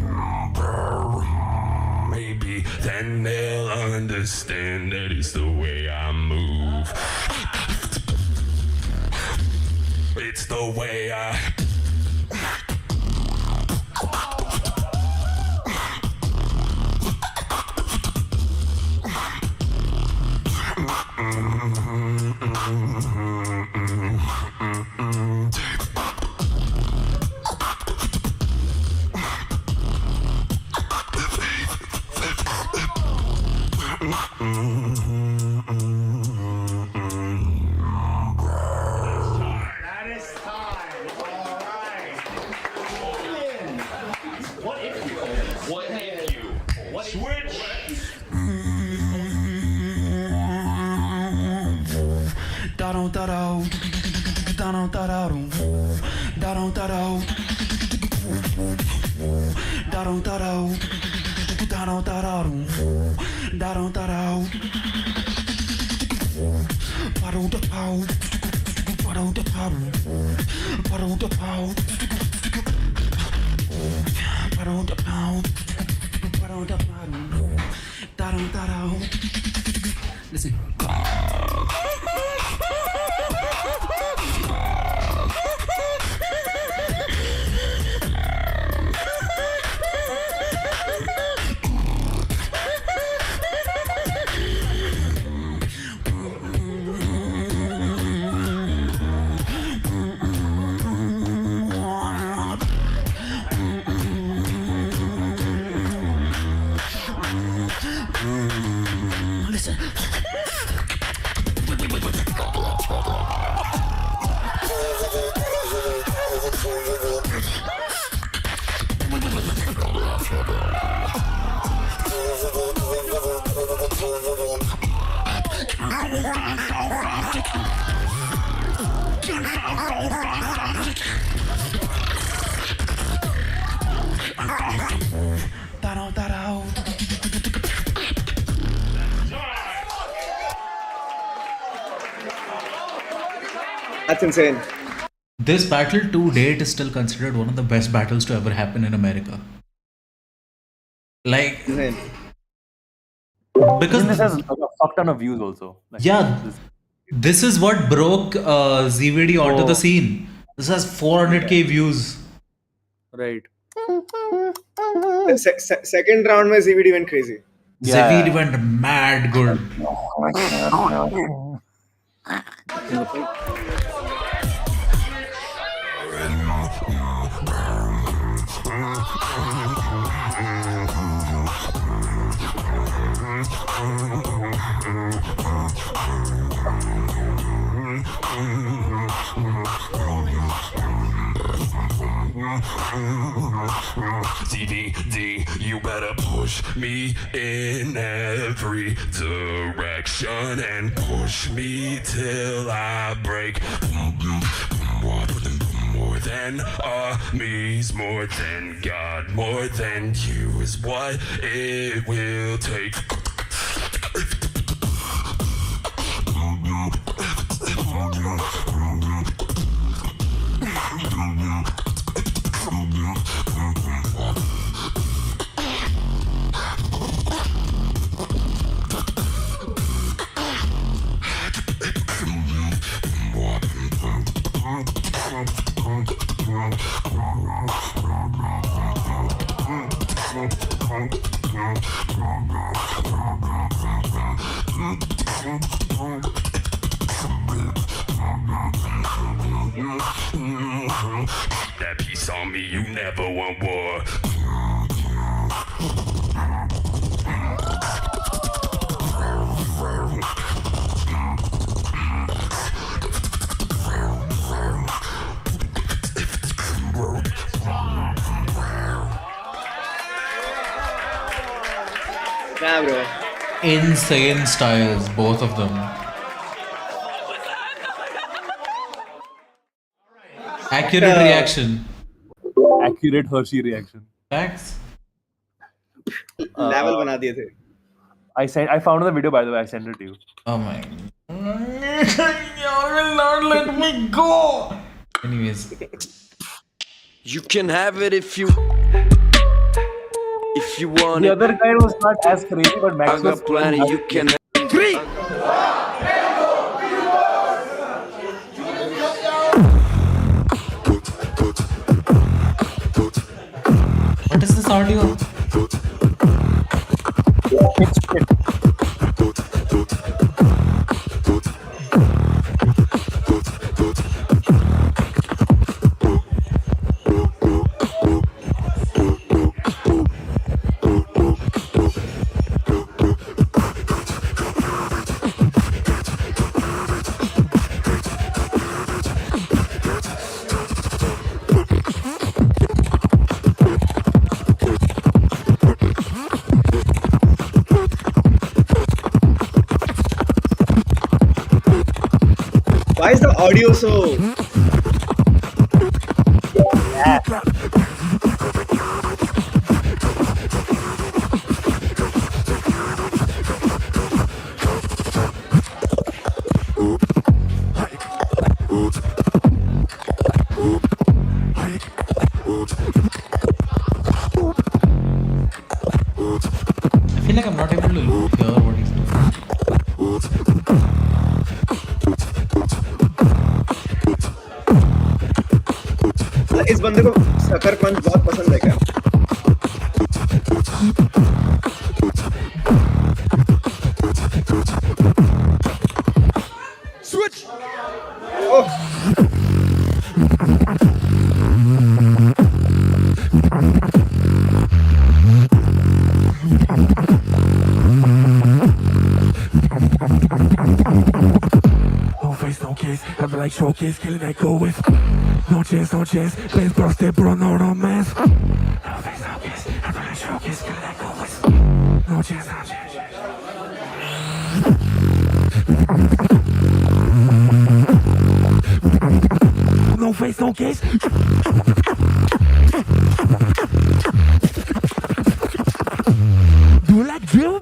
Maybe then they'll understand that it's the way I move. It's the way I... That is time. All right. What if you? What if you? What Switch. Da-dum, da-dum, da-dum, da-dum, da-dum, da-dum, da-dum, da-dum, da-dum, da-dum, da-dum, da-dum, da-dum, da-dum, Listen. Listen. That's insane. This battle to date is still considered one of the best battles to ever happen in America. Like, because this has like a fuck ton of views also. Like, yeah, this is what broke ZVD onto the scene. This has 400k views. Right. Second round mein ZVD went crazy. ZVD went mad good. ZVD, you better push me in every direction and push me till I break. More than armies, more than God, more than you is what it will take. That piece on me, you never want war. Yeah, bro. Insane styles, both of them. Accurate reaction. Accurate Hershey reaction. Thanks. Level बना दिए थे. I found the video, by the way. I sent it to you. Oh my. You will not let me go. Anyways. You can have it if you want The it. other guy was not as crazy, but Maxo I got plenty. You can have three. What is this audio? Why is the audio so? feel like I'm not able to hear what he's doing. इस बंदे को sucker पंच बहुत पसंद है क्या? Switch. Oh. No face, no case, have like showcase, killing that go with. No chance, Ben's busted, bro, no romance. No face, no case, have like showcase, killing that go with. No chance, No face, no case. Do you like drill?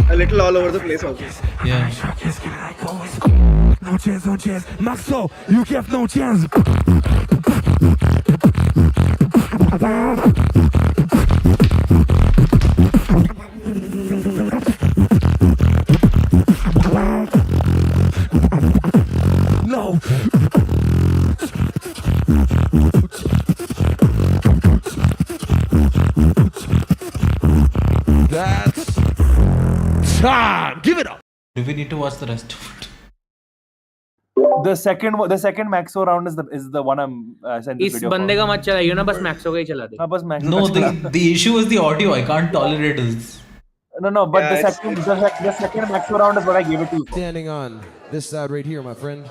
A little all over the place also. Yeah. No chance, Maxo, you have no chance. No. That's time. Give it up. Do we need to watch the rest of it? The second Maxo round is the one I'm sent this इस video बंदे for. का मत चलाइए ना, बस Maxo का ही चला दे. हाँ, बस Maxo No, का चला. the issue is the audio. I can't tolerate this. No, but Yeah, the second Maxo round is what I gave it to you for. Standing on this side right here, my friend.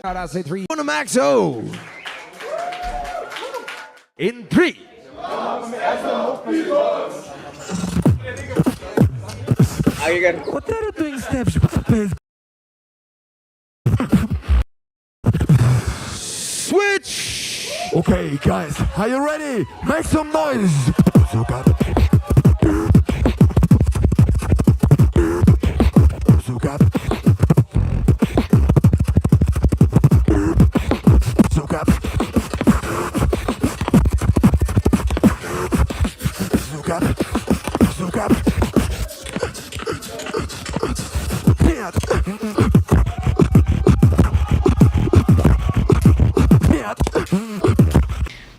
I say 3. On to Maxo. In 3. What are you doing steps? Switch! Okay, guys, are you ready? Make some noise!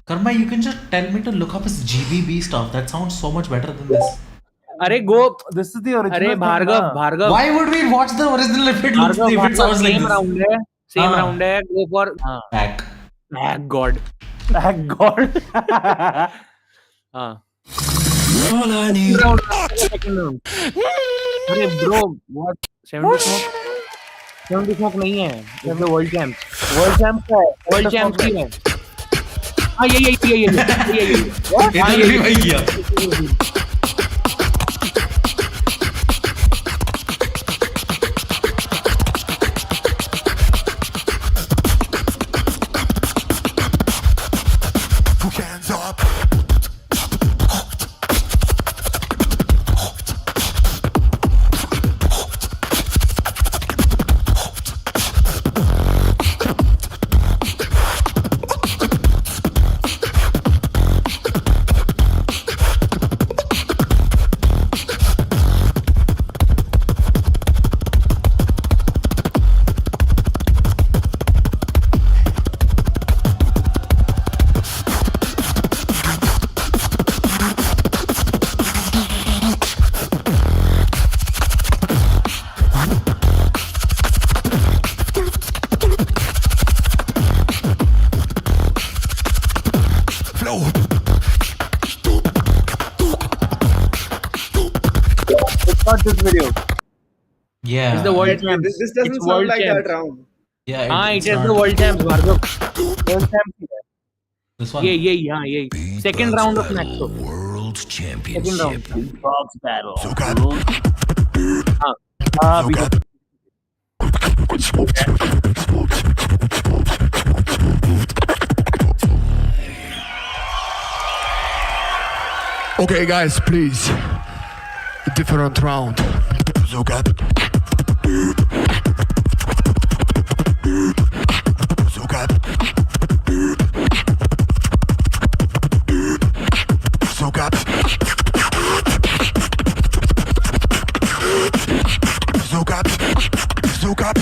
Karma, you can just tell me to look up his GBB stuff. That sounds so much better than this. अरे go. This is the original. अरे Bhargava. Why would we watch the original if it looks if it sounds like same this? round है. Same round है. Go for Back. God. God. हाँ. All I need. Second round. अरे bro, what? 70 smoke नहीं है. It's the world champs. World champs है. World champs ही है. हाँ ये. What? हाँ ये भैया. Hands up. Not this video. Yeah. It's the world champs. This doesn't It's sound world like champs. that round. Yeah. हाँ, it's it is not. the world champs, Bhargav. World champs. This one. ये. Second round of Maxo. World Championship. Second round. Beatbox battle. So got. हाँ. Okay, guys, please. Different round. Zugat. Zugat. Zugat. Zugat. Zugat.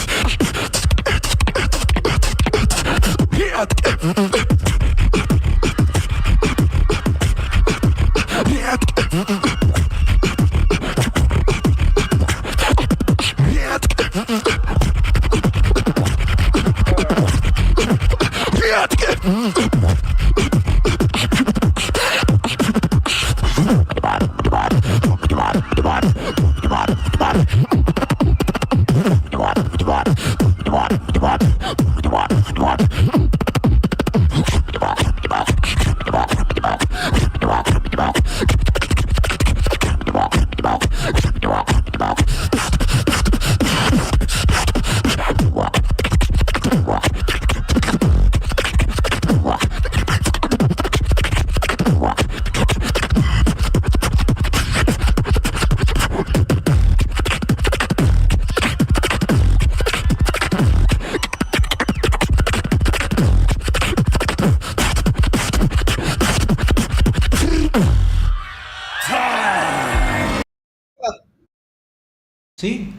See,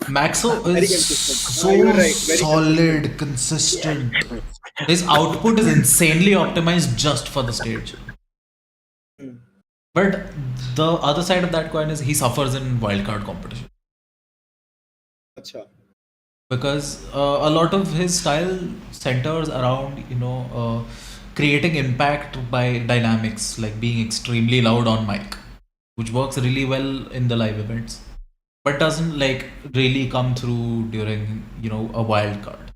Maxo Very is consistent. You're right, very solid, consistent. His output is insanely optimized just for the stage. But the other side of that coin is he suffers in wildcard competition Acha. because a lot of his style centers around creating impact by dynamics, like being extremely loud on mic, which works really well in the live events, but doesn't like really come through during a wild card.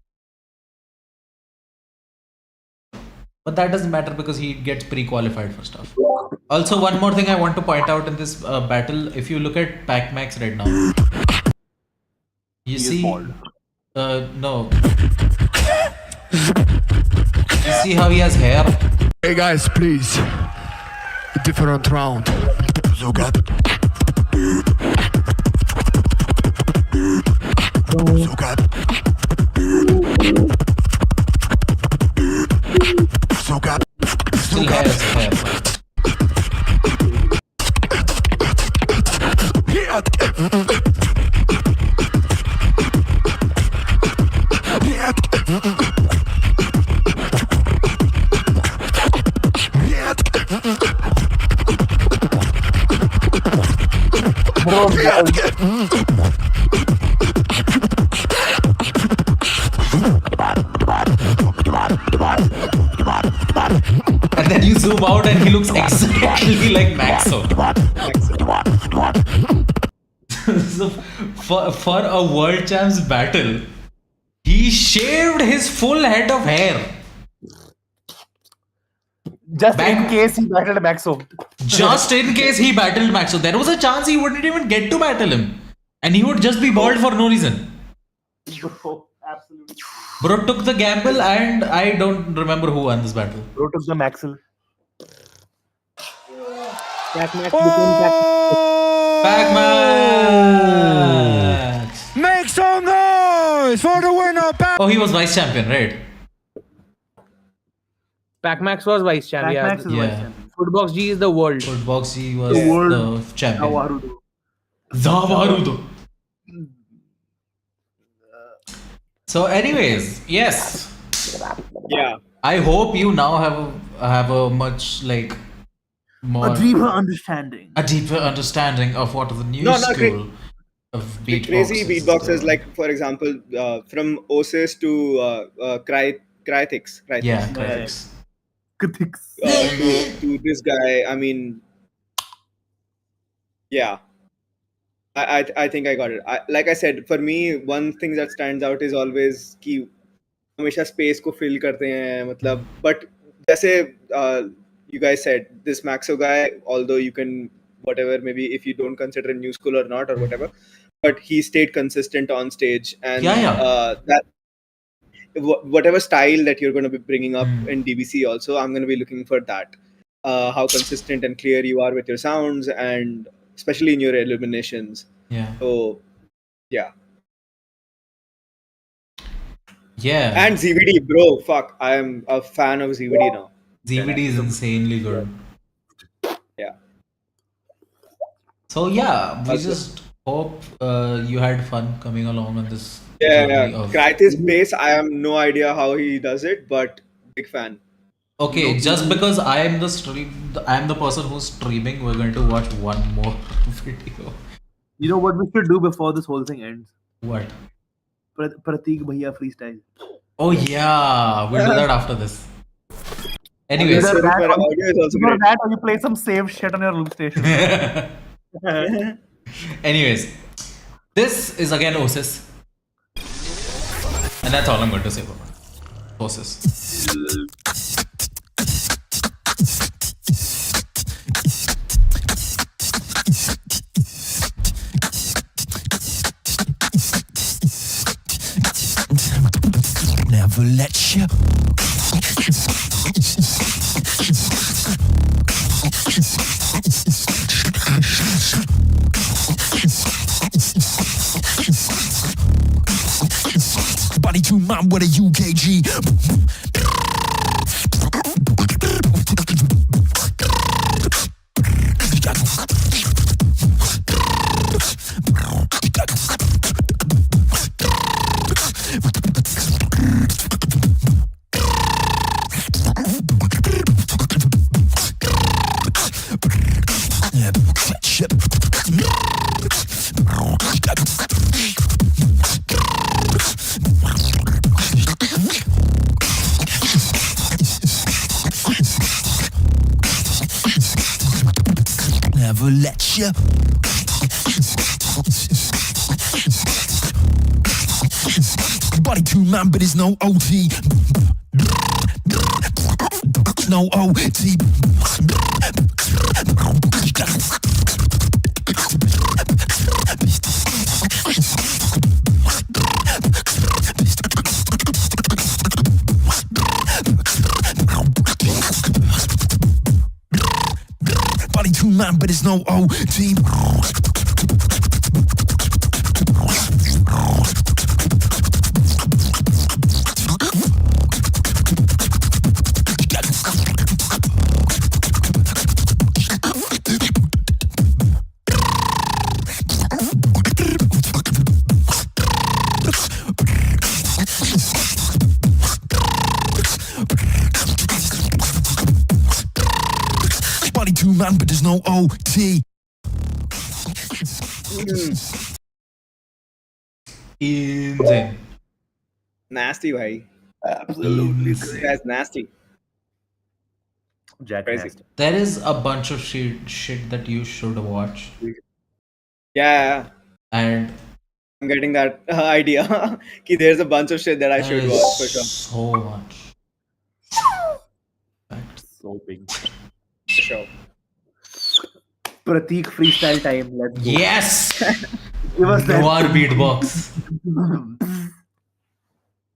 But that doesn't matter because he gets pre-qualified for stuff. Also, one more thing I want to point out in this battle: if you look at Pac-Max right now, you see, no, you see how he has hair. Hey guys, please. Different round. Zugat. Zugat. Zugat. Still has hair. And then you zoom out and he looks exactly like Maxo. So for a world champs battle, he shaved his full head of hair. Just in case he battled Maxo. Just in case he battled Maxo. There was a chance he wouldn't even get to battle him. And he would just be bald for no reason. Absolutely. Bro took the gamble and I don't remember who won this battle. Bro took the Maxel. Pac-Max! Make some noise for the winner. Oh, he was vice champion, right? Pac-Max was vice champion. Pac-Max is Yeah. vice champion. Footbox G is the world. Footbox G was The world. the champion. Zavarudo. Zavarudo. So, anyways, yes. Yeah. I hope you now have a much more A deeper understanding. of what the new No, no, school of beatbox Crazy is. beatboxers, like for example, from Osis to Kryix. Yeah, Kryix. To this guy, I mean, yeah. I think I got it. Like I said, for me, one thing that stands out is always कि हमेशा space को fill करते हैं, मतलब. But जैसे you guys said, this Maxo guy, although you can whatever, maybe if you don't consider Newschool or not or whatever, but he stayed consistent on stage, and Yeah. whatever style that you're going to be bringing up in DBC also, I'm going to be looking for that. How consistent and clear you are with your sounds, and especially in your eliminations. Yeah. So, yeah. Yeah. And ZVD, bro, fuck. I am a fan of ZVD now. ZVD is insanely good. Yeah. So yeah, we Also- just hope you had fun coming along on this Yeah, journey of. Kryix bass, I have no idea how he does it, but big fan. Okay, just because I am the person who's streaming, we're going to watch one more video. You know what we should do before this whole thing ends? What? Pratik Bhaiya freestyle. Oh yeah, we'll do that after this. Anyways, Either that, Super audio is also either great. that or you play some save shit on your loop station. anyways, this is again Osis, and that's all I'm going to say about it. Osis. Never let you. Body to mind with a UKG. Never let you. Body to man, but it's no OT. No OT. Body to man, but it's no OT. Body to man, but there's no OT. Insane. Nasty, bhai. Absolutely. That's nasty. Jack Crazy. nasty. There is a bunch of shit that you should watch, Yeah, and I'm getting that idea. Ki there's a bunch of shit that I there should is watch for sure. so much. So big. For sure. Pratik freestyle time. Let's go. Yes. Give us that. Noir beatbox.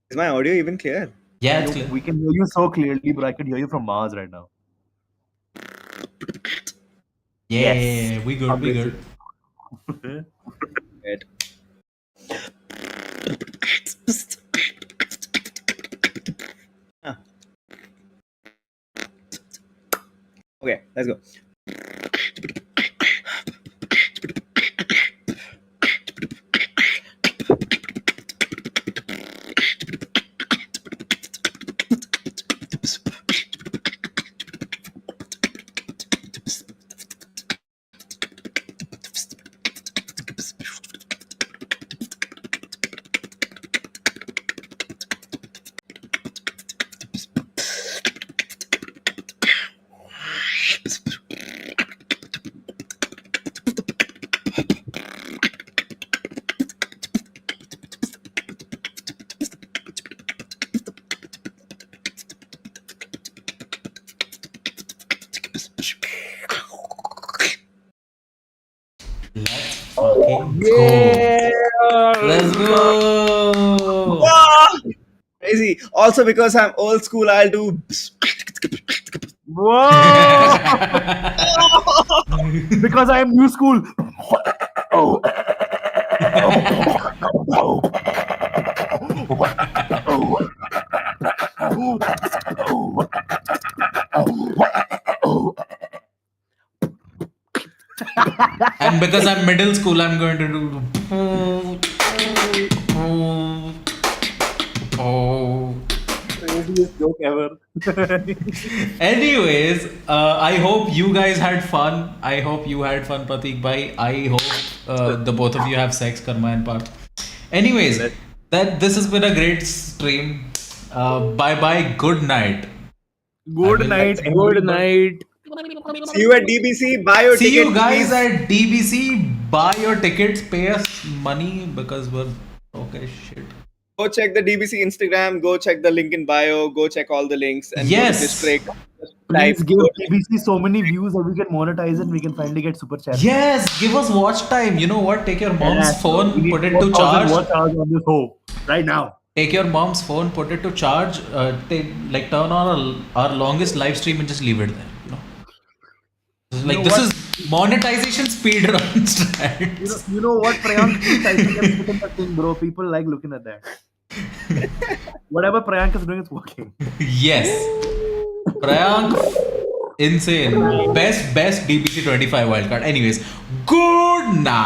Is my audio even clear? Yeah, it's clear. We can hear you so clearly, but I can hear you from Mars right now. Yeah, Yes. we good, we good. Good. Ah. Okay, let's go. Let's fucking go. Let's go. Ah, crazy. Also, because I'm old school, I'll do. Whoa! Because I am new school. And because I'm middle school, I'm going to do. Craziest joke ever. Anyways, I hope you guys had fun. I hope you had fun, Pratik bhai. I hope the both of you have sex, Karma and Parth. Anyways, this has been a great stream. Bye bye. Good night. Good night. Good night. See you at DBC. Buy your See ticket. you guys please. at DBC. Buy your tickets. Pay us money because we're okay. Shit. Go check the DBC Instagram. Go check the link in bio. Go check all the links and Yes. go to District. Please give BBC so many views that we can monetize it. We can finally get super chat. Yes. Give us watch time. You know what? Take your mom's Yes, phone. we need Put it to 4,000 charge. watch hours on this hoe right now. Take your mom's phone. Put it to charge. Turn on our longest live stream and just leave it there. You know. This is monetization speed run strat. You know what, Priyank? Please type in that thing, bro. People like looking at that. Whatever Priyank is doing is working. Yes. Priyank, insane. Best DBC 25 wildcard. Anyways, good night.